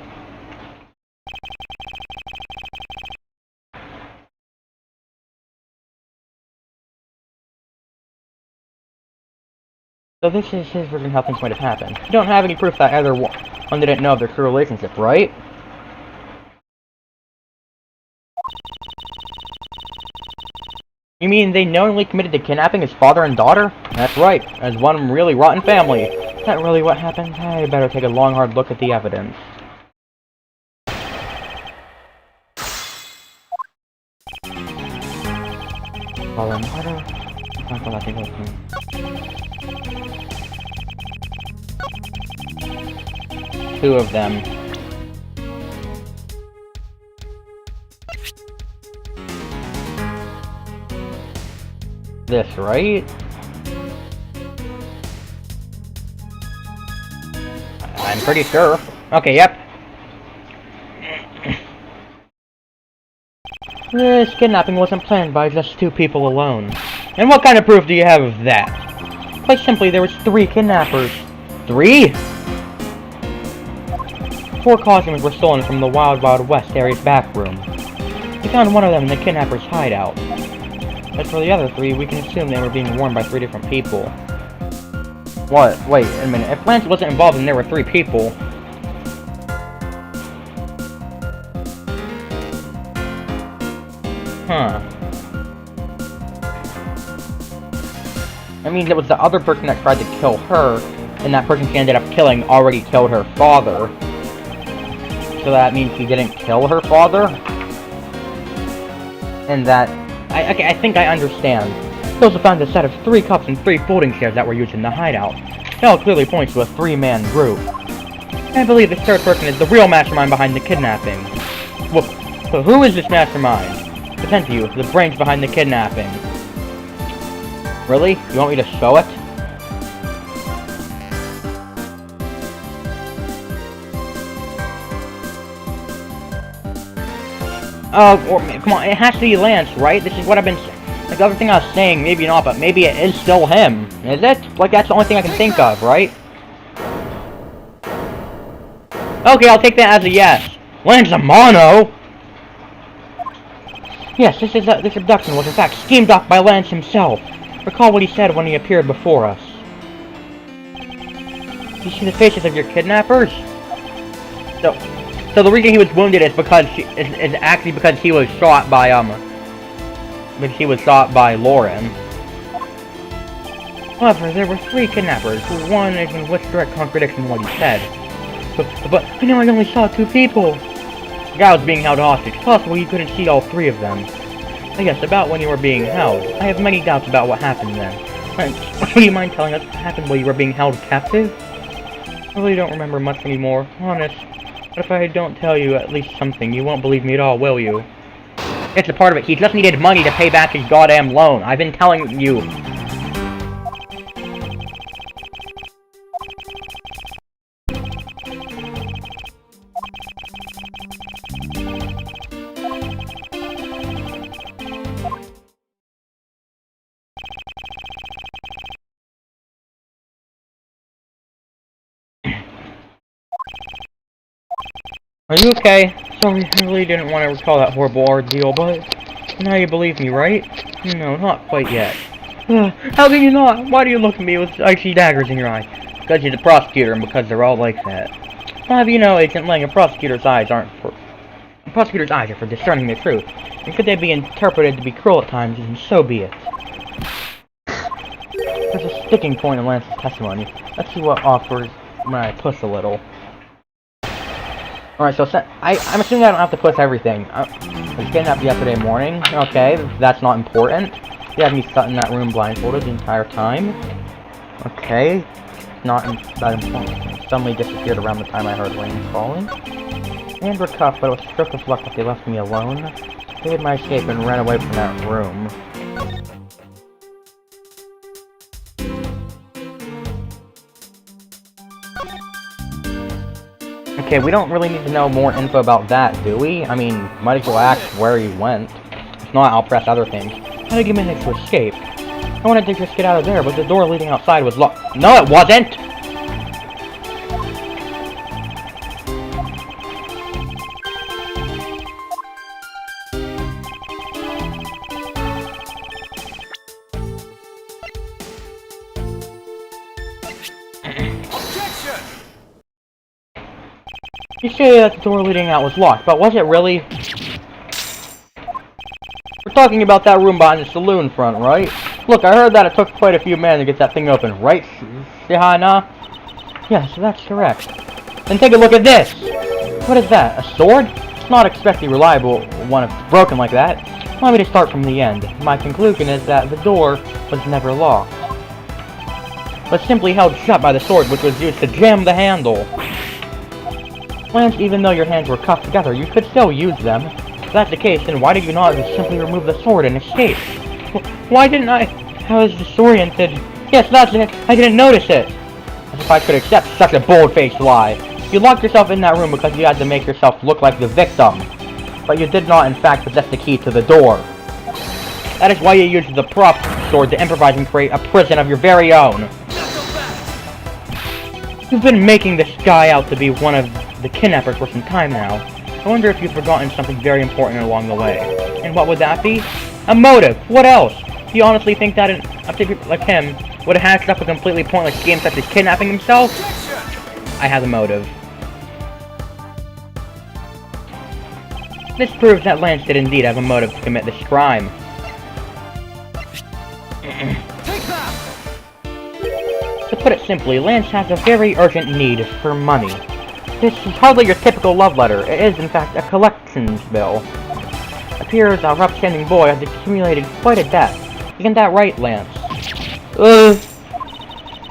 [SPEAKER 1] So this is his version of how things might have happened. You don't have any proof that either one didn't know of their true relationship, right? You mean they knowingly committed to kidnapping his father and daughter? That's right, as one really rotten family. Is that really what happened? I better take a long hard look at the evidence. Father and daughter? Two of them. This, right? I'm pretty sure. Okay, yep. This kidnapping wasn't planned by just 2 people alone. And what kind of proof do you have of that? Quite simply, there was 3 kidnappers. 3? 4 costumes were stolen from the Wild Wild West area's back room. We found one of them in the kidnapper's hideout. As for the other 3, we can assume they were being worn by 3 different people. What? Wait a minute. If Lance wasn't involved and there were 3 people... Huh. That means it was the other person that tried to kill her, and that person she ended up killing already killed her father. So that means he didn't kill her father? And that... I think I understand. We also found a set of 3 cups and 3 folding chairs that were used in the hideout. It all clearly points to a 3-man group. I believe this 3rd person is the real mastermind behind the kidnapping. Well, so who is this mastermind? Pretend to you, the brains behind the kidnapping. Really? You want me to show it? Come on, it has to be Lance, right? This is what I've been... Like, everything I was saying, maybe not, but maybe it is still him. Is it? Like, that's the only thing I can think of, right? Okay, I'll take that as a yes. Lance a mono! Yes, this abduction was in fact schemed up by Lance himself. Recall what he said when he appeared before us. You see the faces of your kidnappers? So the reason he was wounded is because is actually because he was shot by Lauren. However, there were 3 kidnappers. One is in which direct contradiction to what he said. But I know I only saw 2 people. The guy was being held hostage. Possible you couldn't see all 3 of them. I guess about when you were being held. I have many doubts about what happened then. Do you mind telling us what happened while you were being held captive? I really don't remember much anymore, honest. But if I don't tell you at least something, you won't believe me at all, will you? It's a part of it. He just needed money to pay back his goddamn loan. I've been telling you. Are you okay? Sorry, I really didn't want to recall that horrible ordeal, but now you believe me, right? No, not quite yet. How can you not? Why do you look at me with icy daggers in your eyes? Because you're the prosecutor and because they're all like that. Well, have you know, Agent Lang, a prosecutor's eyes are for discerning the truth. And could they be interpreted to be cruel at times, then so be it. There's a sticking point in Lance's testimony. Let's see what offers when I push a little. Alright, so I'm assuming I don't have to push everything. I was kidnapped yesterday morning. Okay, that's not important. You had me stuck in that room blindfolded the entire time. Okay, not that important. Suddenly disappeared around the time I heard rain falling. And were cuffed, but it was a stroke of luck that they left me alone. They made my escape and ran away from that room. Okay, we don't really need to know more info about that, do we? I mean, might as well ask where he went. If not, I'll press other things. How did you manage to escape? I wanted to just get out of there, but the door leading outside was locked. No, it wasn't! You say that the door leading out was locked, but was it really? We're talking about that room behind the saloon front, right? Look, I heard that it took quite a few men to get that thing open, right, Shihana? Yes, that's correct. Then take a look at this! What is that, a sword? It's not expectedly reliable when it's broken like that. Allow me to start from the end. My conclusion is that the door was never locked, but simply held shut by the sword which was used to jam the handle. Lance, even though your hands were cuffed together, you could still use them. If that's the case, then why did you not just simply remove the sword and escape? Why didn't I? I was disoriented. Yes, that's it. I didn't notice it. As if I could accept such a bold-faced lie. You locked yourself in that room because you had to make yourself look like the victim. but you did not in fact possess the key to the door. That is why you used the prop sword to improvise and create a prison of your very own. You've been making this guy out to be one of the kidnappers for some time now. I wonder if you've forgotten something very important along the way. And what would that be? A motive! What else? Do you honestly think that a people like him would have hatched up a completely pointless scheme such as kidnapping himself? I have a motive. This proves that Lance did indeed have a motive to commit this crime.
[SPEAKER 2] Take that!
[SPEAKER 1] To put it simply, Lance has a very urgent need for money. This is hardly your typical love letter. It is, in fact, a collections bill. It appears our upstanding boy has accumulated quite a debt. Isn't that right, Lance?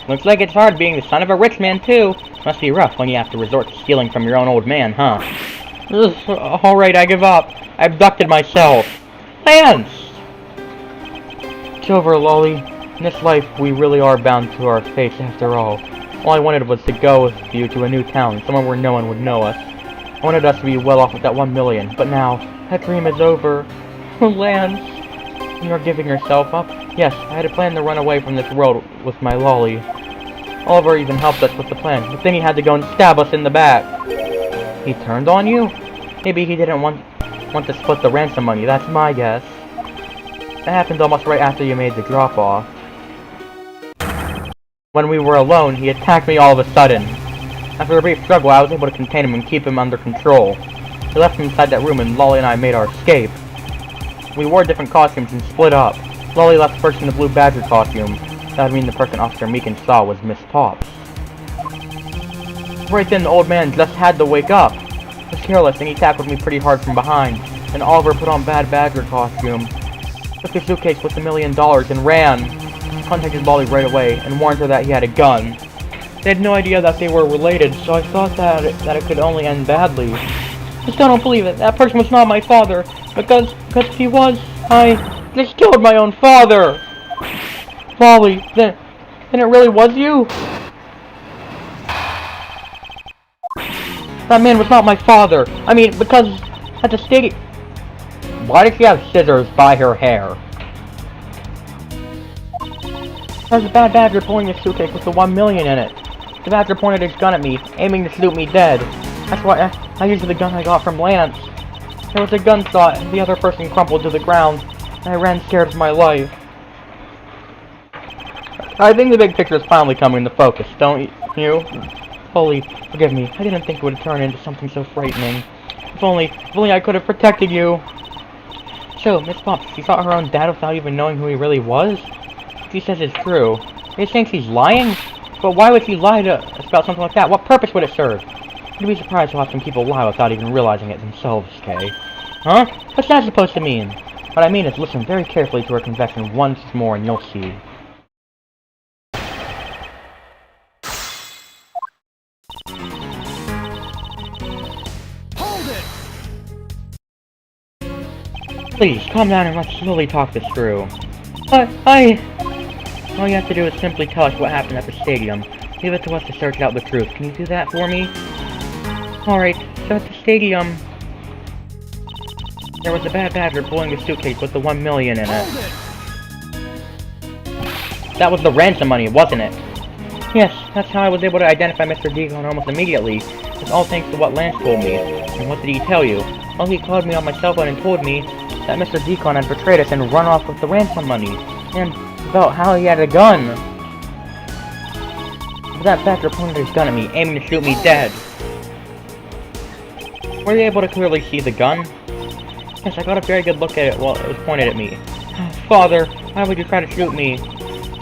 [SPEAKER 1] Looks like it's hard being the son of a rich man, too. Must be rough when you have to resort to stealing from your own old man, huh? Alright, I give up. I abducted myself. Lance! It's over, Lolly. In this life, we really are bound to our fates after all. All I wanted was to go with you to a new town, somewhere where no one would know us. I wanted us to be well off with that 1 million, but now, that dream is over. Lance, you are giving yourself up? Yes, I had a plan to run away from this world with my Lolly. Oliver even helped us with the plan, but then he had to go and stab us in the back. He turned on you? Maybe he didn't want to split the ransom money, that's my guess. That happened almost right after you made the drop-off. When we were alone, he attacked me all of a sudden. After a brief struggle, I was able to contain him and keep him under control. He left him inside that room and Lolly and I made our escape. We wore different costumes and split up. Lolly left first in the blue badger costume. That would mean the person Officer Meekin saw was Miss Pops. Right then, the old man just had to wake up. He was careless and he tackled me pretty hard from behind. Then Oliver put on bad badger costume, took the suitcase with $1 million and ran. Contacted Lolly right away and warned her that he had a gun. They had no idea that they were related, so I thought that it could only end badly. I still don't believe it. That person was not my father. Because if he was, I just killed my own father. Lolly, then it really was you? That man was not my father. I mean, because at the stadium... Why did she have scissors by her hair? There's a bad badger pulling a suitcase with the 1 million in it. The badger pointed his gun at me, aiming to shoot me dead. That's why I used the gun I got from Lance. There was a gunshot, and the other person crumpled to the ground, and I ran scared for my life. I think the big picture is finally coming into focus, don't you? Holy, forgive me, I didn't think it would turn into something so frightening. If only I could have protected you. So, Miss Pops, she shot her own dad without even knowing who he really was? She says it's true. Are you saying she's lying? But why would she lie to us about something like that? What purpose would it serve? You'd be surprised how often people lie without even realizing it themselves, Kay. Huh? What's that supposed to mean? What I mean is listen very carefully to her confession once more and you'll see.
[SPEAKER 2] Hold it!
[SPEAKER 1] Please, calm down and let's slowly talk this through. All you have to do is simply tell us what happened at the stadium. Leave it to us to search out the truth. Can you do that for me? Alright, so at the stadium... There was a bad badger pulling the suitcase with the 1 million in it. That was the ransom money, wasn't it? Yes, that's how I was able to identify Mr. Deacon almost immediately. It's all thanks to what Lance told me. And what did he tell you? Well, he called me on my cell phone and told me that Mr. Deacon had betrayed us and run off with the ransom money. And about how he had a gun. That badger pointed his gun at me, aiming to shoot me dead. Were you able to clearly see the gun? Yes, I got a very good look at it while it was pointed at me. Oh, Father, why would you try to shoot me?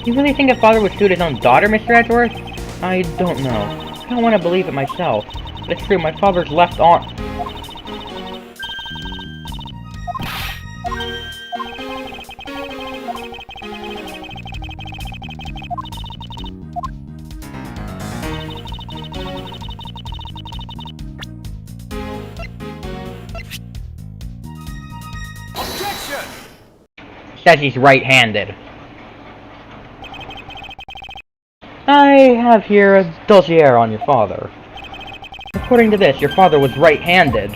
[SPEAKER 1] You really think a father would shoot his own daughter, Mr. Edgeworth? I don't know. I don't want to believe it myself. But it's true, my father's left arm... Says he's right-handed. I have here a dossier on your father. According to this, your father was right-handed.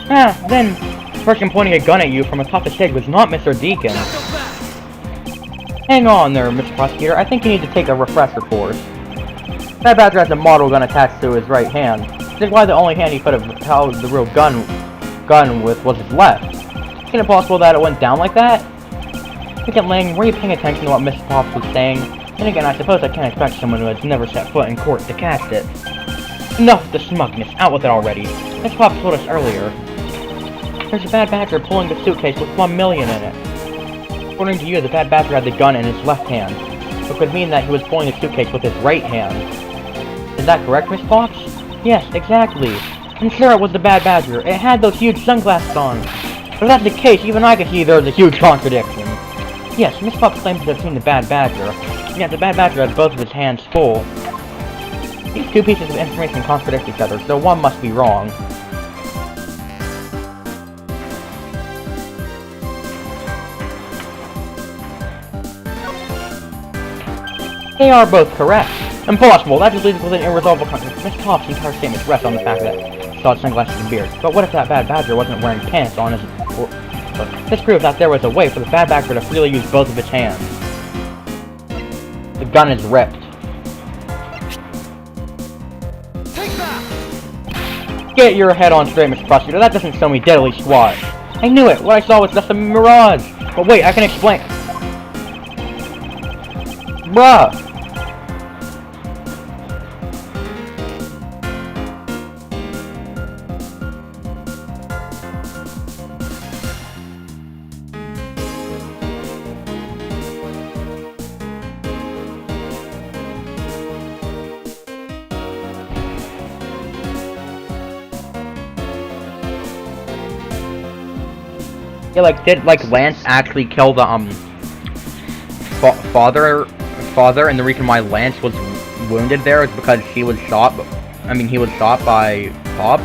[SPEAKER 1] Then, the person pointing a gun at you from atop the stage was not Mr. Deacon. Hang on there, Mr. Prosecutor. I think you need to take a refresher course. That Badger has a model gun attached to his right hand. This is why the only hand he could have held the real gun with was his left. Isn't it possible that it went down like that? Second Lang, were you paying attention to what Miss Pops was saying? And again, I suppose I can't expect someone who has never set foot in court to cast it. Enough with the smugness. Out with it already. Miss Pops told us earlier. There's a Bad Badger pulling the suitcase with $1 million in it. According to you, the Bad Badger had the gun in his left hand. It could mean that he was pulling the suitcase with his right hand. Is that correct, Miss Pops? Yes, exactly. I'm sure it was the Bad Badger. It had those huge sunglasses on. But if that's the case, even I can see there's a huge contradiction. Yes, Miss Pops claims to have seen the Bad Badger. Yet the Bad Badger has both of his hands full. These two pieces of information contradict each other, so one must be wrong. They are both correct. Impossible! That just leaves us with an irresolvable conflict. Miss Pops' entire statement rests on the fact that he saw sunglasses and beard. But what if that Bad Badger wasn't wearing pants on his... This proves that there was a way for the Bad Badger to freely use both of his hands. The gun is ripped.
[SPEAKER 2] Take that!
[SPEAKER 1] Get your head on straight, Mr. Prosecutor. That doesn't show me diddly squat. I knew it! What I saw was just a mirage! But wait, I can explain... Bruh! Yeah, did Lance actually kill the father, and the reason why Lance was wounded there is because he was shot. He was shot by Pops.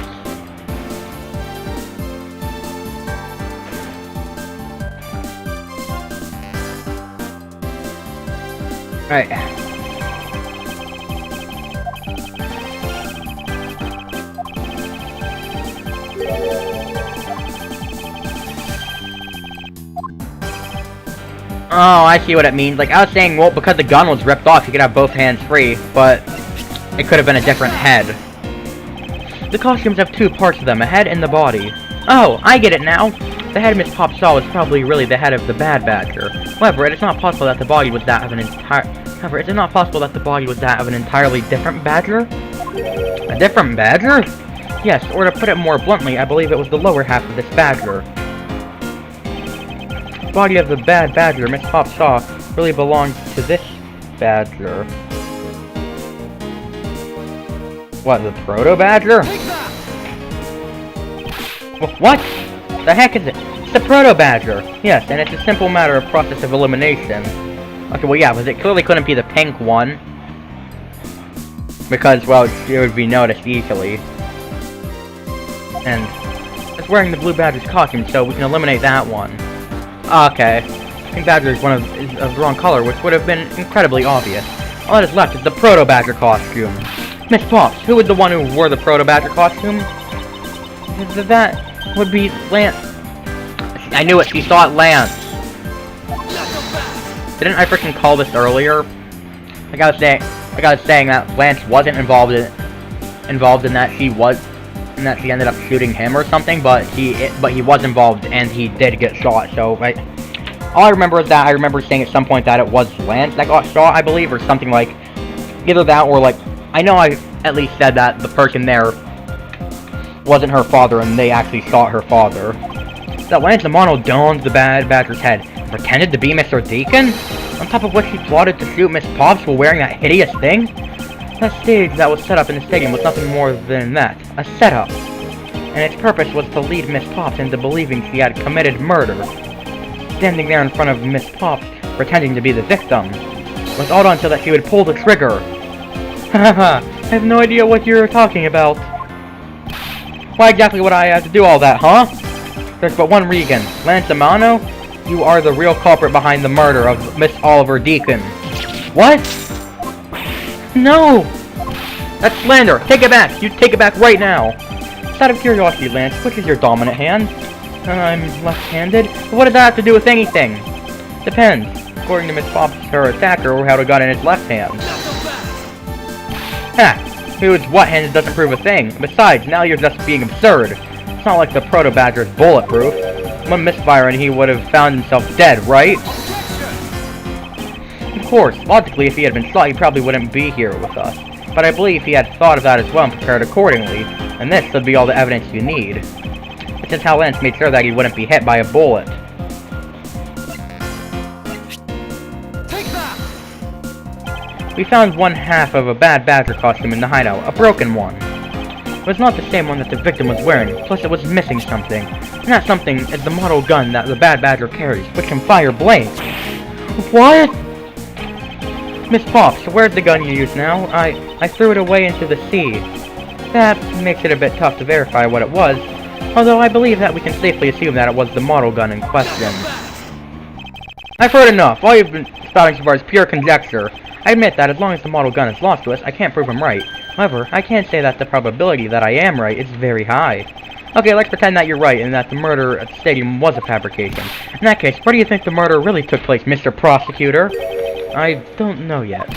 [SPEAKER 1] Right. Oh, I see what it means. Like, I was saying, well, because the gun was ripped off, you could have both hands free, but it could have been a different head. The costumes have two parts to them, a head and the body. Oh, I get it now! The head Miss Pop saw was probably really the head of the Bad Badger. However, it is not possible that the body was that of an entirely different Badger? A different Badger? Yes, or to put it more bluntly, I believe it was the lower half of this Badger. The body of the Bad Badger Miss Pop saw really belonged to this Badger. What, the Proto Badger? What? The heck is it? It's the Proto Badger! Yes, and it's a simple matter of process of elimination. Okay, well yeah, because it clearly couldn't be the pink one. Because, well, it would be noticed easily. And it's wearing the Blue Badger's costume, so we can eliminate that one. Okay. Pink Badger is of the wrong color, which would have been incredibly obvious. All that is left is the Proto Badger costume. Miss Pops, who was the one who wore the Proto Badger costume? That would be Lance. I knew it, she saw it, Lance. Didn't I freaking call this earlier? Like I was saying that Lance wasn't involved in that she ended up shooting him or something, but he was involved and he did get shot. So right, all I remember is that I remember saying at some point that it was Lance that got shot, I believe, or something like either that or like I know I at least said that the person there wasn't her father and they actually shot her father. That Lance Amano donned the Bad Badger's head and pretended to be Mr. Deacon, on top of which he plotted to shoot Miss Pops while wearing that hideous thing. That stage that was set up in the stadium was nothing more than that, a setup. And its purpose was to lead Miss Pops into believing she had committed murder. Standing there in front of Miss Pops, pretending to be the victim, was all done so that she would pull the trigger. Haha, I have no idea what you're talking about. Why exactly would I have to do all that, huh? There's but one Regan. Lance Amano? You are the real culprit behind the murder of Miss Oliver Deacon. What? No! That's slander! Take it back! You take it back right now! Just out of curiosity, Lance, which is your dominant hand? I'm left-handed. But what does that have to do with anything? Depends. According to Miss Pops, her attacker would have got in his left hand. Ha! Who's what-handed doesn't prove a thing. Besides, now you're just being absurd. It's not like the Proto-Badger's bulletproof. One misfire and he would have found himself dead, right? Of course, logically, if he had been shot, he probably wouldn't be here with us. But I believe he had thought of that as well and prepared accordingly, and this would be all the evidence you need. Which is how Lance made sure that he wouldn't be hit by a bullet.
[SPEAKER 2] Take that!
[SPEAKER 1] We found one half of a Bad Badger costume in the hideout, a broken one. It was not the same one that the victim was wearing, plus it was missing something. And that something is the model gun that the Bad Badger carries, which can fire blanks. What? Miss Pops, where's the gun you use now? I threw it away into the sea. That makes it a bit tough to verify what it was, although I believe that we can safely assume that it was the model gun in question. I've heard enough. All you've been spouting so far is pure conjecture. I admit that as long as the model gun is lost to us, I can't prove him right. However, I can say that the probability that I am right is very high. Okay, let's pretend that you're right and that the murder at the stadium was a fabrication. In that case, where do you think the murder really took place, Mr. Prosecutor? I don't know yet.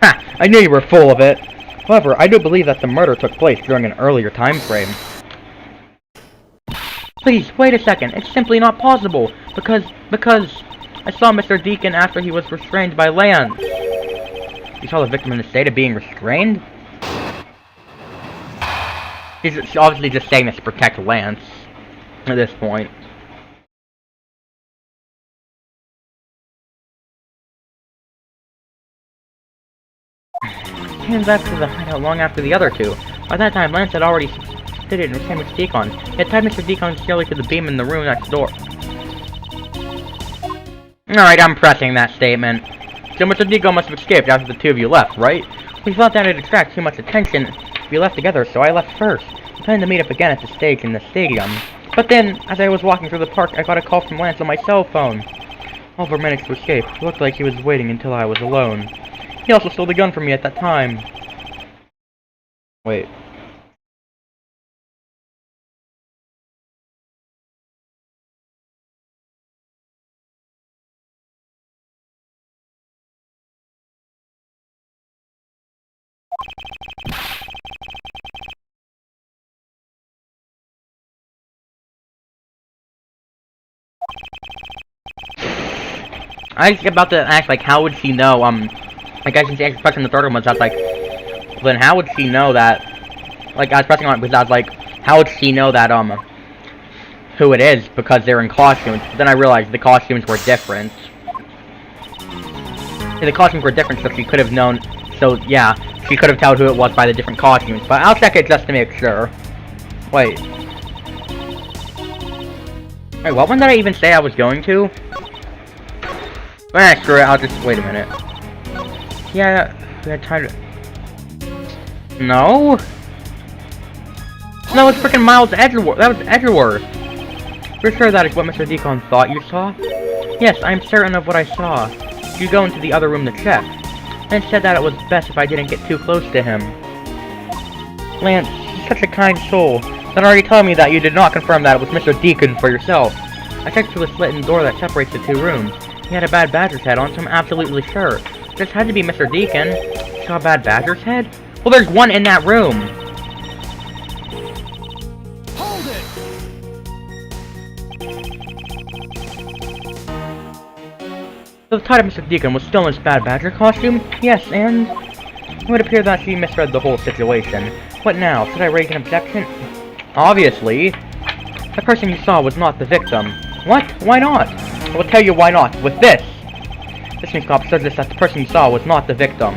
[SPEAKER 1] Ha! I knew you were full of it! However, I do believe that the murder took place during an earlier time frame. Please, wait a second. It's simply not possible. Because I saw Mr. Deacon after he was restrained by Lance. You saw the victim in the state of being restrained? He's obviously just saying this to protect Lance at this point. Came back to the hideout long after the other two. By that time, Lance had already succeeded in restraining Mr. Deacon. He had tied Mr. Deacon securely to the beam in the room next door. Alright, I'm pressing that statement. So Mr. Deacon must have escaped after the two of you left, right? We thought that it'd attract too much attention if we left together, so I left first. We planned to meet up again at the stage in the stadium. But then, as I was walking through the park, I got a call from Lance on my cell phone. Oliver managed to escape. It looked like he was waiting until I was alone. He also stole the gun from me at that time. Wait. I was about to ask, like, how would she know, like, I should ask question the third one was, I was like, then how would she know that, like, I was pressing on it because I was like, how would she know that, who it is, because they're in costumes, but then I realized the costumes were different. Yeah, the costumes were different, so she could have known, so, yeah, she could have told who it was by the different costumes, but I'll check it just to make sure. Wait. Wait, what one did I even say I was going to? Screw it, I'll just, wait a minute. Yeah, I tried to... No? No, it's freaking Miles Edgeworth. That was Edgeworth. You're sure that is what Mr. Deacon thought you saw? Yes, I'm certain of what I saw. You go into the other room to check. And said that it was best if I didn't get too close to him. Lance, you're such a kind soul. Then already told me that you did not confirm that it was Mr. Deacon for yourself. I checked through the slit in the door that separates the two rooms. He had a Bad Badger's head on, so I'm absolutely sure. This had to be Mr. Deacon. You saw a Bad Badger's head? Well, there's one in that room!
[SPEAKER 2] Hold it!
[SPEAKER 1] The title of Mr. Deacon was still in his Bad Badger costume? Yes, and... It would appear that she misread the whole situation. What now? Should I raise an objection? Obviously. The person you saw was not the victim. What? Why not? I will tell you why not. With this! This means cop says this that the person you saw was not the victim.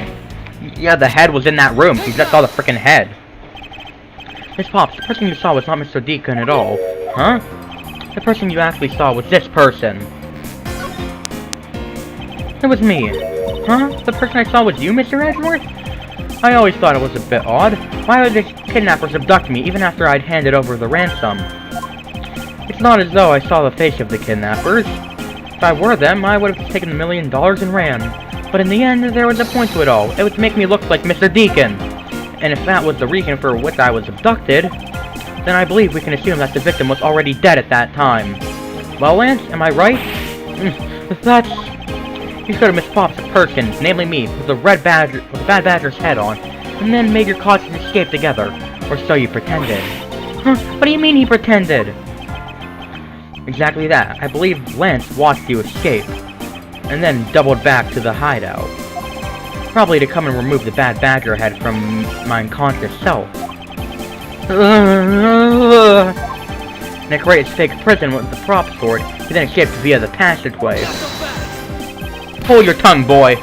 [SPEAKER 1] Yeah, the head was in that room. You just saw the freaking head. Miss Pops, the person you saw was not Mr. Deacon at all. Huh? The person you actually saw was this person. It was me. Huh? The person I saw was you, Mr. Edgeworth? I always thought it was a bit odd. Why would the kidnappers abduct me even after I'd handed over the ransom? It's not as though I saw the face of the kidnappers. If I were them, I would have taken $1 million and ran. But in the end, there was a point to it all. It would make me look like Mr. Deacon. And if that was the reason for which I was abducted, then I believe we can assume that the victim was already dead at that time. Well, Lance, am I right? That's... You could have mispoped a person, namely me, with a bad badger's head on, and then made your cautious escape together. Or so you pretended. Huh? What do you mean he pretended? Exactly that. I believe Lance watched you escape, and then doubled back to the hideout. Probably to come and remove the bad badger head from my unconscious self. And create his fake prison with the prop sword, he then escaped via the passageway. Hold your tongue, boy!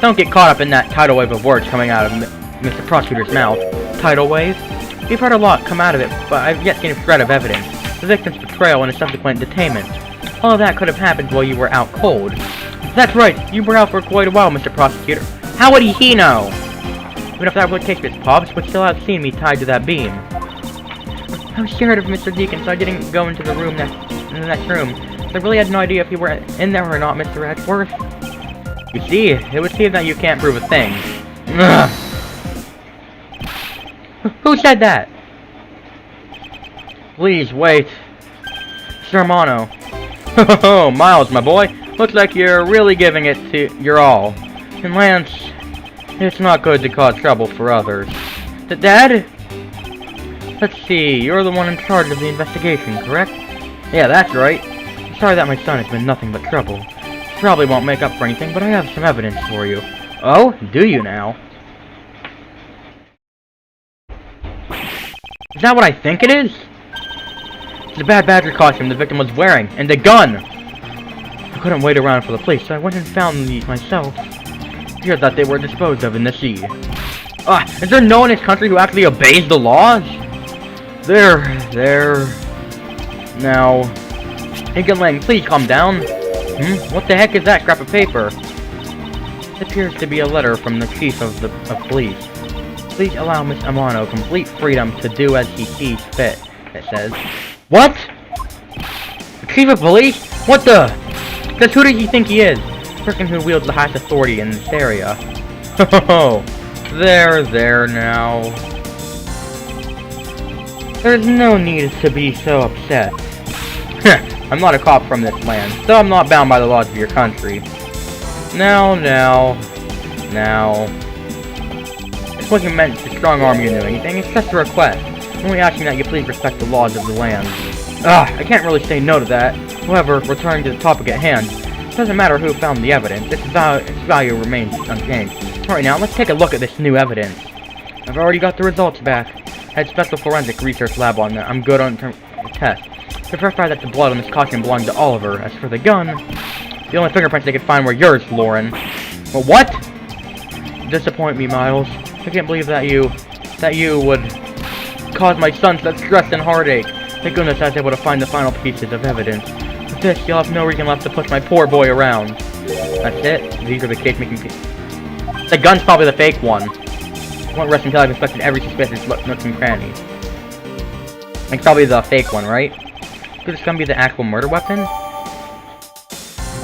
[SPEAKER 1] Don't get caught up in that tidal wave of words coming out of Mr. Prosecutor's mouth. Tidal wave? We've heard a lot come out of it, but I've yet seen a shred of evidence. The victim's betrayal and his subsequent detainment. All of that could have happened while you were out cold. That's right, you were out for quite a while, Mr. Prosecutor. How would he know? Even if that were the case, Miss Pops would still have seen me tied to that beam. I was scared of Mr. Deacon, so I didn't go into the next room. I really had no idea if you were in there or not, Mr. Edgeworth. You see, it would seem that you can't prove a thing. Ugh. Who said that? Please, wait. Sermano. Oh, Miles, my boy. Looks like you're really giving it to your all. And Lance, it's not good to cause trouble for others. Dad? Let's see, you're the one in charge of the investigation, correct? Yeah, that's right. I'm sorry that my son has been nothing but trouble. Probably won't make up for anything, but I have some evidence for you. Oh, do you now? Is that what I think it is? It's the bad badger costume the victim was wearing, and the gun! I couldn't wait around for the police, so I went and found these myself. Feared that they were disposed of in the sea. Is there no one in this country who actually obeys the laws? There. Now... Higgin Lang, please calm down. What the heck is that scrap of paper? It appears to be a letter from the chief of police. Please allow Miss Amano complete freedom to do as he sees fit, it says. What? The chief of police? What the? Because who does he think he is? The person who wields the highest authority in this area. Oh, there now. There's no need to be so upset. I'm not a cop from this land, so I'm not bound by the laws of your country. Now. This wasn't meant to strong-arm you into anything, it's just a request. I'm only asking that you please respect the laws of the land. I can't really say no to that. However, returning to the topic at hand, it doesn't matter who found the evidence, its value remains unchanged. Alright, now let's take a look at this new evidence. I've already got the results back. I had special forensic research lab on that. I'm good on test. To verify that the blood on this costume belonged to Oliver. As for the gun, the only fingerprints they could find were yours, Lauren. Well, what? Disappoint me, Miles. I can't believe that you would cause my son such stress and heartache. Thank goodness I was able to find the final pieces of evidence. With this, you'll have no reason left to push my poor boy around. That's it? These are the case-making pieces. The gun's probably the fake one. I won't rest until I've inspected every suspicious nook and cranny. It's probably the fake one, right? Could this gonna be the actual murder weapon?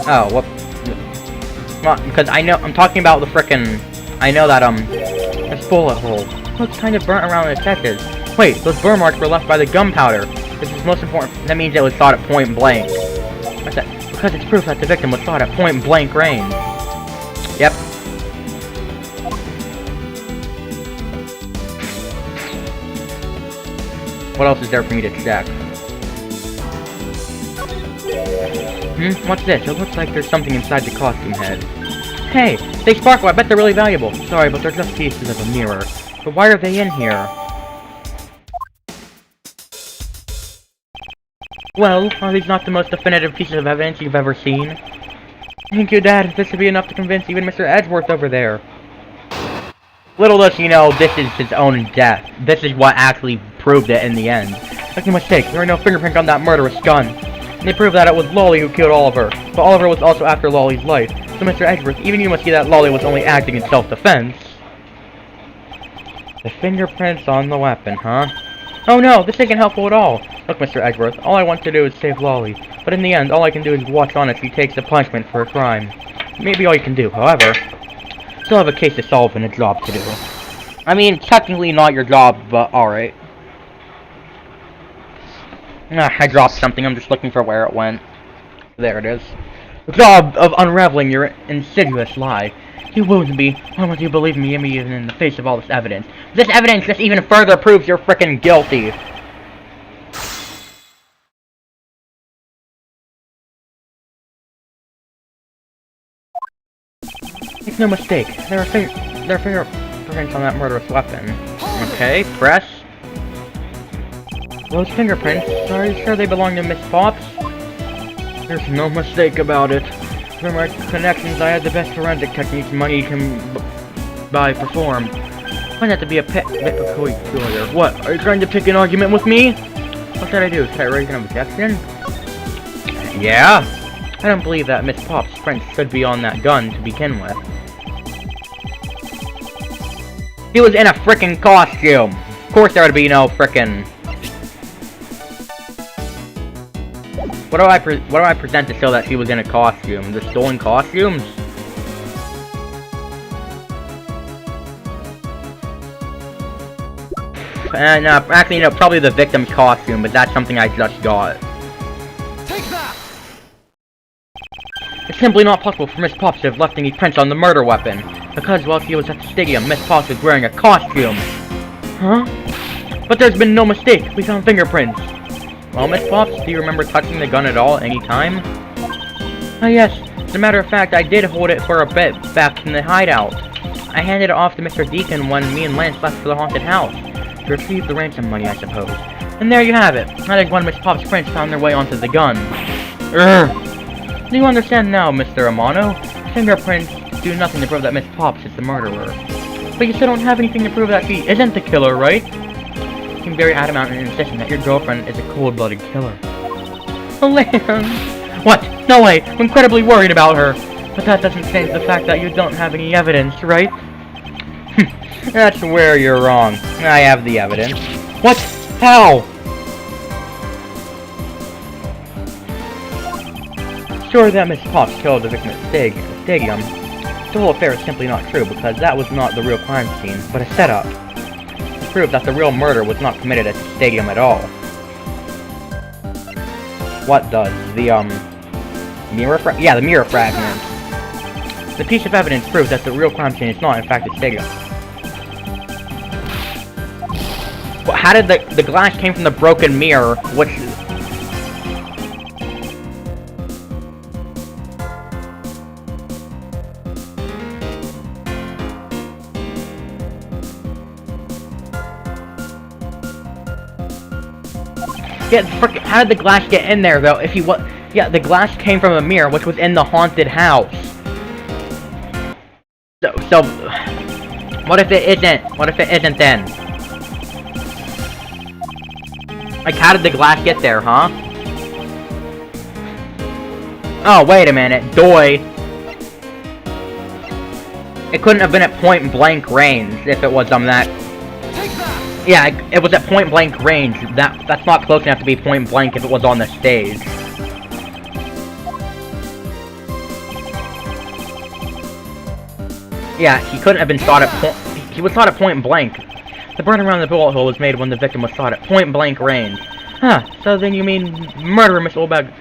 [SPEAKER 1] Oh, what? Well, because I know, I'm talking about the frickin', I know that, this bullet hole. Looks kind of burnt around its edges. Wait, those burn marks were left by the gunpowder. This is most important. That means it was shot at point blank. What's that? Because it's proof that the victim was shot at point blank range. Yep. What else is there for me to check? What's this? It looks like there's something inside the costume head. Hey, they sparkle. I bet they're really valuable. Sorry, but they're just pieces of a mirror. But why are they in here? Well, are these not the most definitive pieces of evidence you've ever seen? Thank you, Dad. This should be enough to convince even Mr. Edgeworth over there. Little does he know, this is his own death. This is what actually proved it in the end. Make no mistake, there are no fingerprints on that murderous gun. And they proved that it was Lolly who killed Oliver. But Oliver was also after Lolly's life. So Mr. Edgeworth, even you must see that Lolly was only acting in self-defense. The fingerprints on the weapon, huh? Oh no, this isn't helpful at all. Look, Mr. Edgeworth, all I want to do is save Lolly. But in the end, all I can do is watch on as she takes the punishment for her crime. Maybe all you can do, however. Still have a case to solve and a job to do. I mean, technically not your job, but alright. I dropped something, I'm just looking for where it went. There it is. The job of unraveling your insidious lie. You wound me. Why won't you believe me even in the face of all this evidence? This evidence just even further proves you're frickin' guilty. Make no mistake, there are fingerprints on that murderous weapon. Okay, press. Those fingerprints, are you sure they belong to Miss Pops? There's no mistake about it. From my connections, I had the best forensic techniques money can perform. Find that to be a bit peculiar. What, are you trying to pick an argument with me? What should I do? Should I raise an objection? Yeah? I don't believe that Miss Pop's prints should be on that gun to begin with. He was in a frickin' costume! Of course there would be no frickin'... What do I present to show that she was in a costume? The stolen costumes? And actually, no, probably the victim's costume, but that's something I just got.
[SPEAKER 2] Take that!
[SPEAKER 1] It's simply not possible for Miss Pops to have left any prints on the murder weapon, because while she was at the stadium, Miss Pops was wearing a costume. Huh? But there's been no mistake. We found fingerprints. Well, Miss Pops, do you remember touching the gun at all, any time? Oh yes, as a matter of fact, I did hold it for a bit back in the hideout. I handed it off to Mr. Deacon when me and Lance left for the haunted house, to retrieve the ransom money, I suppose. And there you have it. I think one of Miss Pops' prints found their way onto the gun. Urgh. Do you understand now, Mr. Amano? Fingerprints do nothing to prove that Miss Pops is the murderer. But you still don't have anything to prove that she isn't the killer, right? You seem very adamant in insisting that your girlfriend is a cold-blooded killer. Oh, Lance! What? No way! I'm incredibly worried about her! But that doesn't change the fact that you don't have any evidence, right? That's where you're wrong. I have the evidence. What? How? Sure that Miss Pops killed the victim at Stadium. The whole affair is simply not true, because that was not the real crime scene, but a setup. To prove that the real murder was not committed at the stadium at all. What does? The, mirror the mirror fragment. The piece of evidence proves that the real crime scene is not, in fact, the stadium. Well, how did the glass came from the broken mirror, which... how did the glass get in there, though, if he was... Yeah, the glass came from a mirror, which was in the haunted house. So... What if it isn't? What if it isn't, then? Like, how did the glass get there, huh? Oh, wait a minute. Doy. It couldn't have been at point-blank range if it was on that... Yeah, it was at point-blank range. That's not close enough to be point-blank if it was on the stage. Yeah, he couldn't have been shot at point... He was shot at point-blank. The burn around the bullet hole was made when the victim was shot at point-blank range. Huh, so then you mean murderer Miss Olbag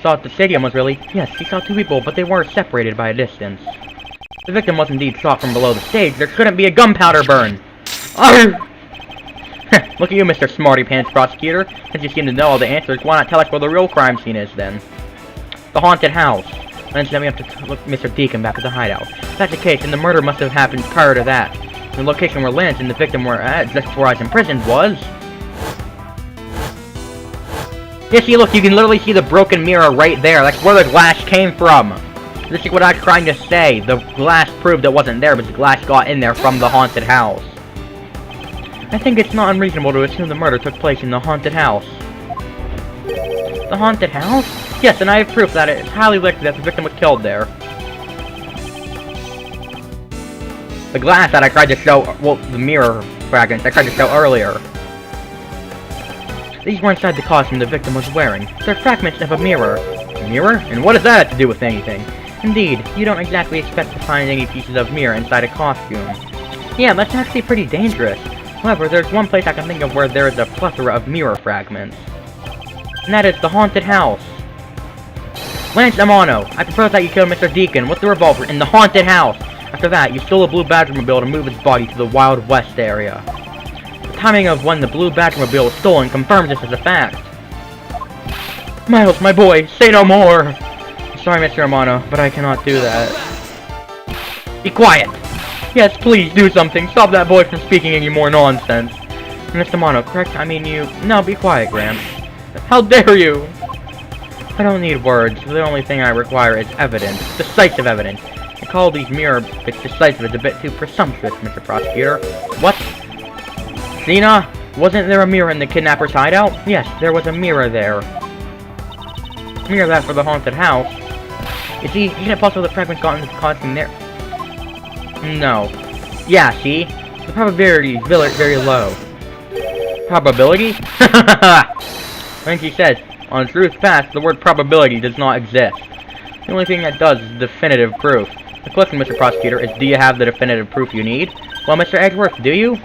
[SPEAKER 1] saw at the stadium was really... Yes, she saw two people, but they were separated by a distance. The victim was indeed shot from below the stage. There couldn't be a gunpowder burn. Arrgh! Look at you, Mr. Smarty Pants Prosecutor. Since you seem to know all the answers, why not tell us where the real crime scene is, then? The haunted house. Then we have to look Mr. Deacon back at the hideout. If that's the case, then the murder must have happened prior to that. The location where Lance and the victim were at just before I was imprisoned was... Yeah, see, look, you can literally see the broken mirror right there. That's where the glass came from. This is what I was trying to say. The glass proved it wasn't there, but the glass got in there from the haunted house. I think it's not unreasonable to assume the murder took place in the haunted house. The haunted house? Yes, and I have proof that it is highly likely that the victim was killed there. The glass that I tried to show, well, the mirror fragments I tried to show earlier. These were inside the costume the victim was wearing. They're fragments of a mirror. A mirror? And what does that have to do with anything? Indeed, you don't exactly expect to find any pieces of mirror inside a costume. Yeah, that's actually pretty dangerous. However, there's one place I can think of where there is a plethora of mirror fragments. And that is the haunted house. Lance Amano, I propose that you kill Mr. Deacon with the revolver in the haunted house. After that, you stole a blue Badgermobile to move its body to the Wild West area. The timing of when the blue Badgermobile was stolen confirms this as a fact. Miles, my boy, say no more! I'm sorry, Mr. Amano, but I cannot do that. Be quiet! Yes, please do something. Stop that boy from speaking any more nonsense. Mr. Amano, correct? I mean you... No, be quiet, Gramps. How dare you! I don't need words. The only thing I require is evidence. Decisive evidence. To call these mirror bits decisive is a bit too presumptuous, Mr. Prosecutor. What? Cena? Wasn't there a mirror in the kidnapper's hideout? Yes, there was a mirror there. Mirror that for the haunted house. You see, isn't it possible the fragments got into the costume there? No. Yeah, see? The probability is very, very low. Probability? Like he says, on Truth Pass, the word probability does not exist. The only thing that does is definitive proof. The question, Mr. Prosecutor, is do you have the definitive proof you need? Well, Mr. Edgeworth, do you?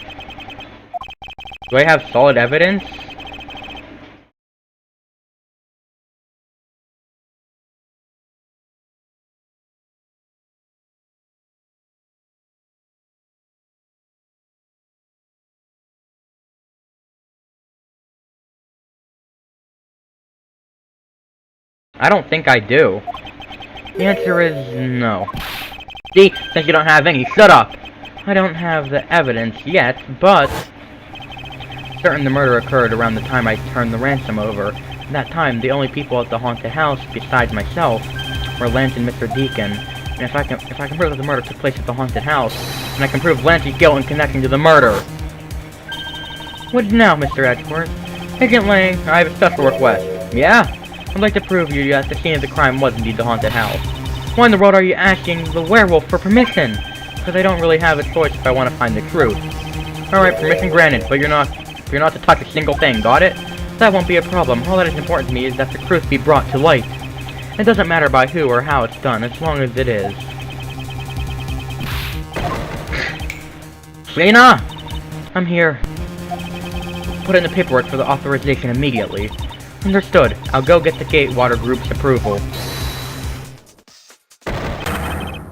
[SPEAKER 1] Do I have solid evidence? I don't think I do. The answer is no. See, since you don't have any, shut up! I don't have the evidence yet, but... certain the murder occurred around the time I turned the ransom over. At that time, the only people at the haunted house, besides myself, were Lance and Mr. Deacon. And if I can prove that the murder took place at the haunted house, then I can prove Lance's guilt in connection to the murder. What now, Mr. Edgeworth? Agent Lang, I have a special request. Yeah? I'd like to prove you that the scene of the crime was indeed the haunted house. Why in the world are you asking the werewolf for permission? Because I don't really have a choice if I want to find the truth. Alright, permission granted, but you're not to touch a single thing, got it? That won't be a problem. All that is important to me is that the truth be brought to light. It doesn't matter by who or how it's done, as long as it is. Lena! I'm here. Put in the paperwork for the authorization immediately. Understood. I'll go get the Gatewater Group's approval.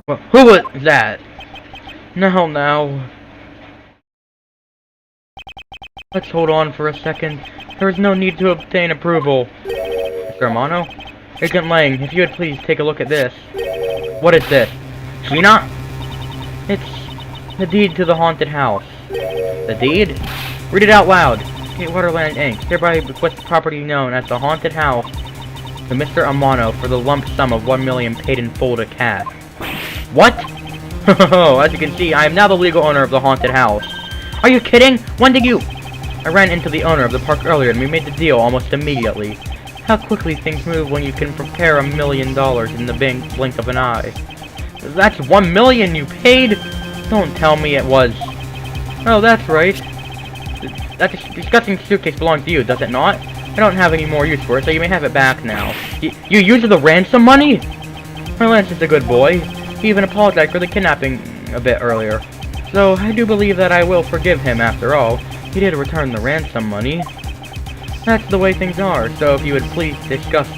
[SPEAKER 1] Well, who was that? Now. Let's hold on for a second. There is no need to obtain approval. Mr. Amano? Agent Lang, if you would please take a look at this. What is this? Gina? It's the deed to the haunted house. The deed? Read it out loud. Waterland Inc. hereby bequests the property known as the haunted house to Mr. Amano for the lump sum of $1 million paid in full to cash. What? As you can see, I am now the legal owner of the haunted house. Are you kidding? When did you... I ran into the owner of the park earlier and we made the deal almost immediately. How quickly things move when you can prepare $1 million in the blink of an eye. That's $1 million you paid? Don't tell me it was... Oh, that's right. That disgusting suitcase belongs to you, does it not? I don't have any more use for it, so you may have it back now. You used the ransom money? My Lance is a good boy. He even apologized for the kidnapping a bit earlier. So, I do believe that I will forgive him after all. He did return the ransom money. That's the way things are, so if you would please discuss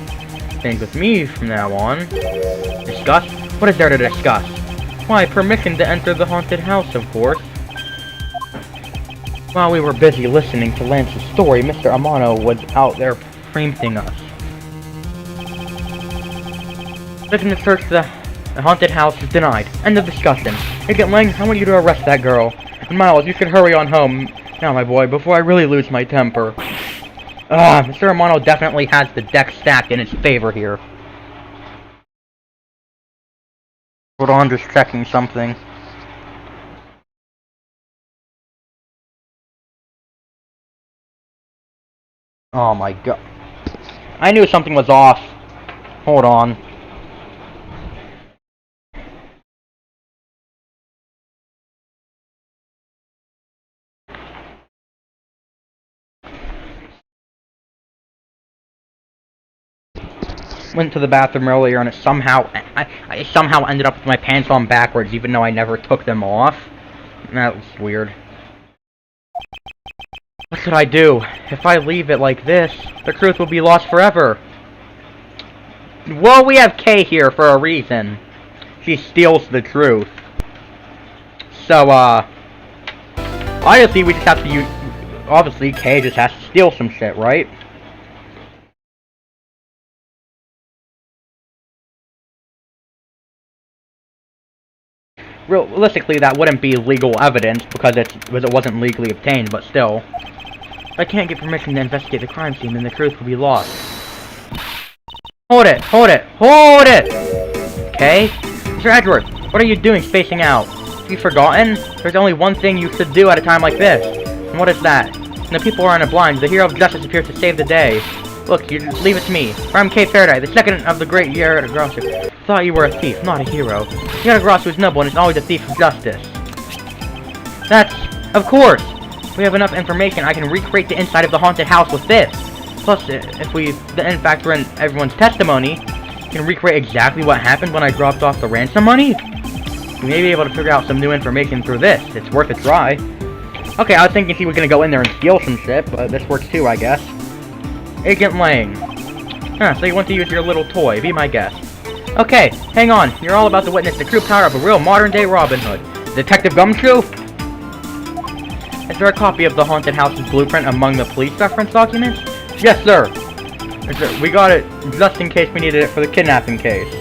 [SPEAKER 1] things with me from now on. Discuss? What is there to discuss? Why, permission to enter the haunted house, of course. While we were busy listening to Lance's story, Mr. Amano was out there preempting us. Looking to search the haunted house is denied. End of discussion. Agent Lang, I want you to arrest that girl. And Miles, you should hurry on home now, my boy, before I really lose my temper. Mr. Amano definitely has the deck stacked in his favor here. Hold on, just checking something. Oh my god. I knew something was off. Hold on. Went to the bathroom earlier and it somehow... I somehow ended up with my pants on backwards even though I never took them off. That was weird. What should I do? If I leave it like this, the truth will be lost forever. Well, we have Kay here for a reason. She steals the truth. So, obviously we just have to use... Obviously, Kay just has to steal some shit, right? Realistically, that wouldn't be legal evidence because it wasn't legally obtained, but still. I can't get permission to investigate the crime scene, and the truth will be lost. Hold it! Hold it! Hold it! Okay? Mr. Edgeworth, what are you doing spacing out? Have you forgotten? There's only one thing you should do at a time like this. And what is that? When the people are in a blind, the hero of justice appears to save the day. Look, you just leave it to me. I'm Kay Faraday, the second of the great Yaragrossu. Thought you were a thief, not a hero. Yaragrossu is noble and is always a thief of justice. That's... of course! We have enough information, I can recreate the inside of the haunted house with this. Plus, if we in factor in everyone's testimony, we can recreate exactly what happened when I dropped off the ransom money. We may be able to figure out some new information through this. It's worth a try. Okay, I was thinking he was gonna go in there and steal some shit, but this works too, I guess. Agent Lang. Huh, so you want to use your little toy. Be my guest. Okay, hang on. You're all about to witness the true power of a real modern-day Robin Hood. Detective Gumshoe? Is there a copy of the haunted house's blueprint among the police reference documents? Yes, sir. We got it just in case we needed it for the kidnapping case.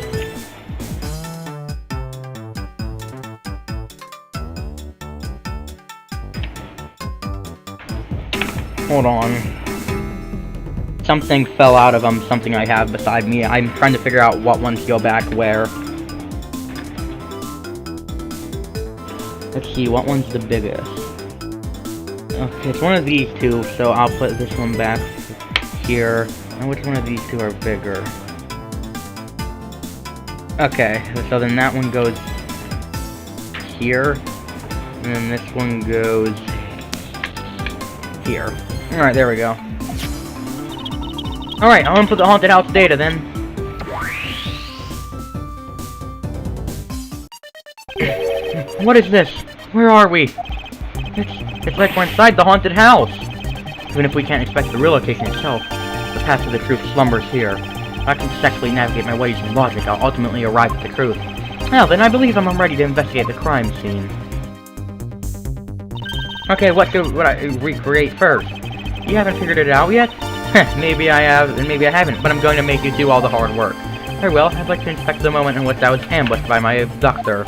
[SPEAKER 1] Hold on. Something fell out of something I have beside me. I'm trying to figure out what ones go back where. Let's see, what one's the biggest? Okay, it's one of these two, so I'll put this one back here. And which one of these two are bigger? Okay, so then that one goes here. And then this one goes here. Alright, there we go. Alright, I'm gonna put the haunted house data then. What is this? Where are we? It's like we're inside the haunted house. Even if we can't expect the real location itself, the path to the truth slumbers here. If I can successfully navigate my way using logic, I'll ultimately arrive at the truth. Now then, I believe I'm ready to investigate the crime scene. Okay, what should I recreate first? You haven't figured it out yet? Maybe I have, and maybe I haven't, but I'm going to make you do all the hard work. Very well, I'd like to inspect the moment in which I was ambushed by my abductor.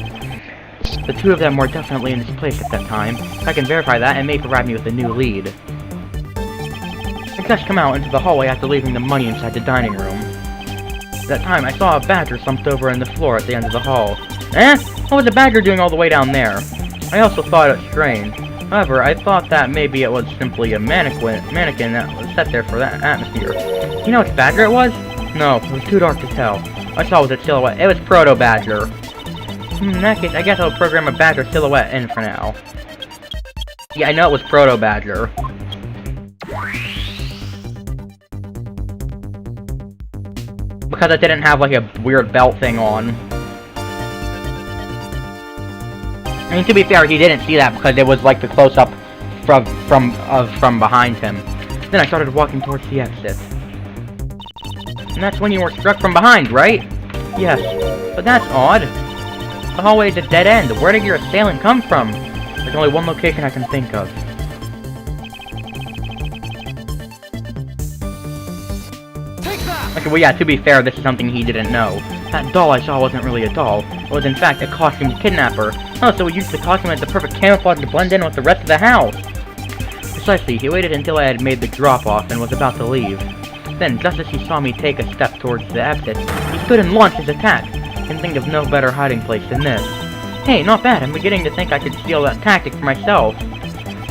[SPEAKER 1] The two of them were definitely in this place at that time. If I can verify that, it may provide me with a new lead. I just come out into the hallway after leaving the money inside the dining room. At that time, I saw a badger slumped over in the floor at the end of the hall. Eh? What was the badger doing all the way down there? I also thought it strange. However, I thought that maybe it was simply a mannequin that was set there for that atmosphere. You know which badger it was? No, it was too dark to tell. All I saw was a silhouette. It was Proto-Badger. In that case, I guess I'll program a badger silhouette in for now. Yeah, I know it was Proto-Badger. Because it didn't have like a weird belt thing on. I mean, to be fair, he didn't see that because it was like the close-up from behind him. Then I started walking towards the exit. And that's when you were struck from behind, right? Yes, but that's odd. The hallway is a dead end. Where did your assailant come from? There's only one location I can think of.
[SPEAKER 2] Take that!
[SPEAKER 1] Okay, well yeah, to be fair, this is something he didn't know. That doll I saw wasn't really a doll. It was in fact a costumed kidnapper. Oh, so he used the costume as the perfect camouflage to blend in with the rest of the house. Precisely, he waited until I had made the drop-off and was about to leave. Then, just as he saw me take a step towards the exit, he stood and launched his attack. I can think of no better hiding place than this. Hey, not bad, I'm beginning to think I could steal that tactic for myself.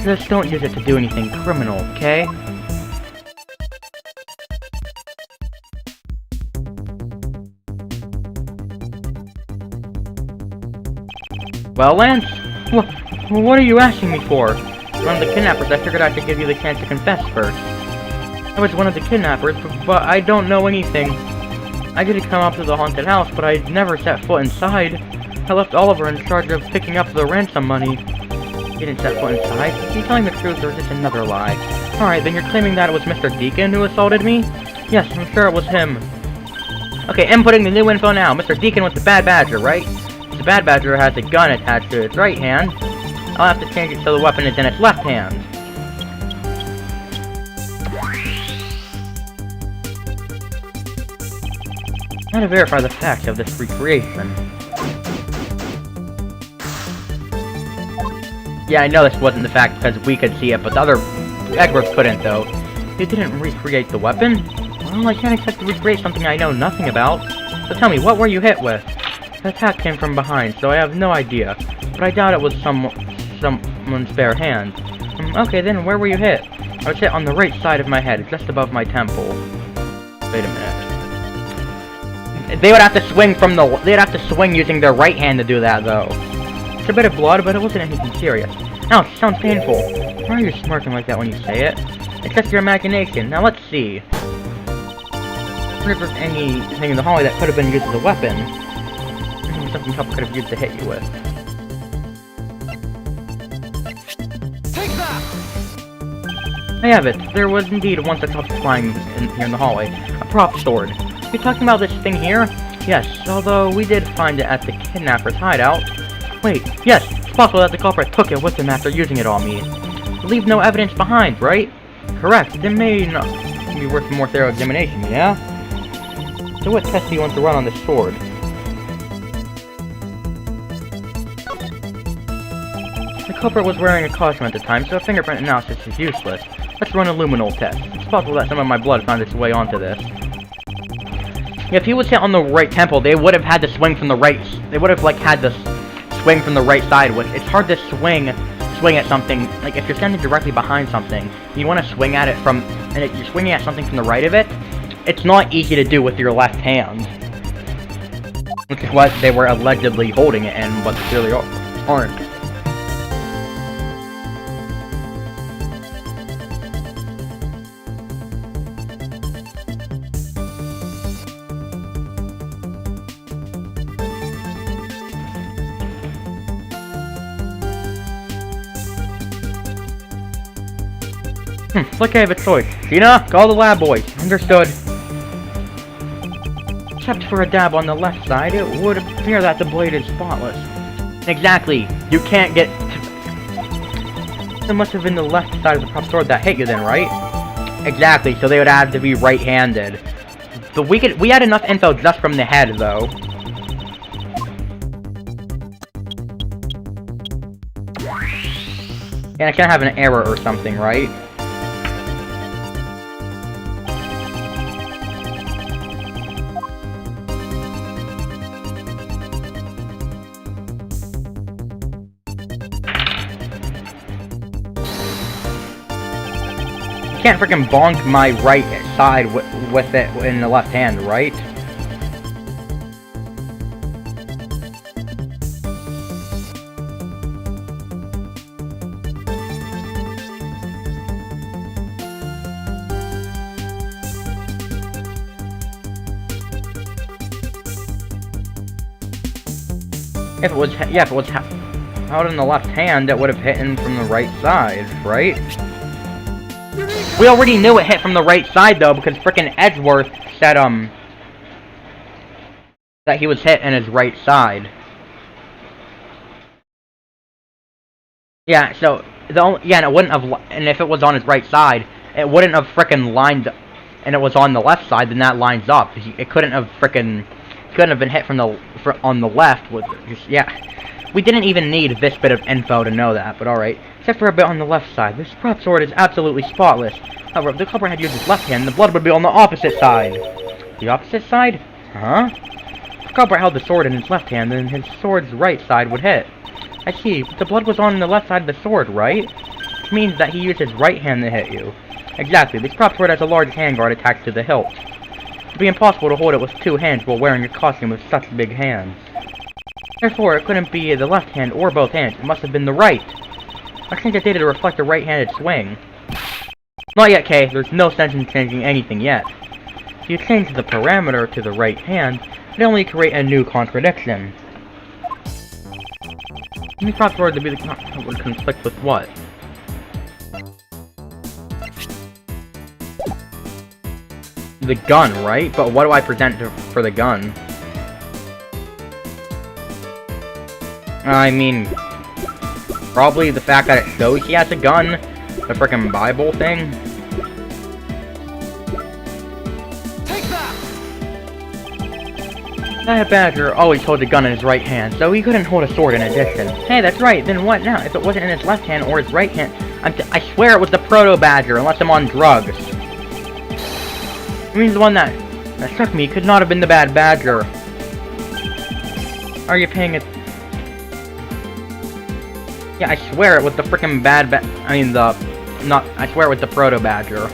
[SPEAKER 1] Just don't use it to do anything criminal, okay? Well, Lance? What are you asking me for? One of the kidnappers, I figured I should give you the chance to confess first. I was one of the kidnappers, but I don't know anything. I did come up to the haunted house, but I never set foot inside. I left Oliver in charge of picking up the ransom money. You didn't set foot inside. Are you telling the truth or is this another lie? Alright, then you're claiming that it was Mr. Deacon who assaulted me? Yes, I'm sure it was him. Okay, inputting the new info now. Mr. Deacon was the Bad Badger, right? The Bad Badger has a gun attached to its right hand. I'll have to change it so the weapon is in its left hand. How to verify the facts of this recreation. Yeah, I know this wasn't the fact because we could see it, but the other Edgeworth couldn't, though. You didn't recreate the weapon? Well, I can't expect to recreate something I know nothing about. So tell me, what were you hit with? The attack came from behind, so I have no idea. But I doubt it was someone's bare hand. Okay, then where were you hit? I was hit on the right side of my head, just above my temple. Wait a minute. They would have to swing they'd have to swing using their right hand to do that, though. It's a bit of blood, but it wasn't anything serious. Ouch, sounds painful. Why are you smirking like that when you say it? It's just your imagination. Now let's see. If there's anything in the hallway that could have been used as a weapon. Something Papa could have used to hit you with.
[SPEAKER 2] Take that!
[SPEAKER 1] I have it. There was indeed once a cup lying here in the hallway. A prop sword. You're talking about this thing here? Yes, although we did find it at the kidnapper's hideout. Wait, yes, it's possible that the culprit took it with him after using it on me. Leave no evidence behind, right? Correct. It may not be worth more thorough examination, yeah? So what test do you want to run on this sword? The culprit was wearing a costume at the time, so a fingerprint analysis is useless. Let's run a luminol test. It's possible that some of my blood found its way onto this. If he was hit on the right temple, they would have had to swing from the right. They would have had to swing from the right side. Which it's hard to swing at something. Like if you're standing directly behind something, you want to swing at it from, and if you're swinging at something from the right of it, it's not easy to do with your left hand. Which is what they were allegedly holding it in, but clearly aren't. Look, I have a choice. Gina, call the lab boys. Understood. Except for a dab on the left side, it would appear that the blade is spotless. Exactly. You can't get... It must have been the left side of the prop sword that hit you then, right? Exactly, so they would have to be right-handed. But we had enough info just from the head, though. And I can't have an error or something, right? Can't freaking bonk my right side with it in the left hand, right? If it was out in the left hand, it would have hit him from the right side, right? We already knew it hit from the right side, though, because frickin' Edgeworth said, that he was hit in his right side. Yeah, so, and it wouldn't have, and if it was on his right side, it wouldn't have frickin' lined, and it was on the left side, then that lines up. It couldn't have frickin', couldn't have been hit from on the left, with, yeah. We didn't even need this bit of info to know that, but alright. Except for a bit on the left side. This prop sword is absolutely spotless. However, if the culprit had used his left hand, the blood would be on the opposite side. The opposite side? Huh? If the culprit held the sword in his left hand, then his sword's right side would hit. I see, but the blood was on the left side of the sword, right? Which means that he used his right hand to hit you. Exactly, this prop sword has a large handguard attached to the hilt. It would be impossible to hold it with two hands while wearing a costume with such big hands. Therefore, it couldn't be the left hand or both hands. It must have been the right. I change the data to reflect a right-handed swing. Not yet, Kay. There's no sense in changing anything yet. If you change the parameter to the right hand, it only create a new contradiction. Let me cross word to be the would conflict with what? The gun, right? But what do I present for the gun? I mean, probably the fact that it shows he has a gun, the frickin' Bible thing.
[SPEAKER 2] Take that!
[SPEAKER 1] That badger always holds a gun in his right hand, so he couldn't hold a sword in addition. Hey, that's right, then what now? If it wasn't in his left hand or his right hand, I swear it was the proto-badger, unless I'm on drugs. It means the one that struck me could not have been the bad badger. Are you paying it? Yeah, I swear it was the frickin' I swear it was the proto-badger.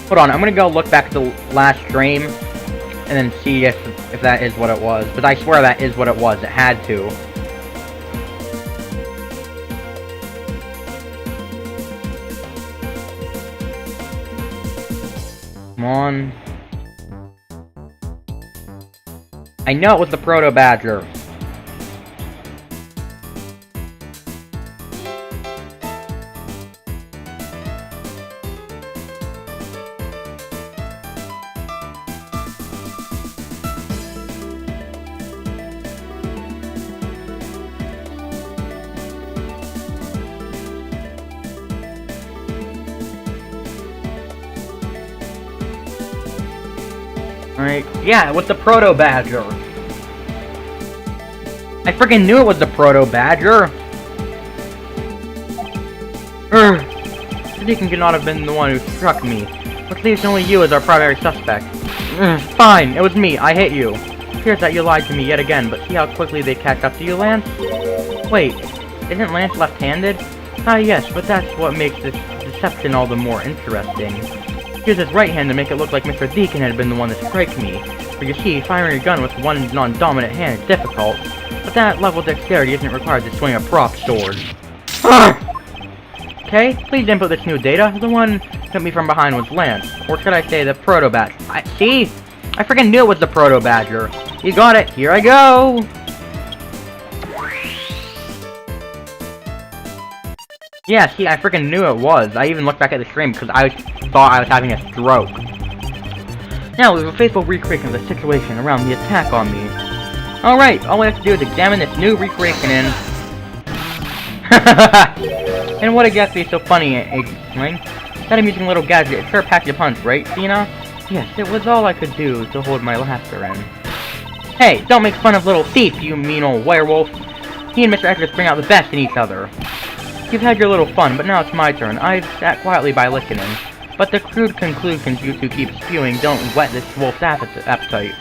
[SPEAKER 1] Hold on, I'm gonna go look back at the last stream, and then see if that is what it was. But I swear that is what it was, it had to. Come on. I know it was the proto-badger. Right? Yeah, it was the proto-badger. I freaking knew it was the proto-badger. The deacon could not have been the one who struck me, which leaves only you as our primary suspect. Fine, it was me. I hit you. It appears that you lied to me yet again, but see how quickly they catch up to you, Lance? Wait, isn't Lance left-handed? Ah, yes, but that's what makes this deception all the more interesting. He used his right hand to make it look like Mr. Deacon had been the one to strike me. For you see, firing a gun with one non-dominant hand is difficult, but that level of dexterity isn't required to swing a prop sword. Okay, please input this new data. The one that hit me from behind was Lance, or should I say the proto-badger. See? I freaking knew it was the proto-badger. You got it, here I go! Yeah, see, I freaking knew it was. I even looked back at the stream because I thought I was having a stroke. Now, we have a faithful recreation of the situation around the attack on me. Alright, all we have to do is examine this new recreation and... And what exactly is so funny, Agent? That amusing little gadget sure packed a punch, right, Cena? Yes, it was all I could do to hold my laughter in. Hey, don't make fun of little thief, you mean old werewolf. He and Mr. Edgeworth bring out the best in each other. You've had your little fun, but now it's my turn. I've sat quietly by listening. But the crude conclusions you two keep spewing don't whet this wolf's appetite.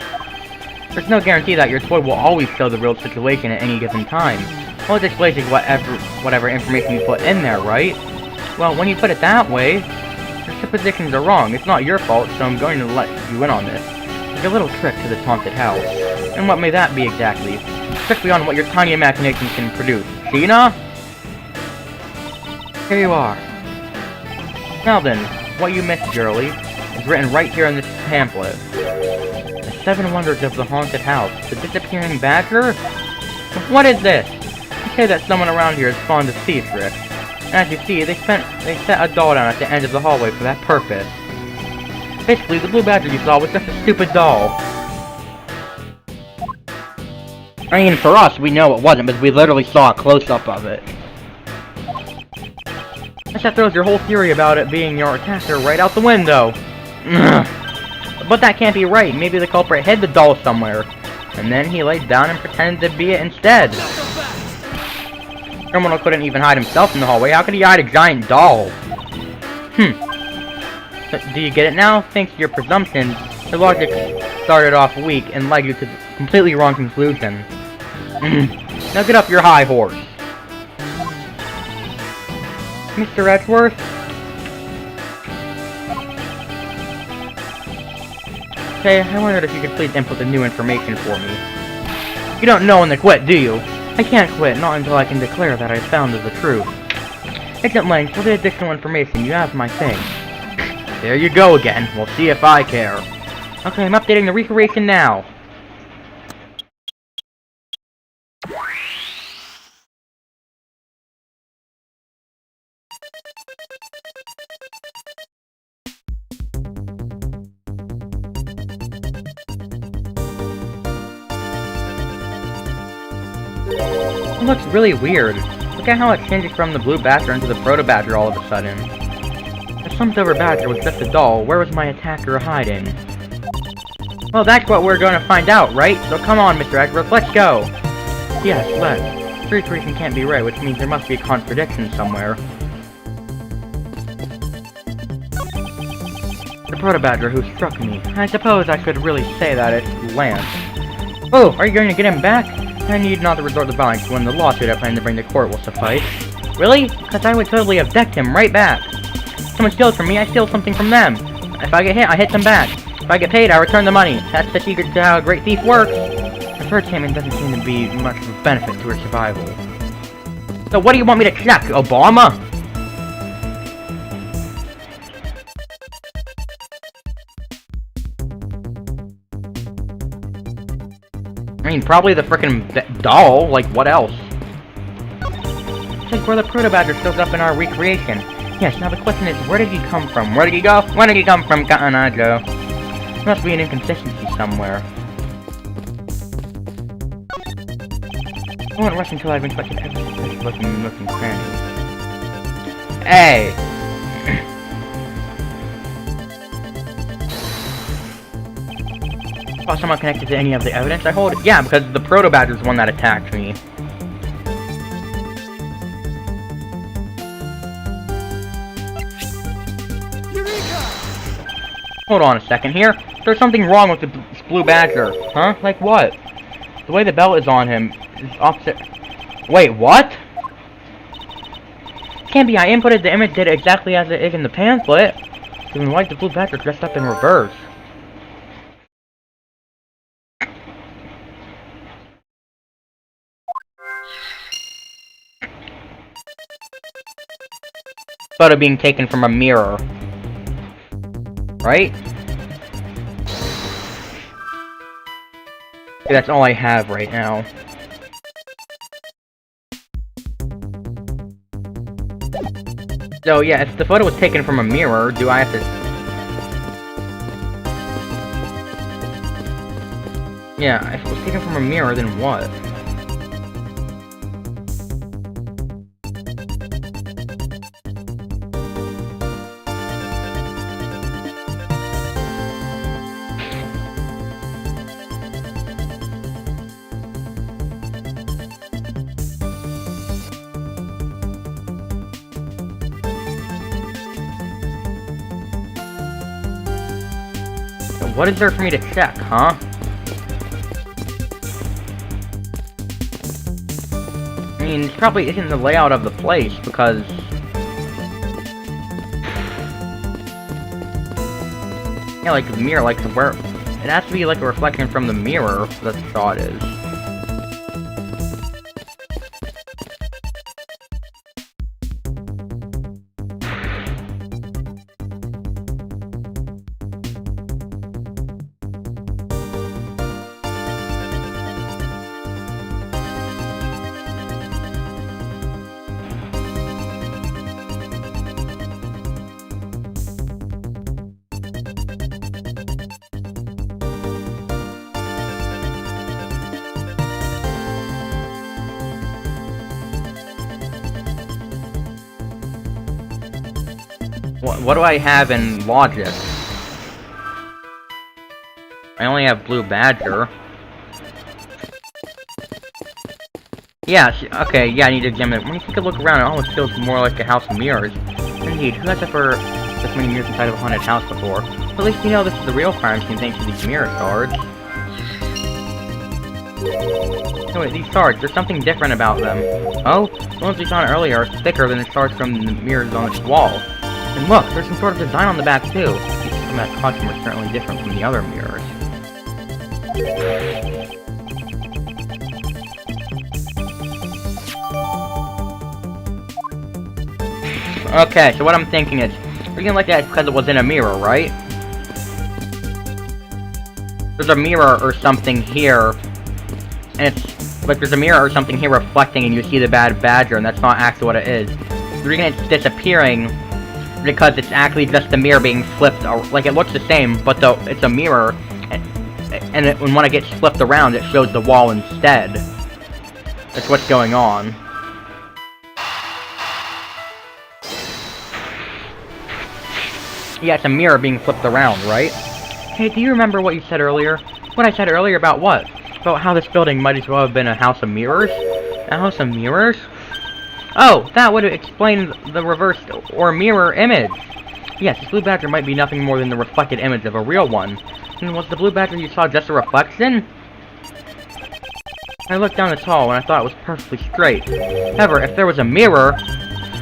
[SPEAKER 1] There's no guarantee that your toy will always show the real situation at any given time. Well, it displays whatever information you put in there, right? Well, when you put it that way, your suppositions are wrong. It's not your fault, so I'm going to let you in on this. There's a little trick to this haunted house. And what may that be exactly? Trick beyond what your tiny imagination can produce. Cena? Here you are. Now then, what you missed, girlie, is written right here in this pamphlet. The 7 Wonders of the Haunted House. The Disappearing Badger? What is this? You say that someone around here is fond of thief tricks. And as you see, they set a doll down at the end of the hallway for that purpose. Basically, the blue badger you saw was just a stupid doll. I mean, for us, we know it wasn't, because we literally saw a close-up of it. That throws your whole theory about it being your attacker right out the window. But that can't be right. Maybe the culprit hid the doll somewhere. And then he laid down and pretended to be it instead. Criminal couldn't even hide himself in the hallway. How could he hide a giant doll? So, do you get it now? Thanks to your presumption, the logic started off weak and led you to the completely wrong conclusion. Now get up your high horse. Mr. Edgeworth? Okay, I wondered if you could please input the new information for me. You don't know when to quit, do you? I can't quit, not until I can declare that I found the truth. Agent Lang, for the additional information, you have my thing. There you go again. We'll see if I care. Okay, I'm updating the recreation now. It looks really weird. Look at how it changes from the blue badger into the proto badger all of a sudden. If some silver badger was just a doll, where was my attacker hiding? Well, that's what we're gonna find out, right? So come on, Mr. Edgeworth, let's go! Yes, let's. 3 reason can't be right, which means there must be a contradiction somewhere. The proto badger who struck me. I suppose I could really say that it's Lance. Oh, are you going to get him back? I need not to resort to violence when the lawsuit I plan to bring to court will suffice. Really? Because I would totally abduct him right back. Someone steals from me, I steal something from them. If I get hit, I hit them back. If I get paid, I return the money. That's the secret to how a great thief works. The first statement doesn't seem to be much of a benefit to her survival. So what do you want me to check, Obama? I mean, probably the frickin' doll, like, what else? Check where the proto badger shows up in our recreation. Yes, now the question is, where did he come from? Where did he go? Where did he come from, Cotton Eye Joe? There must be an inconsistency somewhere. I won't rush until I've inspected every suspicious looking cranny. Hey! Thought someone connected to any of the evidence I hold? Yeah, because the proto badger's the one that attacked me. Hold on a second here. There's something wrong with the blue badger. Huh? Like what? The way the belt is on him is opposite. Wait, what? Can't be. I inputted the image data exactly as it is in the pamphlet. Even like the blue badger dressed up in reverse. Photo being taken from a mirror. Right? That's all I have right now. So yeah, if the photo was taken from a mirror, do I have to... Yeah, if it was taken from a mirror, then what? What is there for me to check, huh? I mean, this probably isn't the layout of the place, because... Yeah, like the mirror, like where... It has to be like a reflection from the mirror, that the shot is. What do I have in logic? I only have blue badger. Yeah, okay, yeah, I need to examine it. When you take a look around, it almost feels more like a house of mirrors. Indeed, who has ever this many mirrors inside of a haunted house before? But at least you know this is the real crime scene thanks to these mirror shards. No wait, these shards, there's something different about them. Oh? The ones we found earlier are thicker than the shards from the mirrors on this wall. And look, there's some sort of design on the back too. Some of that costume are certainly different from the other mirrors. Okay, so what I'm thinking is, we're gonna like that because it was in a mirror, right? There's a mirror or something here, and it's like there's a mirror or something here reflecting, and you see the bad badger, and that's not actually what it is. The reason it's disappearing because it's actually just the mirror being flipped. Like it looks the same, but though it's a mirror, and when it gets flipped around, it shows the wall instead. That's what's going on. Yeah, it's a mirror being flipped around, right? Hey, do you remember what you said earlier? What I said earlier about what? About how this building might as well have been a house of mirrors? A house of mirrors? Oh, that would explain the reversed or mirror image. Yes, this blue badger might be nothing more than the reflected image of a real one. And was the blue badger you saw just a reflection? I looked down this hall and I thought it was perfectly straight. However, if there was a mirror...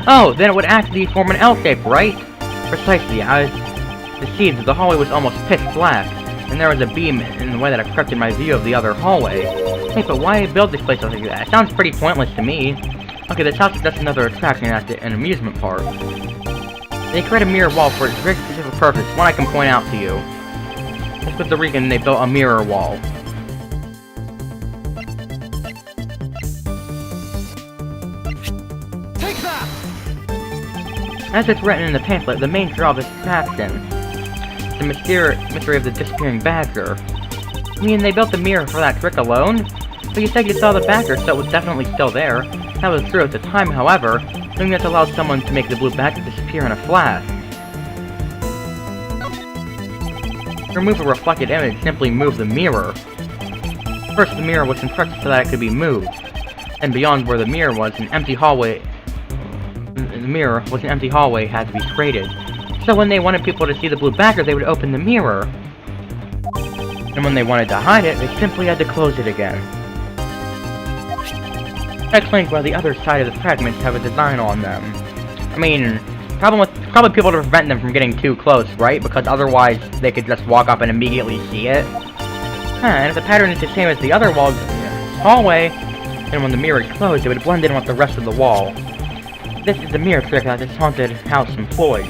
[SPEAKER 1] Oh, then it would actually form an L shape, right? Precisely, I perceived that the hallway was almost pitch black, and there was a beam in the way that obstructed my view of the other hallway. Hey, but why build this place like that? It sounds pretty pointless to me. Okay, this house is just another attraction at an amusement park. They create a mirror wall for a very specific purpose, one I can point out to you. This was the reason they built a mirror wall.
[SPEAKER 2] Take that!
[SPEAKER 1] As it's written in the pamphlet, the main draw of this attraction is the mystery of the disappearing badger. I mean, they built the mirror for that trick alone? But you said you saw the badger, so it was definitely still there. That was true at the time, however, doing this allows someone to make the blue badger disappear in a flash. To remove a reflected image, simply move the mirror. First, the mirror was constructed so that it could be moved, and beyond where the mirror was, an empty hallway had to be created. So when they wanted people to see the blue badger, they would open the mirror. And when they wanted to hide it, they simply had to close it again. That explains why the other side of the fragments have a design on them. I mean, probably people to prevent them from getting too close, right? Because otherwise they could just walk up and immediately see it. And if the pattern is the same as the other hallway, then when the mirror is closed, it would blend in with the rest of the wall. This is the mirror trick that this haunted house employs.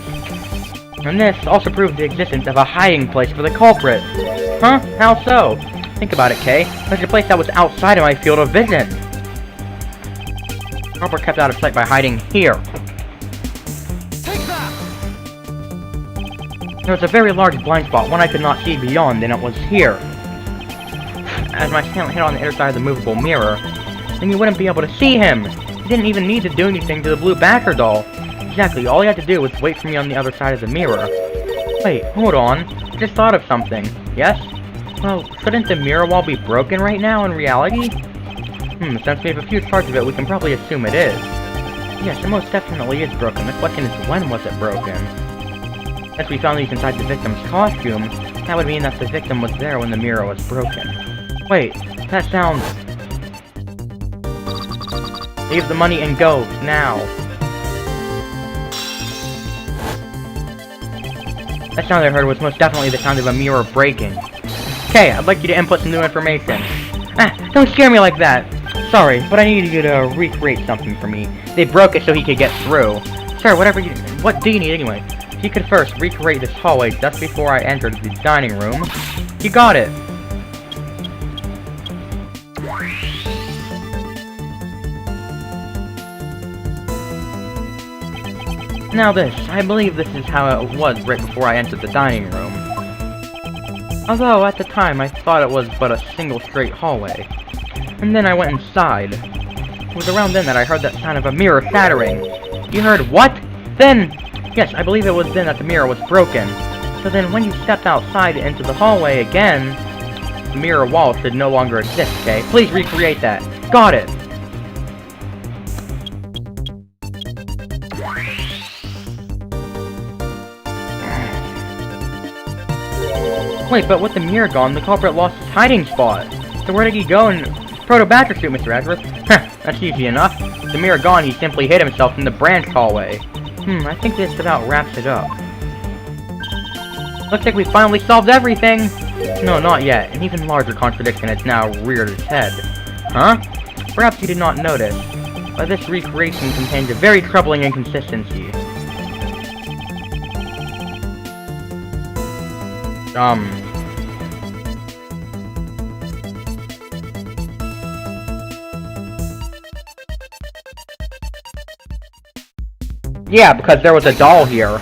[SPEAKER 1] And this also proves the existence of a hiding place for the culprit. Huh? How so? Think about it, Kay. There's a place that was outside of my field of vision. The culprit kept out of sight by hiding here.
[SPEAKER 2] Take that!
[SPEAKER 1] There was a very large blind spot, one I could not see beyond, and it was here. As my scanner hit on the inner side of the movable mirror, then you wouldn't be able to see him. You didn't even need to do anything to the blue badger doll. Exactly, all you had to do was wait for me on the other side of the mirror. Wait, hold on. I just thought of something. Yes? Well, shouldn't the mirror wall be broken right now in reality? Since we have a few parts of it, we can probably assume it is. Yes, it most definitely is broken. The question is, when was it broken? As we found these inside the victim's costume, that would mean that the victim was there when the mirror was broken. Wait, that sounds... Leave the money and go, now! That sound I heard was most definitely the sound of a mirror breaking. Okay, I'd like you to input some new information. Don't scare me like that! Sorry, but I needed you to recreate something for me. They broke it so he could get through. Sure, what do you need anyway? If you could first recreate this hallway just before I entered the dining room. You got it! Now this, I believe this is how it was right before I entered the dining room. Although, at the time, I thought it was but a single straight hallway. And then I went inside. It was around then that I heard that sound of a mirror shattering. You heard what? Then! Yes, I believe it was then that the mirror was broken. So then when you stepped outside into the hallway again, the mirror wall should no longer exist, okay? Please recreate that. Got it! Wait, but with the mirror gone, the culprit lost his hiding spot. So where did he go in proto-badger suit, Mr. Edgeworth? Heh, that's easy enough. With the mirror gone, he simply hid himself in the branch hallway. I think this about wraps it up. Looks like we finally solved everything! No, not yet. An even larger contradiction has now reared its head. Huh? Perhaps you did not notice, but this recreation contains a very troubling inconsistency. Yeah, because there was a doll here.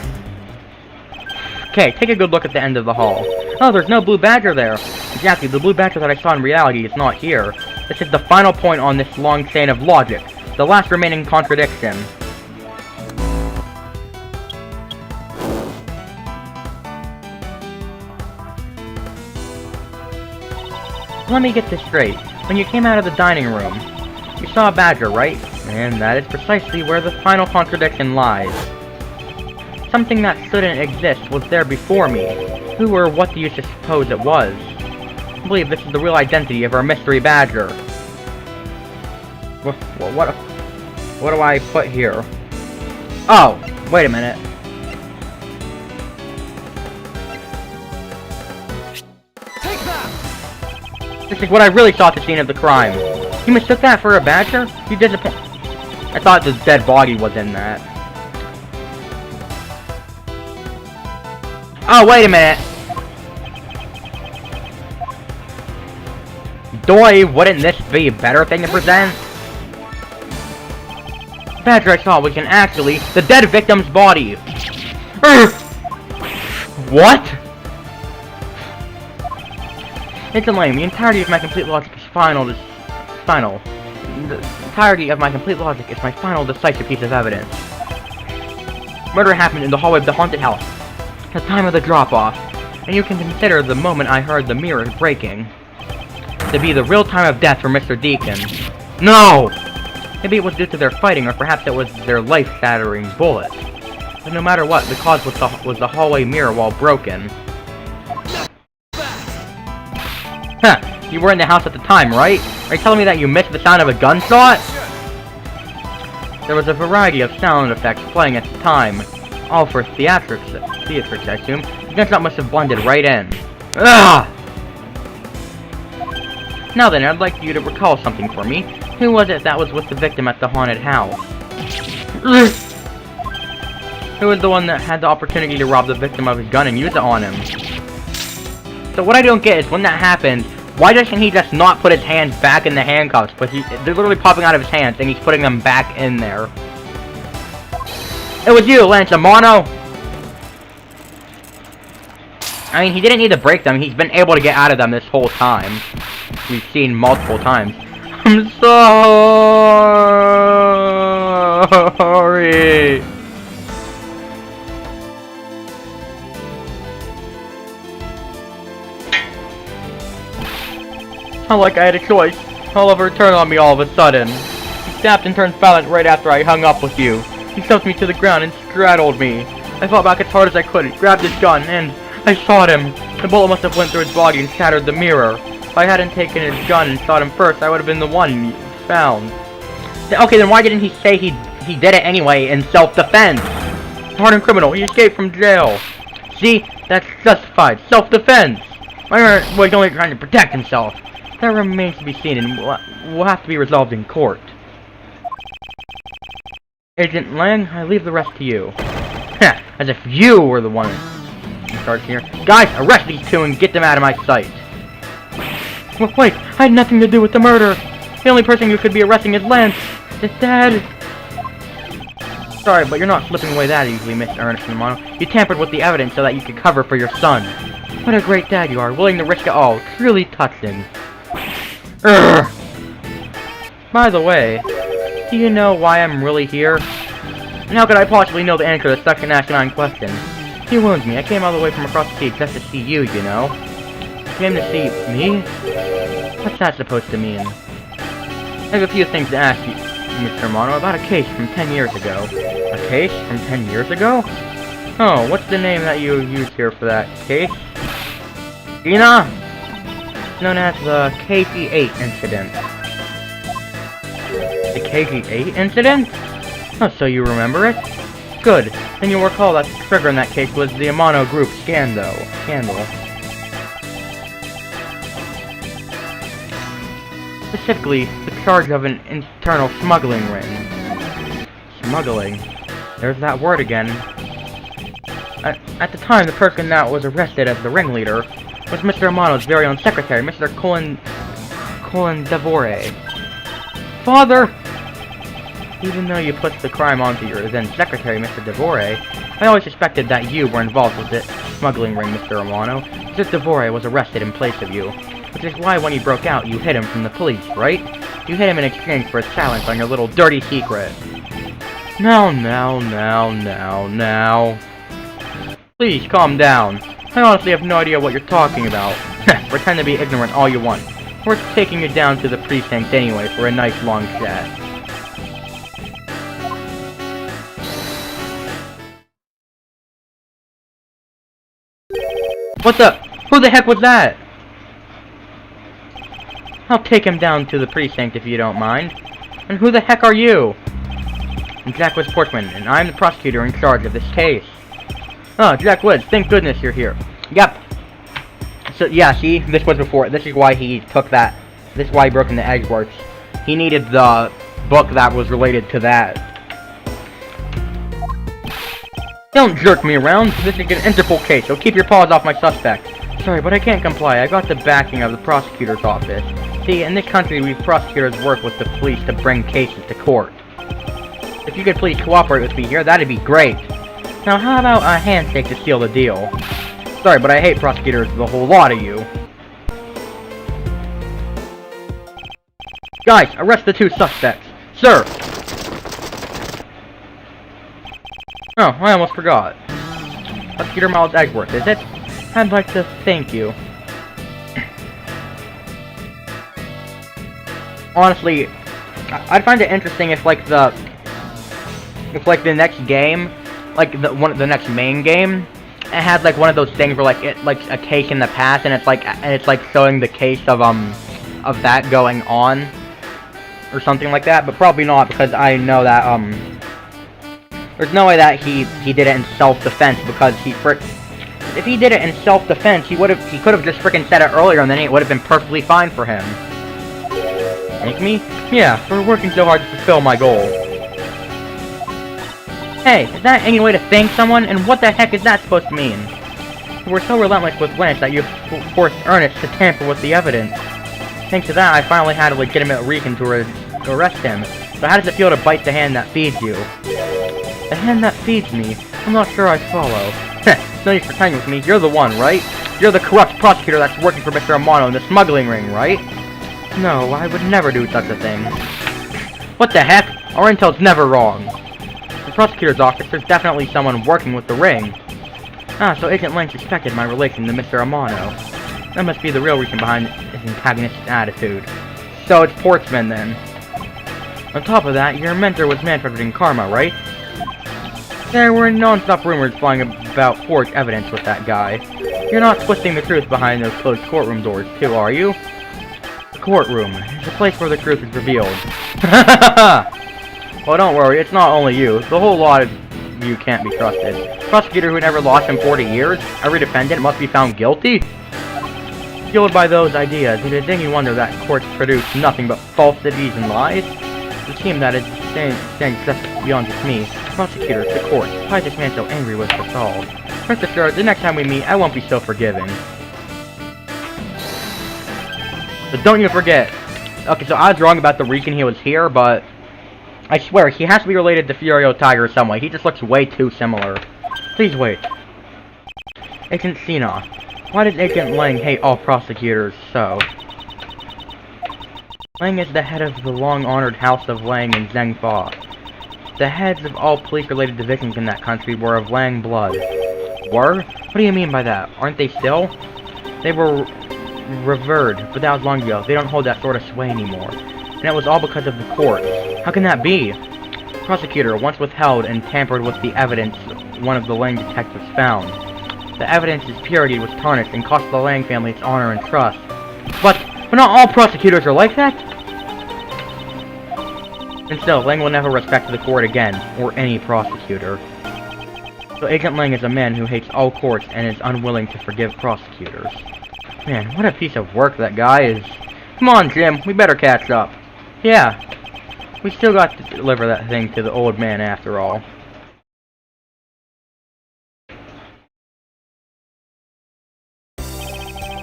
[SPEAKER 1] Okay, take a good look at the end of the hall. Oh, there's no blue badger there. Exactly, the blue badger that I saw in reality is not here. This is the final point on this long chain of logic, the last remaining contradiction. Let me get this straight. When you came out of the dining room, you saw a badger, right? And that is precisely where the final contradiction lies. Something that shouldn't exist was there before me. Who or what do you suppose it was? I believe this is the real identity of our mystery badger. What do I put here? Oh, wait a minute.
[SPEAKER 2] Take that!
[SPEAKER 1] This is what I really saw at the scene of the crime. You mistook that for a badger? You disappoint. I thought the dead body was in that. Oh, wait a minute. Doy, wouldn't this be a better thing to present? Badger I saw was actually the dead victim's body. What? It's a lame. The entirety of my complete logic is final. The entirety of my complete logic is my final decisive piece of evidence. Murder happened in the hallway of the haunted house. The time of the drop-off, and you can consider the moment I heard the mirrors breaking to be the real time of death for Mr. Deacon. No! Maybe it was due to their fighting, or perhaps it was their life-shattering bullet. But no matter what, the cause was the hallway mirror wall broken. Huh, you were in the house at the time, right? Are you telling me that you missed the sound of a gunshot? There was a variety of sound effects playing at the time. All for theatrics, I assume. The gunshot must have blended right in. Ugh! Now then, I'd like you to recall something for me. Who was it that was with the victim at the haunted house? Who was the one that had the opportunity to rob the victim of his gun and use it on him? So what I don't get is, when that happens, why doesn't he just not put his hands back in the handcuffs? But they're literally popping out of his hands, and he's putting them back in there. It was you, Lance Amano! I mean, he didn't need to break them. He's been able to get out of them this whole time. We've seen multiple times. I'm sorry! Not like I had a choice. Oliver turned on me all of a sudden. He snapped and turned violent right after I hung up with you. He shoved me to the ground and straddled me. I fought back as hard as I could, grabbed his gun, and I shot him. The bullet must have went through his body and shattered the mirror. If I hadn't taken his gun and shot him first, I would have been the one found. Okay, then why didn't he say he did it anyway in self-defense? Hardened criminal, he escaped from jail. See, that's justified. Self-defense. My man was only trying to protect himself. That remains to be seen and will have to be resolved in court. Agent Lang, I leave the rest to you. As if you were the one in charge here. Guys, arrest these two and get them out of my sight. Wait, I had nothing to do with the murder. The only person who could be arresting is Lance. His dad. Sorry, but you're not slipping away that easily, Mr. Ernest Romano. You tampered with the evidence so that you could cover for your son. What a great dad you are, willing to risk it all. Truly touching. Urgh. By the way, do you know why I'm really here? And how could I possibly know the answer to such an asinine question? You wound me. I came all the way from across the sea just to see you, you know. You came to see me? What's that supposed to mean? I have a few things to ask you, Mr. Romano, about a case from 10 years ago. A case from 10 years ago? Oh, what's the name that you used here for that case? Ina? Known as the KG8 incident. The KG8 incident? Oh, so you remember it? Good. Then you'll recall that the trigger in that case was the Amano Group scandal. Specifically, the charge of an internal smuggling ring. Smuggling? There's that word again. At the time, the person that was arrested as the ringleader was Mr. Amano's very own secretary, Mr. Colin Devore. Father! Even though you put the crime onto your then secretary, Mr. Devore, I always suspected that you were involved with the smuggling ring, Mr. Romano. Mr. Devore was arrested in place of you. Which is why when he broke out, you hid him from the police, right? You hid him in exchange for a silence on your little dirty secret. Now. Please, calm down. I honestly have no idea what you're talking about. Pretend to be ignorant all you want. We're taking you down to the precinct anyway for a nice long chat. What the? Who the heck was that? I'll take him down to the precinct if you don't mind. And who the heck are you? I'm Jack Woods Portman, and I'm the prosecutor in charge of this case. Oh, Jack Woods, thank goodness you're here. Yep. So, yeah, see, this was before. This is why he took that. This is why he broke into Edgeworth. He needed the book that was related to that. Don't jerk me around. This is an Interpol case, so keep your paws off my suspect. Sorry, but I can't comply. I got the backing of the prosecutor's office. See, in this country, we prosecutors work with the police to bring cases to court. If you could please cooperate with me here, that'd be great. Now, how about a handshake to seal the deal? Sorry, but I hate prosecutors, the whole lot of you. Guys, arrest the two suspects. Sir! Oh, I almost forgot. Prosecutor Miles Edgeworth, is it? I'd like to thank you. Honestly, I'd find it interesting if the next game, the next main game, it had like one of those things where like a case in the past, and it's like showing the case of that going on, or something like that. But probably not, because I know that there's no way that he did it in self-defense, because if he did it in self-defense, he could have just freaking said it earlier, and then it would have been perfectly fine for him. Thank me? Yeah, for working so hard to fulfill my goal. Hey, is that any way to thank someone? And what the heck is that supposed to mean? You were so relentless with Lynch that you forced Ernest to tamper with the evidence. Thanks to that, I finally had a legitimate reason to arrest him. So how does it feel to bite the hand that feeds you? The hand that feeds me? I'm not sure I follow. No use pretending with me, you're the one, right? You're the corrupt prosecutor that's working for Mr. Amano in the smuggling ring, right? No, I would never do such a thing. What the heck? Our intel's never wrong. The prosecutor's office, there's definitely someone working with the ring. Ah, so Agent Lang suspected my relation to Mr. Amano. That must be the real reason behind his antagonistic attitude. So it's Portsman, then. On top of that, your mentor was Manfred in Karma, right? There were non-stop rumors flying about forged evidence with that guy. You're not twisting the truth behind those closed courtroom doors, too, are you? The courtroom is the place where the truth is revealed. Well, don't worry, it's not only you. The whole lot of you can't be trusted. A prosecutor who never lost in 40 years? Every defendant must be found guilty? Fueled by those ideas, it is any wonder that courts produce nothing but falsities and lies? The team that is standing just beyond just me, prosecutors, the courts. Why is this man so angry with us all? Rest assured, the next time we meet, I won't be so forgiving. But don't you forget. Okay, so I was wrong about the reason he was here, but I swear, he has to be related to Furio Tiger some way. He just looks way too similar. Please wait. Agent Sina. Why does Agent Lang hate all prosecutors so? Lang is the head of the long-honored House of Lang and Zheng Fa. The heads of all police-related divisions in that country were of Lang blood. Were? What do you mean by that? Aren't they still? They were revered, but that was long ago. They don't hold that sort of sway anymore. And it was all because of the court. How can that be? The prosecutor once withheld and tampered with the evidence one of the Lang detectives found. The evidence's purity was tarnished and cost the Lang family its honor and trust. But not all prosecutors are like that! And still, Lang will never respect the court again, or any prosecutor. So Agent Lang is a man who hates all courts and is unwilling to forgive prosecutors. Man, what a piece of work that guy is. Come on, Jim, we better catch up. Yeah, we still got to deliver that thing to the old man after all.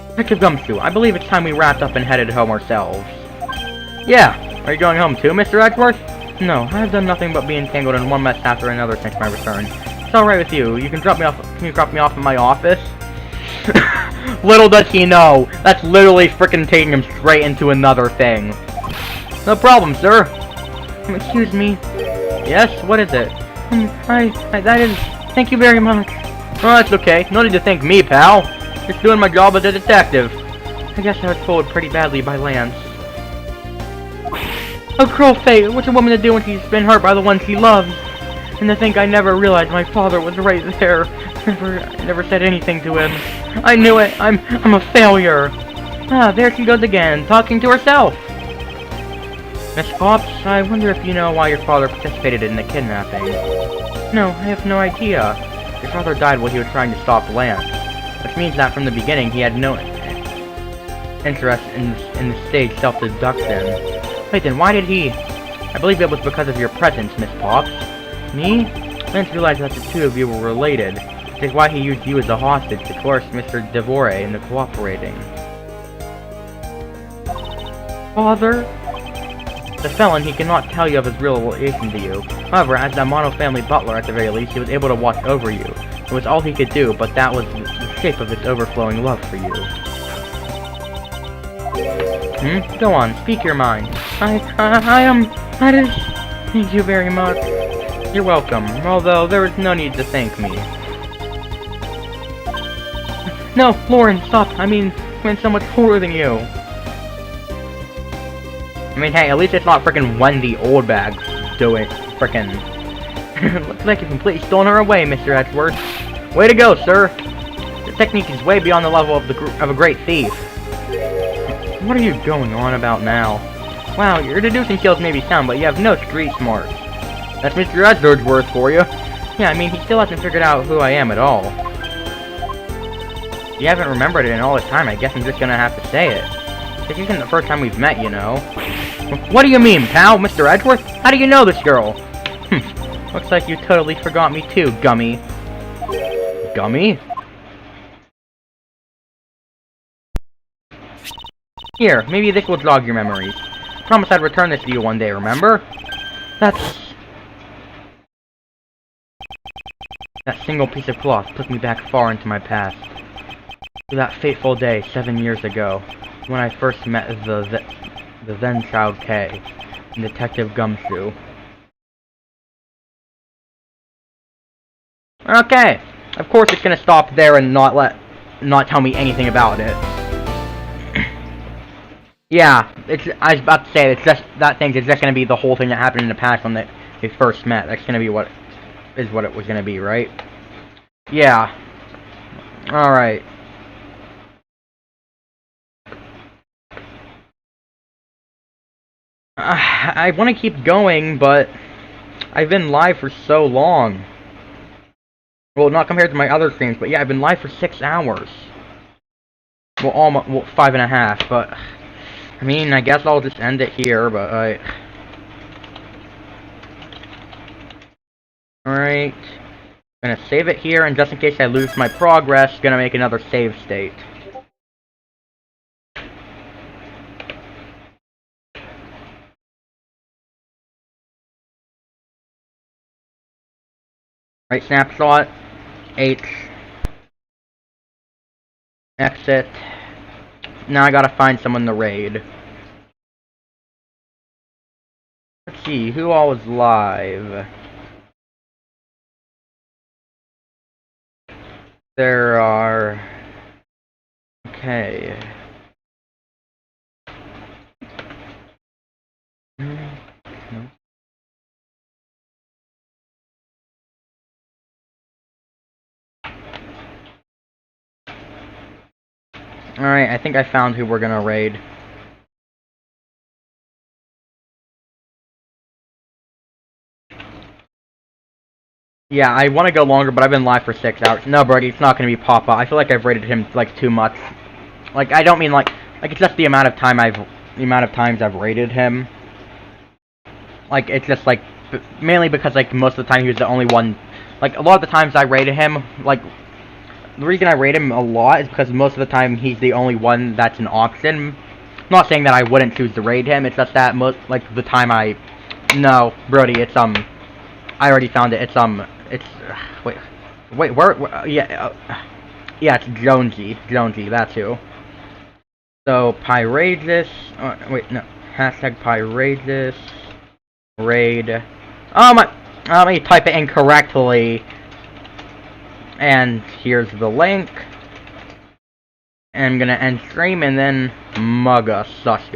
[SPEAKER 1] Detective Gumshoe, I believe it's time we wrapped up and headed home ourselves. Yeah, are you going home too, Mr. Edgeworth? No, I've done nothing but be entangled in one mess after another since my return. It's alright with you. Can you drop me off at my office? Little does he know, that's literally frickin' taking him straight into another thing. No problem, sir. Excuse me. Yes, what is it? That is... Thank you very much. Oh, that's okay. No need to thank me, pal. Just doing my job as a detective. I guess I was fooled pretty badly by Lance. A cruel fate. What's a woman to do when she's been hurt by the one she loves? And to think I never realized my father was right there. Never said anything to him. I knew it. I'm a failure. Ah, there she goes again, talking to herself. Miss Pops, I wonder if you know why your father participated in the kidnapping. No, I have no idea. Your father died while he was trying to stop Lance, which means that from the beginning he had no interest in the stage self-deduction. Wait, then why did he? I believe it was because of your presence, Miss Pops. Me? Lance realized that the two of you were related, which is why he used you as a hostage to coerce Mr. Devore into cooperating. Father? The felon, he cannot tell you of his real relation to you. However, as the Mono family butler at the very least, he was able to watch over you. It was all he could do, but that was the shape of his overflowing love for you. Go on, speak your mind. That is... Thank you very much. You're welcome, although there is no need to thank me. No, Lauren, stop. I mean, I'm so much cooler than you. I mean, hey, at least it's not frickin' Wendy Oldbag doing frickin'. Looks like you've completely stolen her away, Mr. Edgeworth. Way to go, sir. Your technique is way beyond the level of a great thief. What are you going on about now? Wow, your deducing skills may be sound, but you have no street smarts. That's Mr. Edgeworth for you. Yeah, I mean, he still hasn't figured out who I am at all. You haven't remembered it in all this time, I guess I'm just gonna have to say it. This isn't the first time we've met, you know. What do you mean, pal? Mr. Edgeworth? How do you know this girl? Looks like you totally forgot me too, Gummy. Gummy? Here, maybe this will jog your memories. Promise I'd return this to you one day, remember? That single piece of cloth took me back far into my past. To that fateful day 7 years ago, when I first met the then child Kay and Detective Gumshoe. Okay, of course it's gonna stop there and not tell me anything about it. Yeah, I was about to say, it's just, that thing's just gonna be the whole thing that happened in the past when they first met. That's gonna be what it was gonna be, right? Yeah. Alright. I want to keep going, but I've been live for so long. Well, not compared to my other streams, but yeah, I've been live for 6 hours. Well, almost 5.5, but I mean, I guess I'll just end it here, but alright. I'm gonna save it here, and just in case I lose my progress, gonna make another save state. Right, snapshot, H, exit. Now I gotta find someone to raid. Let's see, who all is live? There are... Okay. No. Alright, I think I found who we're gonna raid. Yeah, I want to go longer, but I've been live for 6 hours. No, Brody, it's not gonna be Papa. I feel like I've rated him, like, too much. Like, I don't mean, like, it's just the amount of times I've rated him. Like, it's just, like, mainly because, like, most of the time he was the only one. Like, a lot of the times I rated him, like, the reason I rate him a lot is because most of the time he's the only one that's an option. I'm not saying that I wouldn't choose to raid him, it's just that most, like, the time no, Brody, it's, I already found it, it's, wait, where, yeah, Yeah, it's Jonesy. Jonesy, that's who. So, Pyragus... wait, no. Hashtag Pyragus... Raid... Oh my... Let me type it incorrectly. And here's the link. And I'm gonna end stream and then mug us, suck us.